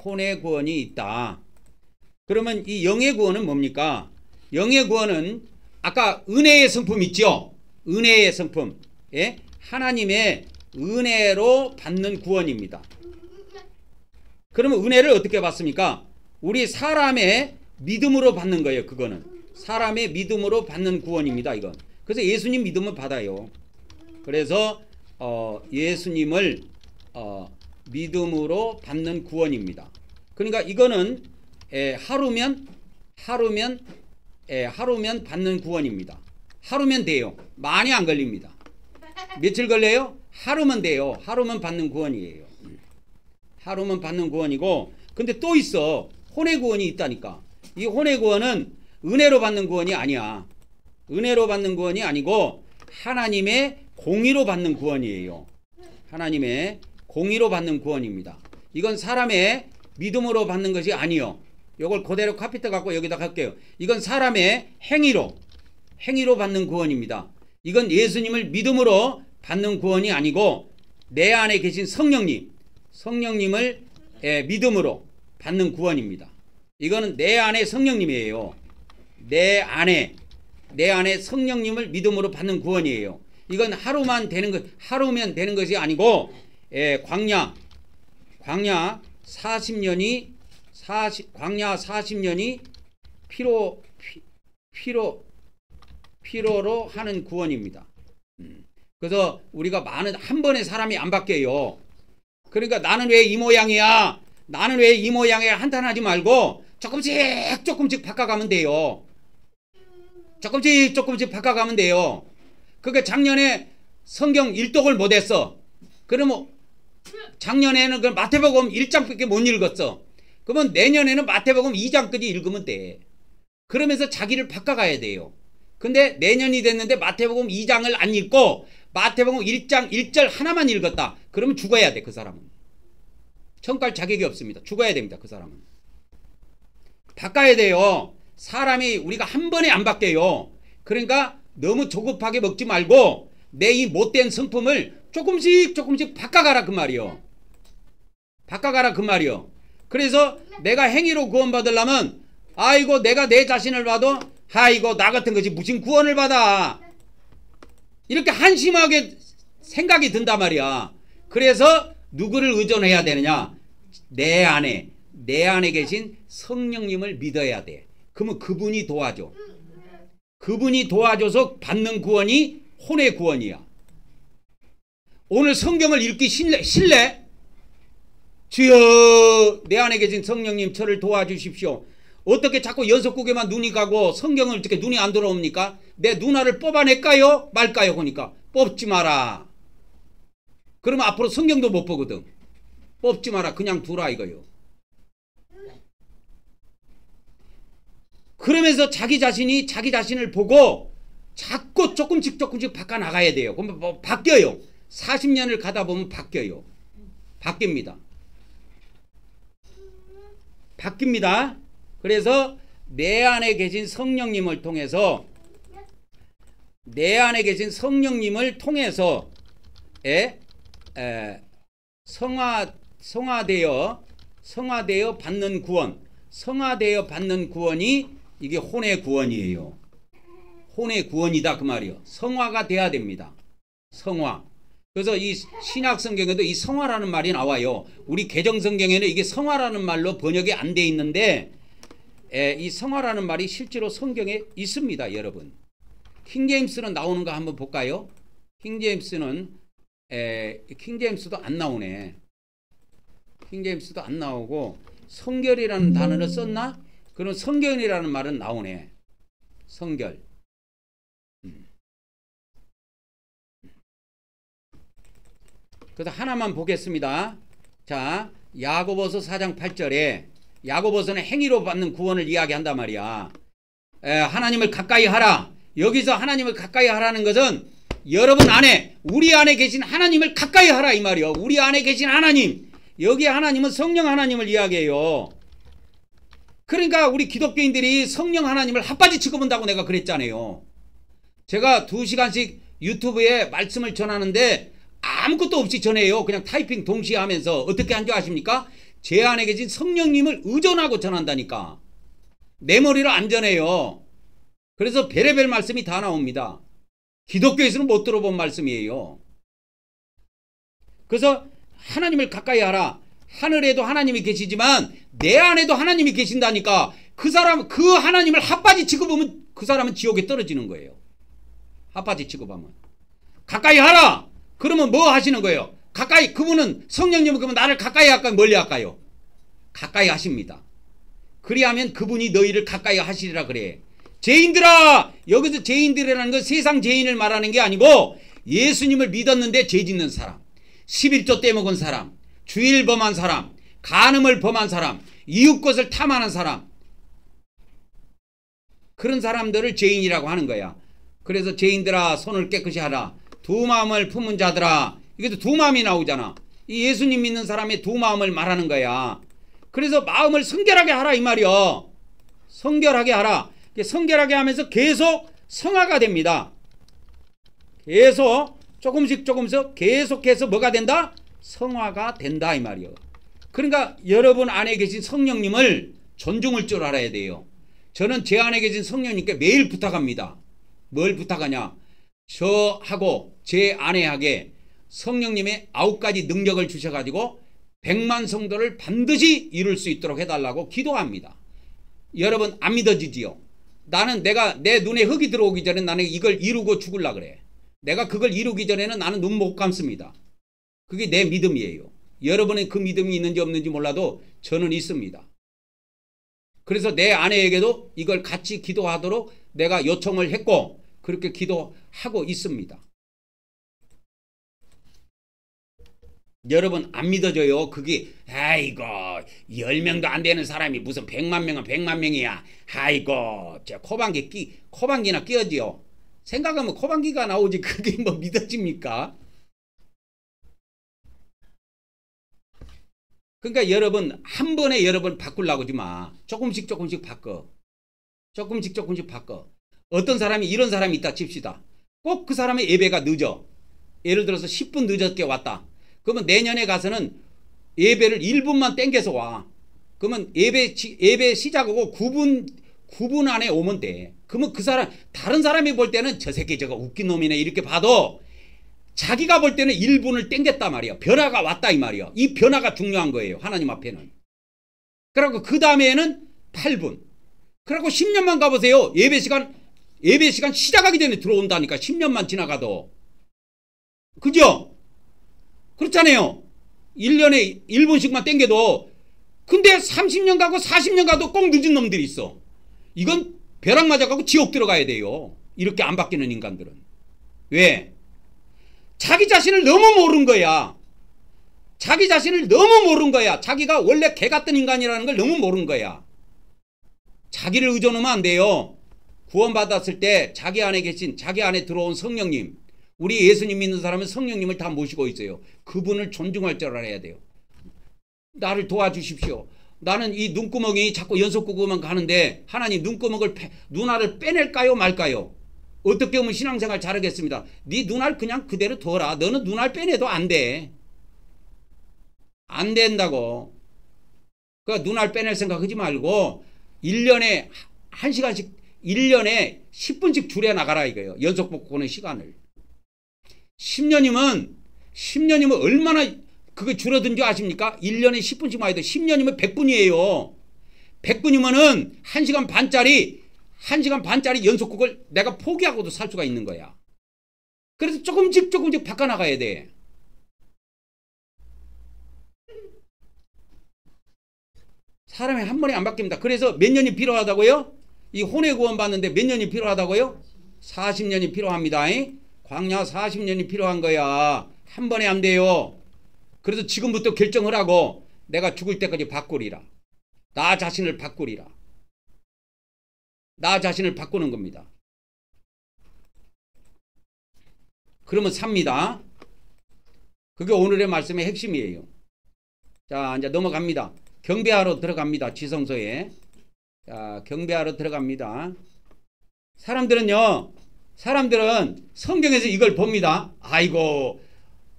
혼의 구원이 있다. 그러면 이 영의 구원은 뭡니까? 영의 구원은 아까 은혜의 성품 있죠? 은혜의 성품. 예? 하나님의 은혜로 받는 구원입니다. 그러면 은혜를 어떻게 받습니까? 우리 사람의 믿음으로 받는 거예요. 그거는 사람의 믿음으로 받는 구원입니다. 이건. 그래서 예수님 믿음을 받아요. 그래서 예수님을 믿음으로 받는 구원입니다. 그러니까 이거는 하루면 받는 구원입니다. 하루면 돼요. 많이 안 걸립니다. 며칠 걸려요? 하루면 돼요. 하루면 받는 구원이에요. 하루면 받는 구원이고, 근데 또 있어. 혼의 구원이 있다니까. 이 혼의 구원은 은혜로 받는 구원이 아니야. 은혜로 받는 구원이 아니고 하나님의 공의로 받는 구원이에요. 하나님의 공의로 받는 구원입니다. 이건 사람의 믿음으로 받는 것이 아니요. 이걸 그대로 카피터 갖고 여기다 갈게요. 이건 사람의 행위로 받는 구원입니다. 이건 예수님을 믿음으로 받는 구원이 아니고 내 안에 계신 성령님을 믿음으로 받는 구원입니다. 이거는 내 안에 성령님이에요. 내 안에 성령님을 믿음으로 받는 구원이에요. 이건 하루면 되는 것이 아니고 광야 40년이 피로로 하는 구원입니다. 그래서 우리가 한 번에 사람이 안 바뀌어요. 그러니까 나는 왜 이 모양이야? 한탄하지 말고 조금씩 바꿔가면 돼요. 조금씩 바꿔가면 돼요. 그러니까 작년에 성경 일독을 못했어. 그러면 작년에는 그 마태복음 1장밖에 못 읽었어. 그러면 내년에는 마태복음 2장까지 읽으면 돼. 그러면서 자기를 바꿔가야 돼요. 근데 내년이 됐는데 마태복음 2장을 안 읽고 마태복음 1장 1절 하나만 읽었다. 그러면 죽어야 돼. 그 사람은. 천국 갈 자격이 없습니다. 죽어야 됩니다. 그 사람은. 바꿔야 돼요. 사람이 우리가 한 번에 안 바뀌어요. 그러니까 너무 조급하게 먹지 말고 내 이 못된 성품을 조금씩 바꿔가라 그 말이요. 바꿔가라 그 말이요. 그래서 내가 행위로 구원받으려면 아이고 내가 내 자신을 봐도 아이고 나 같은 것이 무슨 구원을 받아. 이렇게 한심하게 생각이 든단 말이야. 그래서 누구를 의존해야 되느냐? 내 안에 계신 성령님을 믿어야 돼. 그러면 그분이 도와줘. 그분이 도와줘서 받는 구원이 혼의 구원이야. 오늘 성경을 읽기 실례? 주여 내 안에 계신 성령님 저를 도와주십시오. 어떻게 자꾸 연속국에만 눈이 가고 성경을 어떻게 눈이 안 들어옵니까? 내 눈알을 뽑아낼까요? 말까요? 그러니까 뽑지 마라. 그러면 앞으로 성경도 못 보거든. 뽑지 마라. 그냥 두라 이거요. 그러면서 자기 자신이 자기 자신을 보고 자꾸 조금씩 바꿔나가야 돼요. 그러면 뭐 바뀌어요. 40년을 가다 보면 바뀌어요. 바뀝니다. 바뀝니다. 그래서 내 안에 계신 성령님을 통해서 성화되어 받는 구원, 성화되어 받는 구원이 이게 혼의 구원이에요. 혼의 구원이다 그 말이요. 성화가 돼야 됩니다. 성화. 그래서 이 신약 성경에도 이 성화라는 말이 나와요. 우리 개정 성경에는 이게 성화라는 말로 번역이 안 돼 있는데 이 성화라는 말이 실제로 성경에 있습니다, 여러분. 킹제임스는 나오는 거 한번 볼까요? 킹제임스도 안 나오네. 킹제임스도 안 나오고 성결이라는 단어를 썼나? 그럼 성결이라는 말은 나오네. 성결. 그래서 하나만 보겠습니다. 자, 야고보서 4장 8절에 야고보서는 행위로 받는 구원을 이야기한단 말이야. 하나님을 가까이 하라. 여기서 하나님을 가까이 하라는 것은 여러분 안에, 우리 안에 계신 하나님을 가까이 하라 이 말이요. 우리 안에 계신 하나님. 여기 하나님은 성령 하나님을 이야기해요. 그러니까 우리 기독교인들이 성령 하나님을 핫바지 치고 본다고 내가 그랬잖아요. 제가 2시간씩 유튜브에 말씀을 전하는데 아무것도 없이 전해요. 그냥 타이핑 동시에 하면서 어떻게 한 줄 아십니까? 제 안에 계신 성령님을 의존하고 전한다니까. 내 머리로 안 전해요. 그래서 별의별 말씀이 다 나옵니다. 기독교에서는 못 들어본 말씀이에요. 그래서 하나님을 가까이 하라. 하늘에도 하나님이 계시지만 내 안에도 하나님이 계신다니까. 그 하나님을 핫바지 취급하면 그 사람은 지옥에 떨어지는 거예요. 핫바지 취급하면. 가까이 하라. 그러면 뭐 하시는 거예요? 가까이, 그분은 성령님은 그러면 나를 가까이 할까요? 멀리 할까요? 가까이 하십니다. 그리하면 그분이 너희를 가까이 하시리라 그래. 죄인들아! 여기서 죄인들이라는 건 세상 죄인을 말하는 게 아니고 예수님을 믿었는데 죄 짓는 사람, 11조 떼먹은 사람, 주일 범한 사람, 간음을 범한 사람, 이웃 것을 탐하는 사람, 그런 사람들을 죄인이라고 하는 거야. 그래서 죄인들아 손을 깨끗이 하라. 두 마음을 품은 자들아. 이것도 두 마음이 나오잖아. 이 예수님 믿는 사람의 두 마음을 말하는 거야. 그래서 마음을 성결하게 하라 이 말이요. 성결하게 하라. 성결하게 하면서 계속 성화가 됩니다. 계속 조금씩 계속해서 뭐가 된다? 성화가 된다 이 말이요. 그러니까 여러분 안에 계신 성령님을 존중할 줄 알아야 돼요. 저는 제 안에 계신 성령님께 매일 부탁합니다. 뭘 부탁하냐? 저하고 제 아내에게 성령님의 9가지 능력을 주셔가지고 100만 성도를 반드시 이룰 수 있도록 해달라고 기도합니다. 여러분 안 믿어지지요? 나는 내 눈에 흙이 들어오기 전에 나는 이걸 이루고 죽으려고 그래. 내가 그걸 이루기 전에는 나는 눈 못 감습니다. 그게 내 믿음이에요. 여러분의 그 믿음이 있는지 없는지 몰라도 저는 있습니다. 그래서 내 아내에게도 이걸 같이 기도하도록 내가 요청을 했고 그렇게 기도하고 있습니다. 여러분 안 믿어져요. 그게 아이고 10명도 안 되는 사람이 무슨 100만 명은 100만 명이야. 아이고 저 코방기나 끼어지요. 생각하면 코방기가 나오지 그게 뭐 믿어집니까? 그러니까 여러분 한 번에 여러분 바꾸려고 하지 마. 조금씩 바꿔. 조금씩 바꿔. 어떤 사람이 이런 사람이 있다 칩시다. 꼭 그 사람의 예배가 늦어. 예를 들어서 10분 늦게 왔다. 그러면 내년에 가서는 예배를 1분만 땡겨서 와. 그러면 예배 시작하고 9분 안에 오면 돼. 그러면 그 사람, 다른 사람이 볼 때는 저 새끼 저거 웃긴 놈이네 이렇게 봐도 자기가 볼 때는 1분을 땡겼단 말이야. 변화가 왔다 이 말이야. 이 변화가 중요한 거예요. 하나님 앞에는. 그리고 그 다음에는 8분. 그러고 10년만 가보세요. 예배 시간 시작하기 전에 들어온다니까. 10년만 지나가도. 그죠? 그렇잖아요. 1년에 1분씩만 땡겨도. 근데 30년 가고 40년 가도 꼭 늦은 놈들이 있어. 이건 벼락 맞아가고 지옥 들어가야 돼요. 이렇게 안 바뀌는 인간들은. 왜? 자기 자신을 너무 모르는 거야. 자기 자신을 너무 모르는 거야. 자기가 원래 개 같은 인간이라는 걸 너무 모르는 거야. 자기를 의존하면 안 돼요. 구원받았을 때 자기 안에 계신, 자기 안에 들어온 성령님, 우리 예수님 믿는 사람은 성령님을 다 모시고 있어요. 그분을 존중할 줄 알아야 돼요. 나를 도와주십시오. 나는 이 눈구멍이 자꾸 연속구구만 가는데 하나님 눈알을 빼낼까요 말까요? 어떻게 하면 신앙생활 잘하겠습니다. 네 눈알 그냥 그대로 둬라. 너는 눈알 빼내도 안 돼. 안 된다고. 그러니까 눈알 빼낼 생각하지 말고 1년에 1시간씩 1년에 10분씩 줄여나가라 이거예요. 연속 보는 시간을. 10년이면 얼마나 그게 줄어든 줄 아십니까? 1년에 10분씩 와야 돼. 10년이면 100분이에요. 100분이면은 1시간 반짜리 연속곡을 내가 포기하고도 살 수가 있는 거야. 그래서 조금씩 바꿔나가야 돼. 사람이 한 번에 안 바뀝니다. 그래서 몇 년이 필요하다고요? 이 혼의 구원 받는데 몇 년이 필요하다고요? 40년이 필요합니다. 광야 40년이 필요한 거야. 한 번에 안 돼요. 그래서 지금부터 결정을 하고 내가 죽을 때까지 바꾸리라. 나 자신을 바꾸리라. 나 자신을 바꾸는 겁니다. 그러면 삽니다. 그게 오늘의 말씀의 핵심이에요. 자, 이제 넘어갑니다. 경배하러 들어갑니다. 지성소에. 자, 경배하러 들어갑니다. 사람들은 성경에서 이걸 봅니다. 아이고,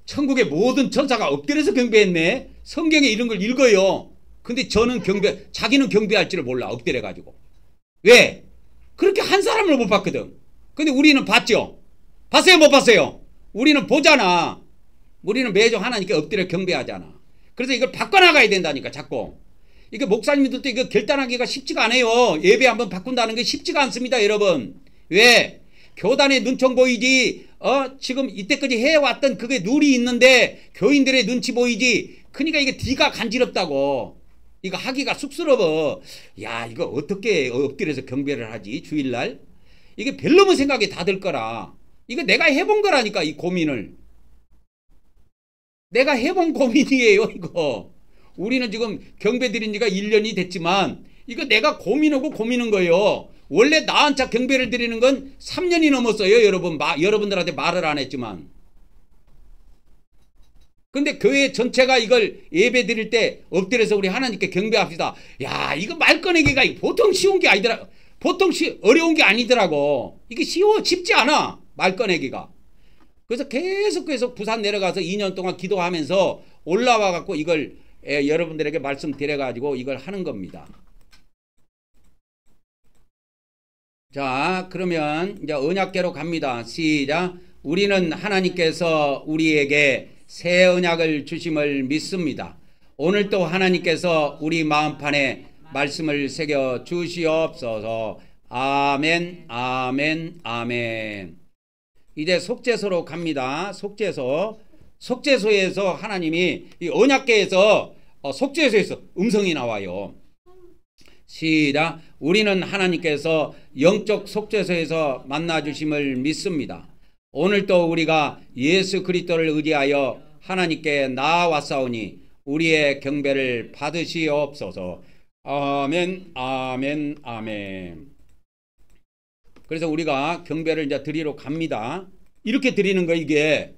천국의 모든 천사가 엎드려서 경배했네. 성경에 이런 걸 읽어요. 근데 자기는 경배할 줄을 몰라. 엎드려가지고. 왜? 그렇게 한 사람을 못 봤거든. 근데 우리는 봤죠? 봤어요? 못 봤어요? 우리는 보잖아. 우리는 매주 하나님께 엎드려 경배하잖아. 그래서 이걸 바꿔나가야 된다니까, 자꾸. 이게 목사님들도 이거 결단하기가 쉽지가 않아요. 예배 한번 바꾼다는 게 쉽지가 않습니다, 여러분. 왜? 교단의 눈총 보이지, 지금 이때까지 해왔던 그게 룰이 있는데, 교인들의 눈치 보이지. 그러니까 이게 뒤가 간지럽다고. 이거 하기가 쑥스러워. 야, 이거 어떻게 엎드려서 경배를 하지, 주일날? 이게 별로면 생각이 다 들 거라. 이거 내가 해본 거라니까, 이 고민을. 내가 해본 고민이에요, 이거. 우리는 지금 경배 드린 지가 1년이 됐지만 이거 내가 고민한 거예요. 원래 나 혼자 경배를 드리는 건 3년이 넘었어요, 여러분. 여러분들한테 말을 안 했지만. 근데 교회 전체가 이걸 예배 드릴 때 엎드려서 우리 하나님께 경배합시다. 야, 이거 말 꺼내기가 보통 쉬운 게 아니더라. 보통 어려운 게 아니더라고. 이게 쉽지 않아, 말 꺼내기가. 그래서 계속 부산 내려가서 2년 동안 기도하면서 올라와 갖고 이걸 여러분들에게 말씀드려가지고 이걸 하는 겁니다. 자, 그러면 이제 언약궤로 갑니다. 시작. 우리는 하나님께서 우리에게 새 언약을 주심을 믿습니다. 오늘도 하나님께서 우리 마음판에 말씀을 새겨 주시옵소서. 아멘, 아멘, 아멘. 이제 속죄소로 갑니다. 속죄소에서 하나님이 이 언약궤에서 속죄소에서 음성이 나와요. 시작. 우리는 하나님께서 영적 속죄소에서 만나주심을 믿습니다. 오늘도 우리가 예수 그리스도를 의지하여 하나님께 나아왔사오니 우리의 경배를 받으시옵소서. 아멘, 아멘, 아멘. 그래서 우리가 경배를 이제 드리러 갑니다. 이렇게 드리는 거, 이게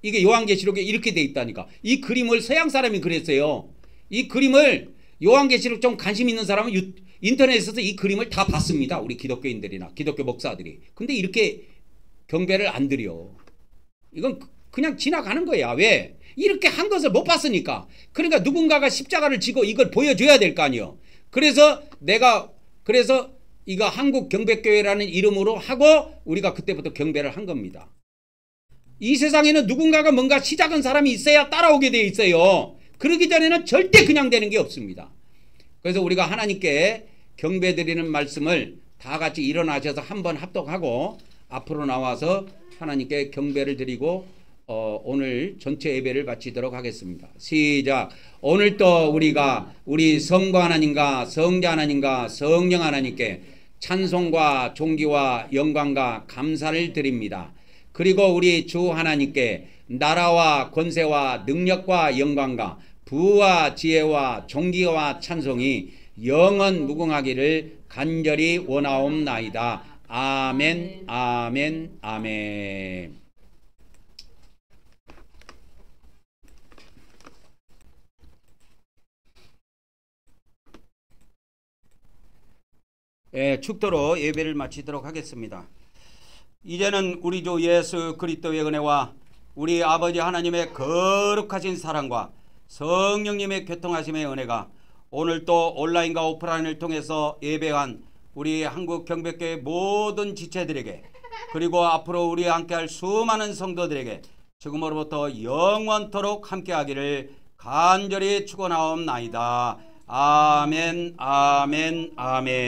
요한계시록에 이렇게 돼 있다니까. 이 그림을 서양 사람이 그렸어요. 이 그림을 요한계시록 좀 관심 있는 사람은 인터넷에서 이 그림을 다 봤습니다. 우리 기독교인들이나 기독교 목사들이. 근데 이렇게 경배를 안 드려. 이건 그냥 지나가는 거야. 왜? 이렇게 한 것을 못 봤으니까. 그러니까 누군가가 십자가를 지고 이걸 보여줘야 될 거 아니에요. 그래서 이거 한국경배교회라는 이름으로 하고 우리가 그때부터 경배를 한 겁니다. 이 세상에는 누군가가 뭔가 시작한 사람이 있어야 따라오게 돼 있어요. 그러기 전에는 절대 그냥 되는 게 없습니다. 그래서 우리가 하나님께 경배드리는 말씀을 다 같이 일어나셔서 한번 합독하고 앞으로 나와서 하나님께 경배를 드리고 오늘 전체 예배를 마치도록 하겠습니다. 시작. 오늘 또 우리가 우리 성부 하나님과 성자 하나님과 성령 하나님께 찬송과 존귀와 영광과 감사를 드립니다. 그리고 우리 주 하나님께 나라와 권세와 능력과 영광과 부와 지혜와 존귀와 찬송이 영원 무궁하기를 간절히 원하옵나이다. 아멘, 아멘, 아멘. 축도로 예배를 마치도록 하겠습니다. 이제는 우리 주 예수 그리스도의 은혜와 우리 아버지 하나님의 거룩하신 사랑과 성령님의 교통하심의 은혜가 오늘 또 온라인과 오프라인을 통해서 예배한 우리 한국 경배교회 모든 지체들에게 그리고 앞으로 우리와 함께할 수많은 성도들에게 지금으로부터 영원토록 함께하기를 간절히 축원하옵나이다. 아멘, 아멘, 아멘.